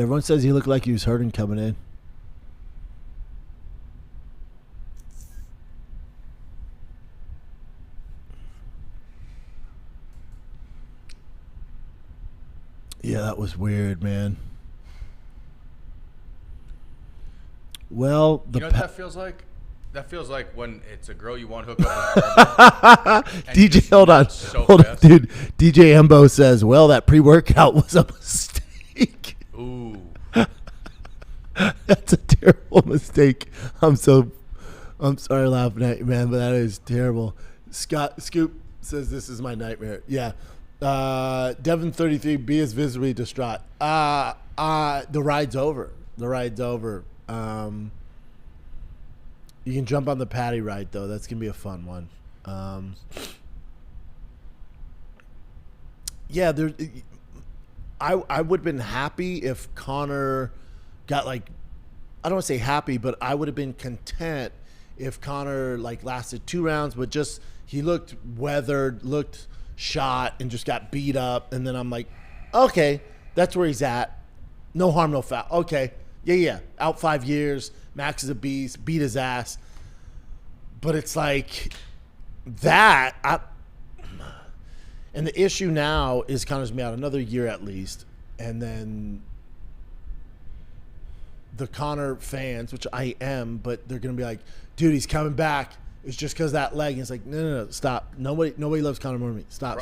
Speaker 1: everyone says he looked like he was hurting coming in. Yeah, that was weird, man. Well,
Speaker 5: You know what that feels like? That feels like when it's a girl you want to hook up with.
Speaker 1: DJ, hold on. Dude. DJ Embo says, well, that pre-workout was a mistake.
Speaker 5: Ooh.
Speaker 1: That's a terrible mistake. I'm sorry laughing at you, man, but that is terrible. Scoop says this is my nightmare. Yeah. Devin 33 B is visibly distraught. The ride's over. You can jump on the patty ride though. That's gonna be a fun one. Yeah, there. I would have been happy if Conor got like, I don't want to say happy, but I would have been content if Conor like lasted 2 rounds, but just he looked weathered, looked shot, and just got beat up. And then I'm like, okay, that's where he's at. No harm, no foul. Okay, yeah. Out 5 years. Max is a beast. Beat his ass. But it's like that. And the issue now is Conor's me out another year at least. And then the Conor fans, which I am, but they're going to be like, dude, he's coming back. It's just because that leg. And it's like, no, stop. Nobody loves Conor more than me. Stop.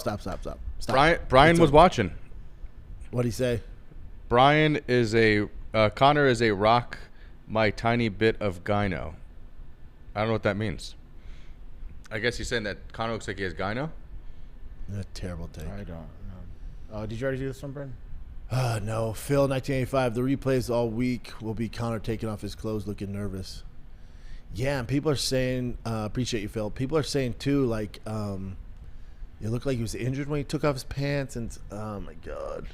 Speaker 5: Brian was watching.
Speaker 1: What'd he say?
Speaker 5: Brian is Conor is a rock my tiny bit of gyno. I don't know what that means. I guess he's saying that Conor looks like he has gyno.
Speaker 1: A terrible take.
Speaker 6: I don't know. Did you already do this one, Brent?
Speaker 1: No. Phil, 1985. The replays all week will be Conor taking off his clothes looking nervous. Yeah, and people are saying, appreciate you, Phil. People are saying, too, like, it looked like he was injured when he took off his pants. And, oh, my God.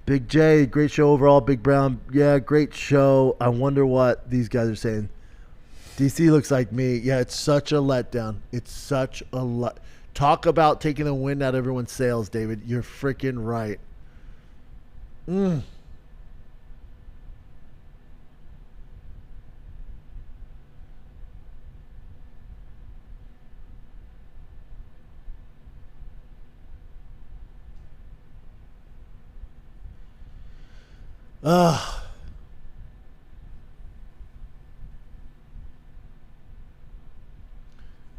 Speaker 1: Big J, great show overall. Big Brown, yeah, great show. I wonder what these guys are saying. DC looks like me. Yeah, it's such a letdown. It's such a talk about taking the wind out of everyone's sails, David. You're freaking right.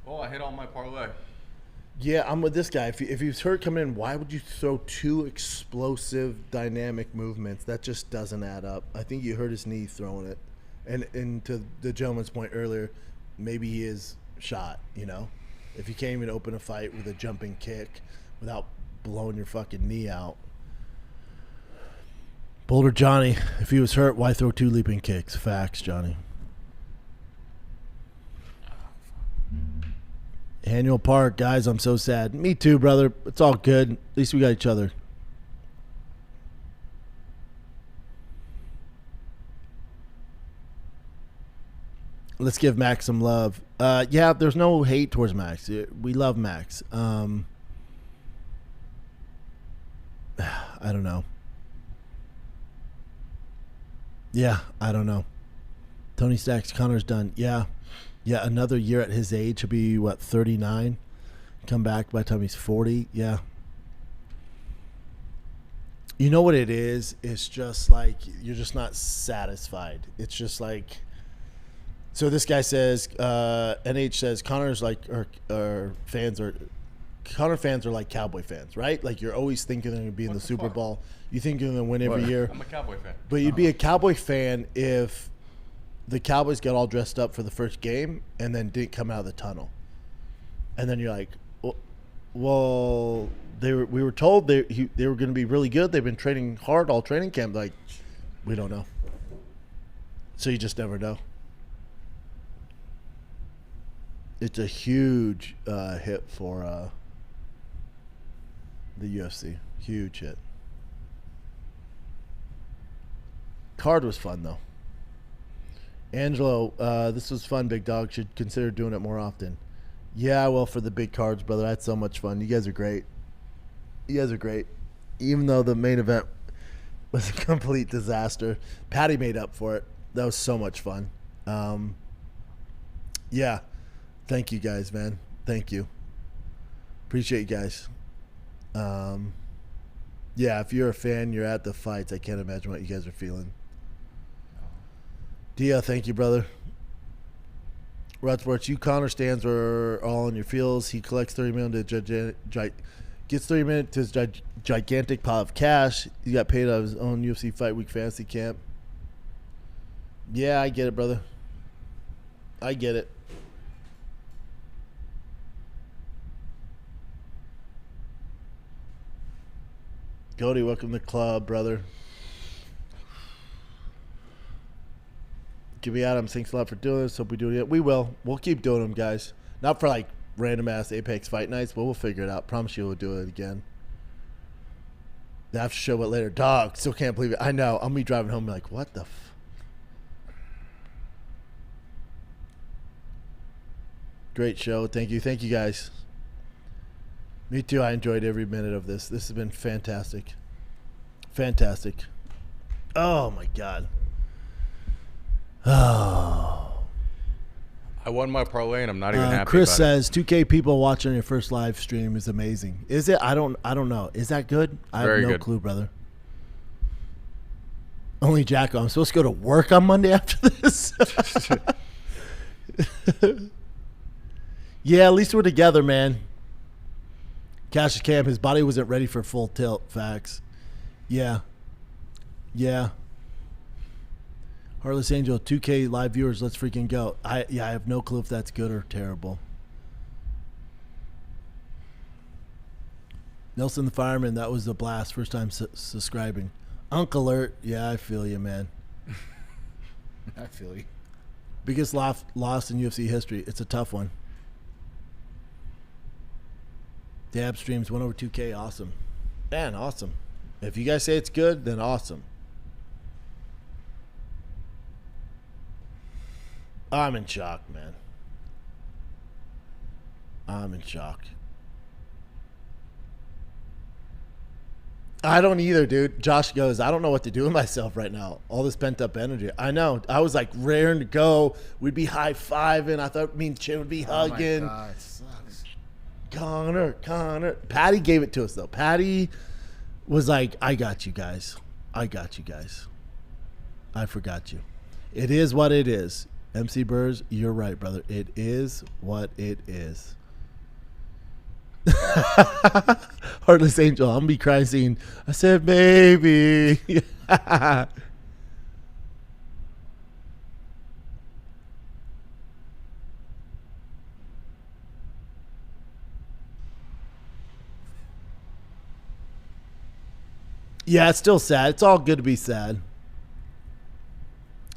Speaker 5: Oh, I hit all my parlay.
Speaker 1: Yeah, I'm with this guy. If he was hurt coming in, why would you throw 2 explosive, dynamic movements? That just doesn't add up. I think you hurt his knee throwing it. And to the gentleman's point earlier, maybe he is shot, you know? If you can't even open a fight with a jumping kick without blowing your fucking knee out. Boulder Johnny, if he was hurt, why throw 2 leaping kicks? Facts, Johnny. Annual Park, guys, I'm so sad. Me too, brother. It's all good. At least we got each other. Let's give Max some love. Yeah, there's no hate towards Max. We love Max. I don't know. Yeah, I don't know. Tony Stacks, Conor's done. Yeah, another year at his age. He'll be, 39? Come back by the time he's 40? Yeah. You know what it is? It's just like you're just not satisfied. It's just like... So this guy says, NH says, Conor's like, or fans are... Conor fans are like Cowboy fans, right? Like you're always thinking they're going to be in the Super Bowl. You think you're going to win every year.
Speaker 5: I'm a Cowboy fan.
Speaker 1: But you'd be a Cowboy fan if the Cowboys got all dressed up for the first game and then didn't come out of the tunnel. And then you're like, well, we were told they were going to be really good. They've been training hard all training camp. Like, we don't know. So you just never know. It's a huge hit for the UFC. Huge hit. Card was fun, though. Angelo, this was fun, big dog. Should consider doing it more often. Yeah, well, for the big cards, brother. I had so much fun. You guys are great. You guys are great. Even though the main event was a complete disaster, Patty made up for it. That was so much fun. Yeah. Thank you, guys, man. Thank you. Appreciate you guys. Yeah, if you're a fan, you're at the fights. I can't imagine what you guys are feeling. Dia, thank you, brother. Rod Sports, you Connor stands were all in your feels. He collects $30 million gets $30 million to his gigantic pile of cash. He got paid out of his own UFC Fight Week fantasy camp. Yeah, I get it, brother. I get it. Cody, welcome to the club, brother. Give me Adams. Thanks a lot for doing this. Hope we do it again. We will. We'll keep doing them, guys. Not for like random ass Apex fight nights, but we'll figure it out. Promise you we'll do it again. The after show, what later? Dog, still can't believe it. I know. I'm going to be driving home like, what the Great show. Thank you. Thank you, guys. Me too. I enjoyed every minute of this. This has been fantastic. Fantastic. Oh, my God. Oh.
Speaker 5: I won my parlay and I'm not even happy
Speaker 1: Chris
Speaker 5: about
Speaker 1: says 2K people watching your first live stream is amazing. Is it? I don't know. Is that good? I
Speaker 5: Very
Speaker 1: have no
Speaker 5: good.
Speaker 1: clue, brother. Only Jacko. I'm supposed to go to work on Monday after this. Yeah, at least we're together, man. Cash Cam, his body wasn't ready for full tilt. Facts. Yeah. Yeah. Heartless Angel, 2K live viewers, let's freaking go. I have no clue if that's good or terrible. Nelson the Fireman, that was a blast. First time subscribing. Uncle Alert, yeah, I feel you, man.
Speaker 6: I feel you.
Speaker 1: Biggest loss in UFC history. It's a tough one. Dab streams 1 over 2K, awesome. Man, awesome. If you guys say it's good, then awesome. I'm in shock, man. I'm in shock. I don't either, dude. Josh goes, I don't know what to do with myself right now. All this pent-up energy. I know. I was like raring to go. We'd be high-fiving. I thought me and Chin would be hugging.
Speaker 6: Oh, my God. It sucks.
Speaker 1: Connor. Patty gave it to us, though. Patty was like, I got you guys. I forgot you. It is what it is. MC Burrs, you're right, brother. It is what it is. Heartless Angel, I'm going to be crying scene. I said, baby. Yeah, it's still sad. It's all good to be sad.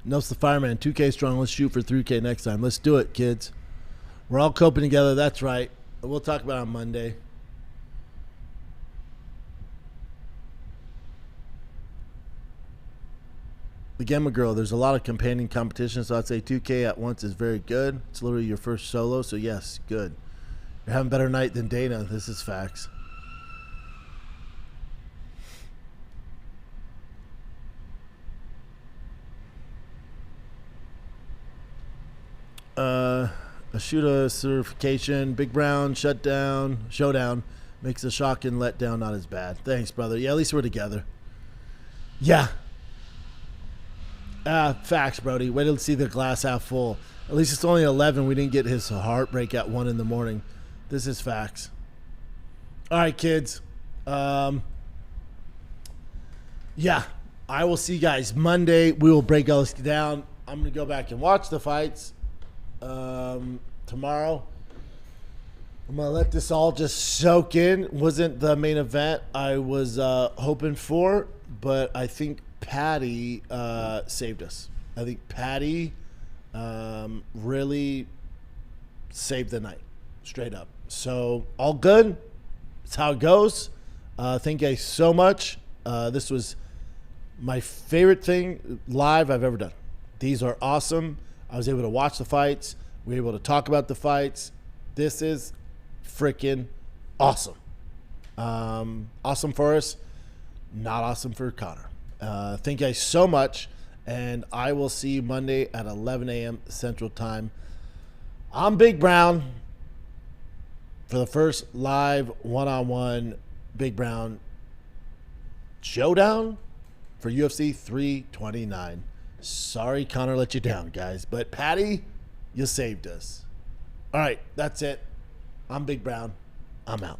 Speaker 1: Notes the Fireman, 2K strong. Let's shoot for 3K next time. Let's do it, kids. We're all coping together. That's right. We'll talk about it on Monday. The Gamma Girl, there's a lot of companion competition, so I'd say 2K at once is very good. It's literally your first solo, so yes, good. You're having a better night than Dana. This is facts. A shooter certification, Big Brown, Showdown makes a shock and letdown not as bad. Thanks, brother. Yeah, at least we're together. Yeah. Facts, Brody. Wait till see the glass half full. At least it's only 11. We didn't get his heartbreak at 1 in the morning. This is facts. All right, kids. Yeah, I will see you guys Monday. We will break all this down. I'm going to go back and watch the fights. Tomorrow I'm gonna let this all just soak in. Wasn't the main event I was hoping for, but I think Patty saved us. I think Patty really saved the night, straight up. So all good. That's how it goes. Thank you guys so much. This was my favorite thing live I've ever done. These are awesome. I was able to watch the fights. We were able to talk about the fights. This is freaking awesome. Awesome for us. Not awesome for Connor. Thank you guys so much. And I will see you Monday at 11 a.m. Central Time. I'm Big Brown for the first live one-on-one Big Brown Showdown for UFC 329. Sorry Connor let you down, guys. But Patty, you saved us. All right, that's it. I'm Big Brown. I'm out.